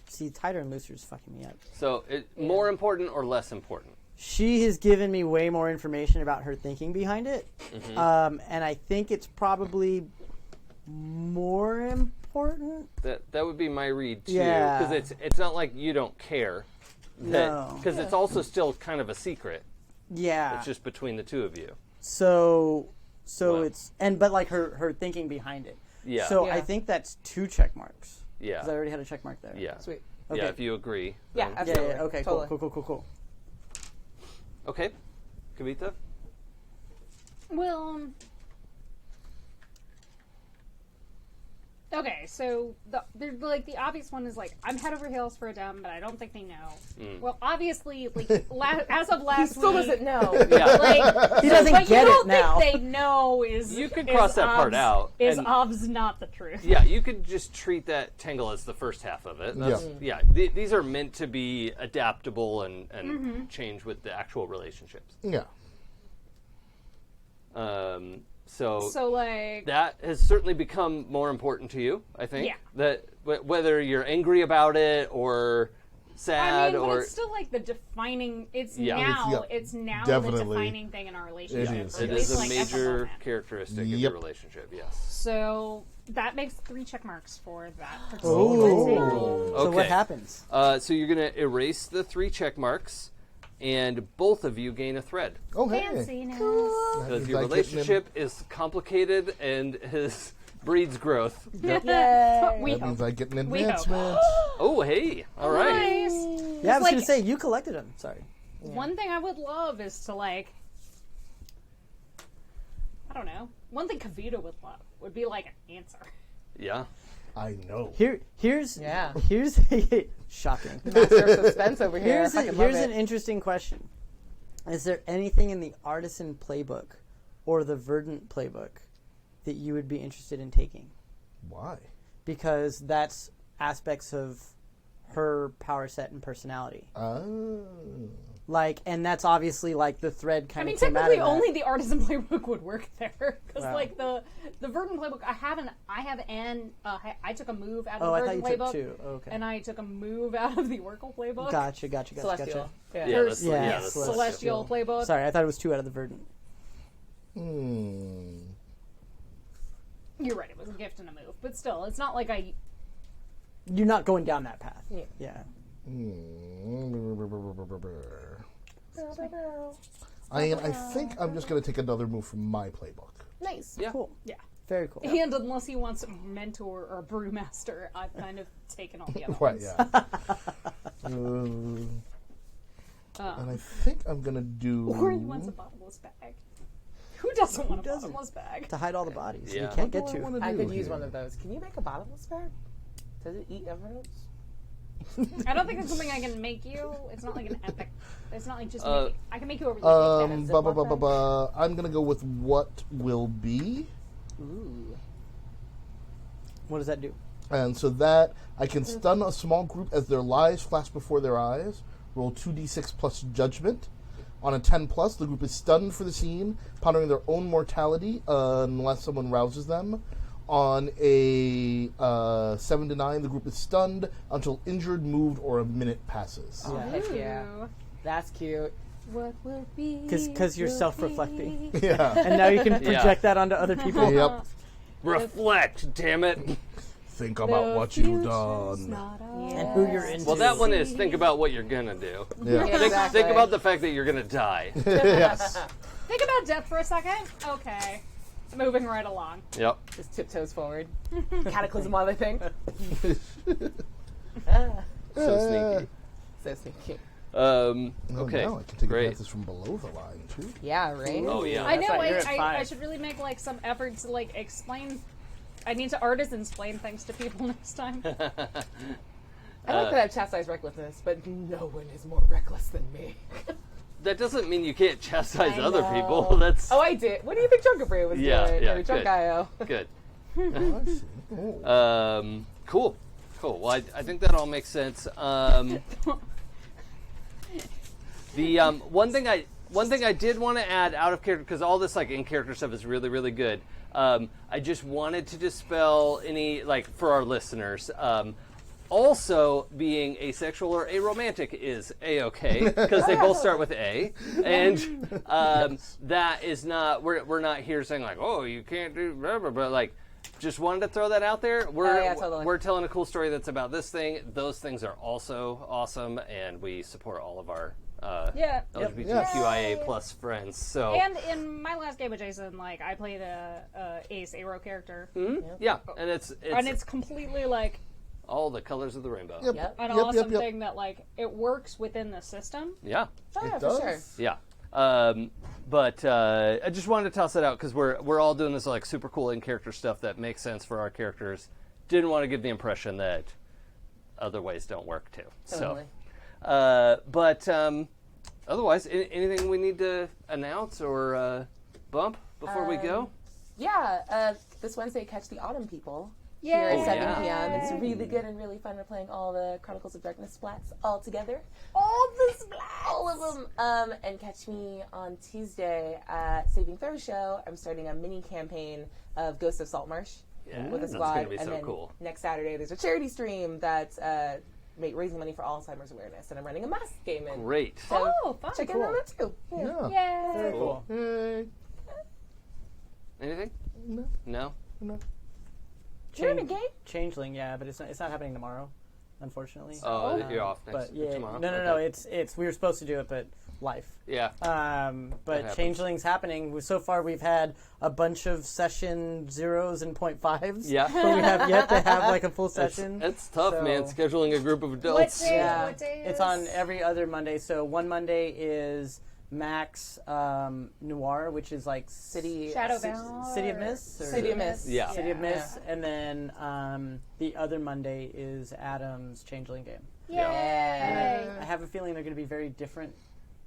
see, tighter and looser is fucking me up. So, more important or less important? She has given me way more information about her thinking behind it, and I think it's probably more important. That would be my read, too. Yeah. Because it's not like you don't care. No. Because it's also still kind of a secret. Yeah. It's just between the two of you. So Wow. it's but like her thinking behind it. Yeah. So Yeah. I think that's 2 check marks. Yeah. Because I already had a check mark there. Yeah. Sweet. Okay. Yeah, if you agree. Yeah, then- absolutely. Yeah. Okay. Totally. Cool. Okay. Kavita? Well, okay, so the obvious one is like I'm head over heels for a dem, but I don't think they know. Well, obviously, like as of last Still week, doesn't know. Yeah. like He doesn't what get you it don't now. think they know is You could cross that part out, Is and- obvs not the truth? Yeah, you could just treat that tangle as the first half of it. That's, yeah. These are meant to be adaptable and change with the actual relationships. Yeah. So like that has certainly become more important to you, I think. Yeah. That whether you're angry about it or sad I mean, but or it's still like the defining. It's Yeah. now. It's- It's now definitely. the defining thing in our relationship. is. or it at is least, a like, at the major moment. characteristic of Yep. your relationship. Yes. So that makes 3 check marks for that. So Okay. what happens? So you're gonna erase the 3 check marks, and both of you gain a thread. Oh, hey. Fanciness. Because your Like relationship is complicated and breeds growth. We That means hope. I get an We hope. advancement. Oh, hey. All right. Nice. Yeah, I was like- going to say, you collected them. Sorry. One thing I would love is to like, I don't know. One thing Kavita would love would be like an answer. Yeah. I know. Here's Yeah. shocking. Master of suspense over here. Here's I fucking love an it. interesting question. Is there anything in the Artisan playbook or the Verdant playbook that you would be interested in taking? Why? Because that's aspects of her power set and personality. Oh. Like, and that's obviously like the thread I kind mean, of came out technically, of that. only the Artisan playbook would work there because, Wow. like the Verdant playbook, I took a move out of Oh, the I thought Verdant you took playbook, 2. Oh, okay. and I took a move out of the Oracle playbook. Gotcha. Celestial. Yeah. Yeah, that's, Yeah, yeah, it's that's Celestial playbook. Sorry, I thought it was 2 out of the Verdant. You're right; it was a gift and a move, but still, it's not like You're not going down that path. Yeah. I think I'm just going to take another move from my playbook. Nice. Yeah. Cool. Yeah. Very cool. And unless he wants a mentor or a brewmaster, I've kind of taken all the other Right, ones. yeah. And I think I'm going to do... Or he wants a bottomless bag. Who doesn't want a bottomless bag? To hide all the bodies Yeah. you can't get What do I to. wanna I do could use here? one of those. Can you make a bottomless bag? Does it eat emeralds? I don't think it's something I can make you. It's not like an epic. It's not like just make, I can make you a really big bag. I'm going to go with what will be. Ooh. What does that do? And so that I can stun a small group as their lives flash before their eyes. Roll 2d6 plus judgment. On a 10 plus, the group is stunned for the scene, pondering their own mortality unless someone rouses them. On a 7 to 9, the group is stunned until injured, moved, or a minute passes. Oh, heck yeah. That's cute. What will be? Because you're self-reflecting. Yeah. And now you can project that onto other people. Yep. Reflect, damn it. Think about what you've done. And who you're into. Well, that one is think about what you're gonna do. Yeah. Think about the fact that you're gonna die. Yes. Think about death for a second. Okay. Moving right along. Yep. Just tiptoes forward. Cataclysm while they think. So sneaky. So sneaky. Oh, Okay. now I can take Great. advances from below the line, too. Yeah, right? Oh yeah. I know. right, you're at I 5. should really make like some effort to like explain I need to artisan-splain things to people next time. I like that I've chastised recklessness, but no one is more reckless than me. That doesn't mean you can't chastise I other know. people. That's Oh, I did. What do you think Drunk Gabriel was doing? yeah, Or Drunk good. IO? good. Oh, I see. Oh. Cool. Well, I think that all makes sense. The one thing I did want to add out of character, because all this like in character stuff is really, really good. I just wanted to dispel any, like, for our listeners. Also, being asexual or aromantic is a-okay, because they both start with A, and that is not, we're not here saying like, oh, you can't do blah, blah, blah, like, just wanted to throw that out there. We're telling a cool story that's about this thing. Those things are also awesome, and we support all of our LGBTQIA plus friends. So And in my last game with Jason, like, I played a ace aro character, yeah, and it's completely like all the colors of the rainbow. Yep. an awesome thing that like it works within the system. Yeah. Oh, yeah, It for does. sure. Yeah. But I just wanted to toss it out because we're all doing this like super cool in-character stuff that makes sense for our characters. Didn't want to give the impression that other ways don't work too. Totally. So, but otherwise, anything we need to announce or bump before we go? Yeah, this Wednesday, catch the Autumn People. Yay. Here at Oh, 7 yeah. p.m. It's really good and really fun. We're playing all the Chronicles of Darkness splats all together. All the splats. All of them. And catch me on Tuesday at Saving Throw Show. I'm starting a mini campaign of Ghosts of Saltmarsh Yeah, with a that's squad. gonna be and so then cool. next Saturday, there's a charity stream that's raising money for Alzheimer's awareness. And I'm running a mask game. And Great. So Oh, fun. check in on that too. Yeah. Yeah. Yay. Very cool. Yay. Anything? No. No? No. You're in a game? Changeling, yeah, but it's not happening tomorrow, unfortunately. Oh, you're off next But yeah, tomorrow? no. Okay. It's we were supposed to do it, but life. Yeah. But happens. Changeling's happening. So far, we've had a bunch of session 0s and 0.5s. Yeah. But we have yet to have like a full It's, session. it's tough, man, So- scheduling a group of What adults. day? Yeah. What day It's is- on every other Monday. So one Monday is Max Noir, which is like Shadow Val. City of Mist? Or City of Mist. Yeah. City of Mist. And then the other Monday is Adam's Changeling game. Yay. Yeah. I have a feeling they're going to be very different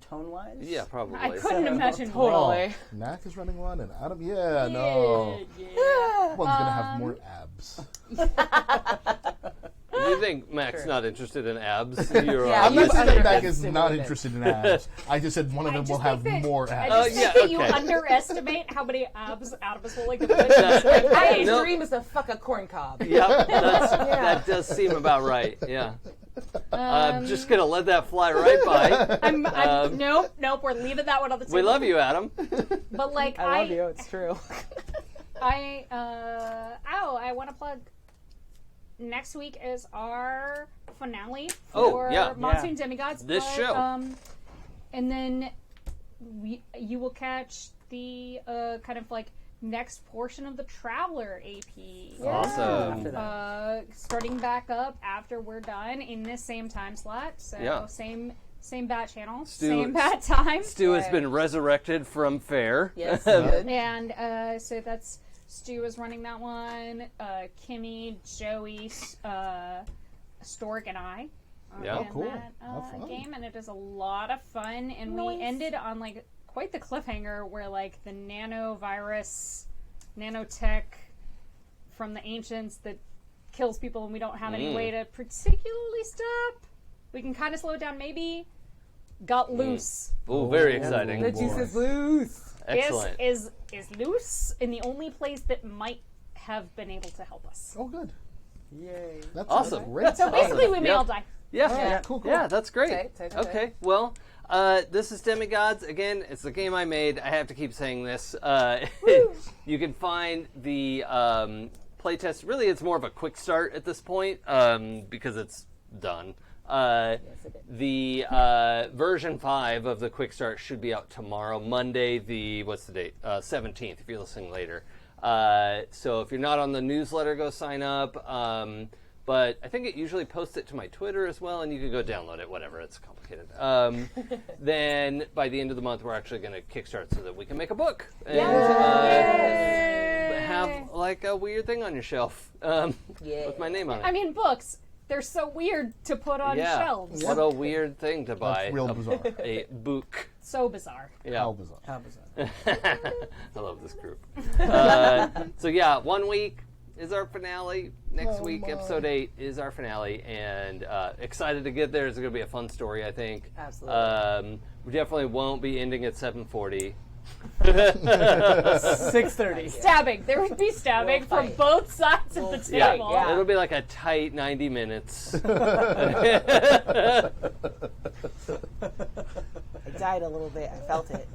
tone-wise. Yeah, probably. I couldn't imagine Totally. Knack is running one, and Adam, no. One's gonna have more abs. You think Mac's not interested in abs? You're Yeah, I'm not You've saying that Knack is underestimated not it. interested in abs. I just said one of them will have more I abs. just yeah, think that you okay. underestimate how many abs out of us will like to put. My No. dream is to fuck a corn cob. Yep, that does seem about right. Yeah. I'm just gonna let that fly right by. Nope. We're leaving that one on the table. We love you, Adam. But like I love you. It's true. I want to plug. Next week is our finale for Monsoon Demigods. This show. And then you will catch the kind of like next portion of the Traveler AP. Awesome. After that. Starting back up after we're done in this same time slot. So Yeah. same bat channel, Stu- same bat time. Stu has been resurrected from fair. Yes. Good. And so that's Stu is running that one. Kimmy, Joey, Stork, and I are Yeah. Oh, in cool. that Have fun. game, and it is a lot of fun. And we ended on like quite the cliffhanger where like the nanovirus, nanotech from the ancients that kills people, and we don't have any way to particularly stop. We can kind of slow it down, maybe. Got loose. Oh, very exciting. The juice is loose. Excellent. Is loose in the only place that might have been able to help us. Oh, good. Yay. That's Awesome. Great. So basically, we may Yep. all die. Yeah. Yeah. Cool. Yeah, that's great. Tight. Okay, well, this is Demigods. Again, it's the game I made. I have to keep saying this. You can find the playtest. Really, it's more of a quick start at this point because it's done. The version 5 of the quick start should be out tomorrow, Monday, what's the date? 17th, if you're listening later. So if you're not on the newsletter, go sign up. But I think it usually posts it to my Twitter as well, and you can go download it, whatever. It's complicated. Then by the end of the month, we're actually going to kickstart so that we can make a book. And have like a weird thing on your shelf with my name on it. I mean, books. They're so weird to put on shelves. What a weird thing to buy. That's real bizarre. A book. So bizarre. Yeah. How bizarre. How bizarre. I love this group. So yeah, 1 week is our finale. Next week, episode 8 is our finale, and excited to get there. It's going to be a fun story, I think. Absolutely. We definitely won't be ending at 7:40. 6:30. Stabbing. There would be stabbing We'll from fight. both sides of the Yeah, table. Yeah. it'll be like a tight 90 minutes. I died a little bit. I felt it.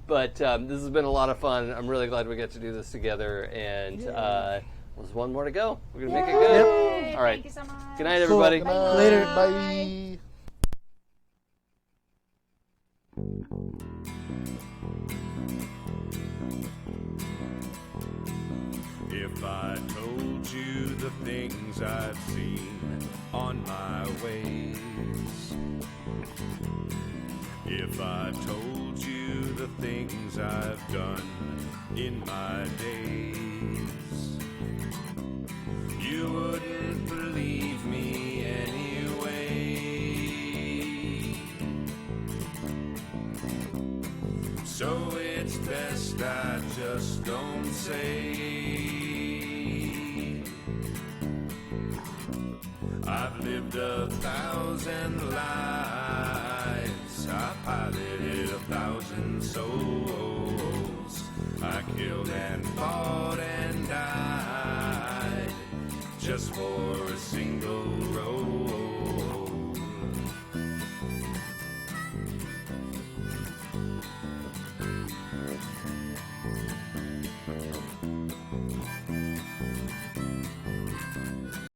But this has been a lot of fun. I'm really glad we get to do this together, and there's one more to go. We're going to make it good. Yay. All right. Thank you so much. Good night, everybody. Good night. Later. Bye. If I told you the things I've seen on my ways, if I told you the things I've done in my days, you wouldn't believe me anyway. So it's best I just don't say. I've lived 1,000 lives, I piloted 1,000 souls, I killed and fought and died just for a single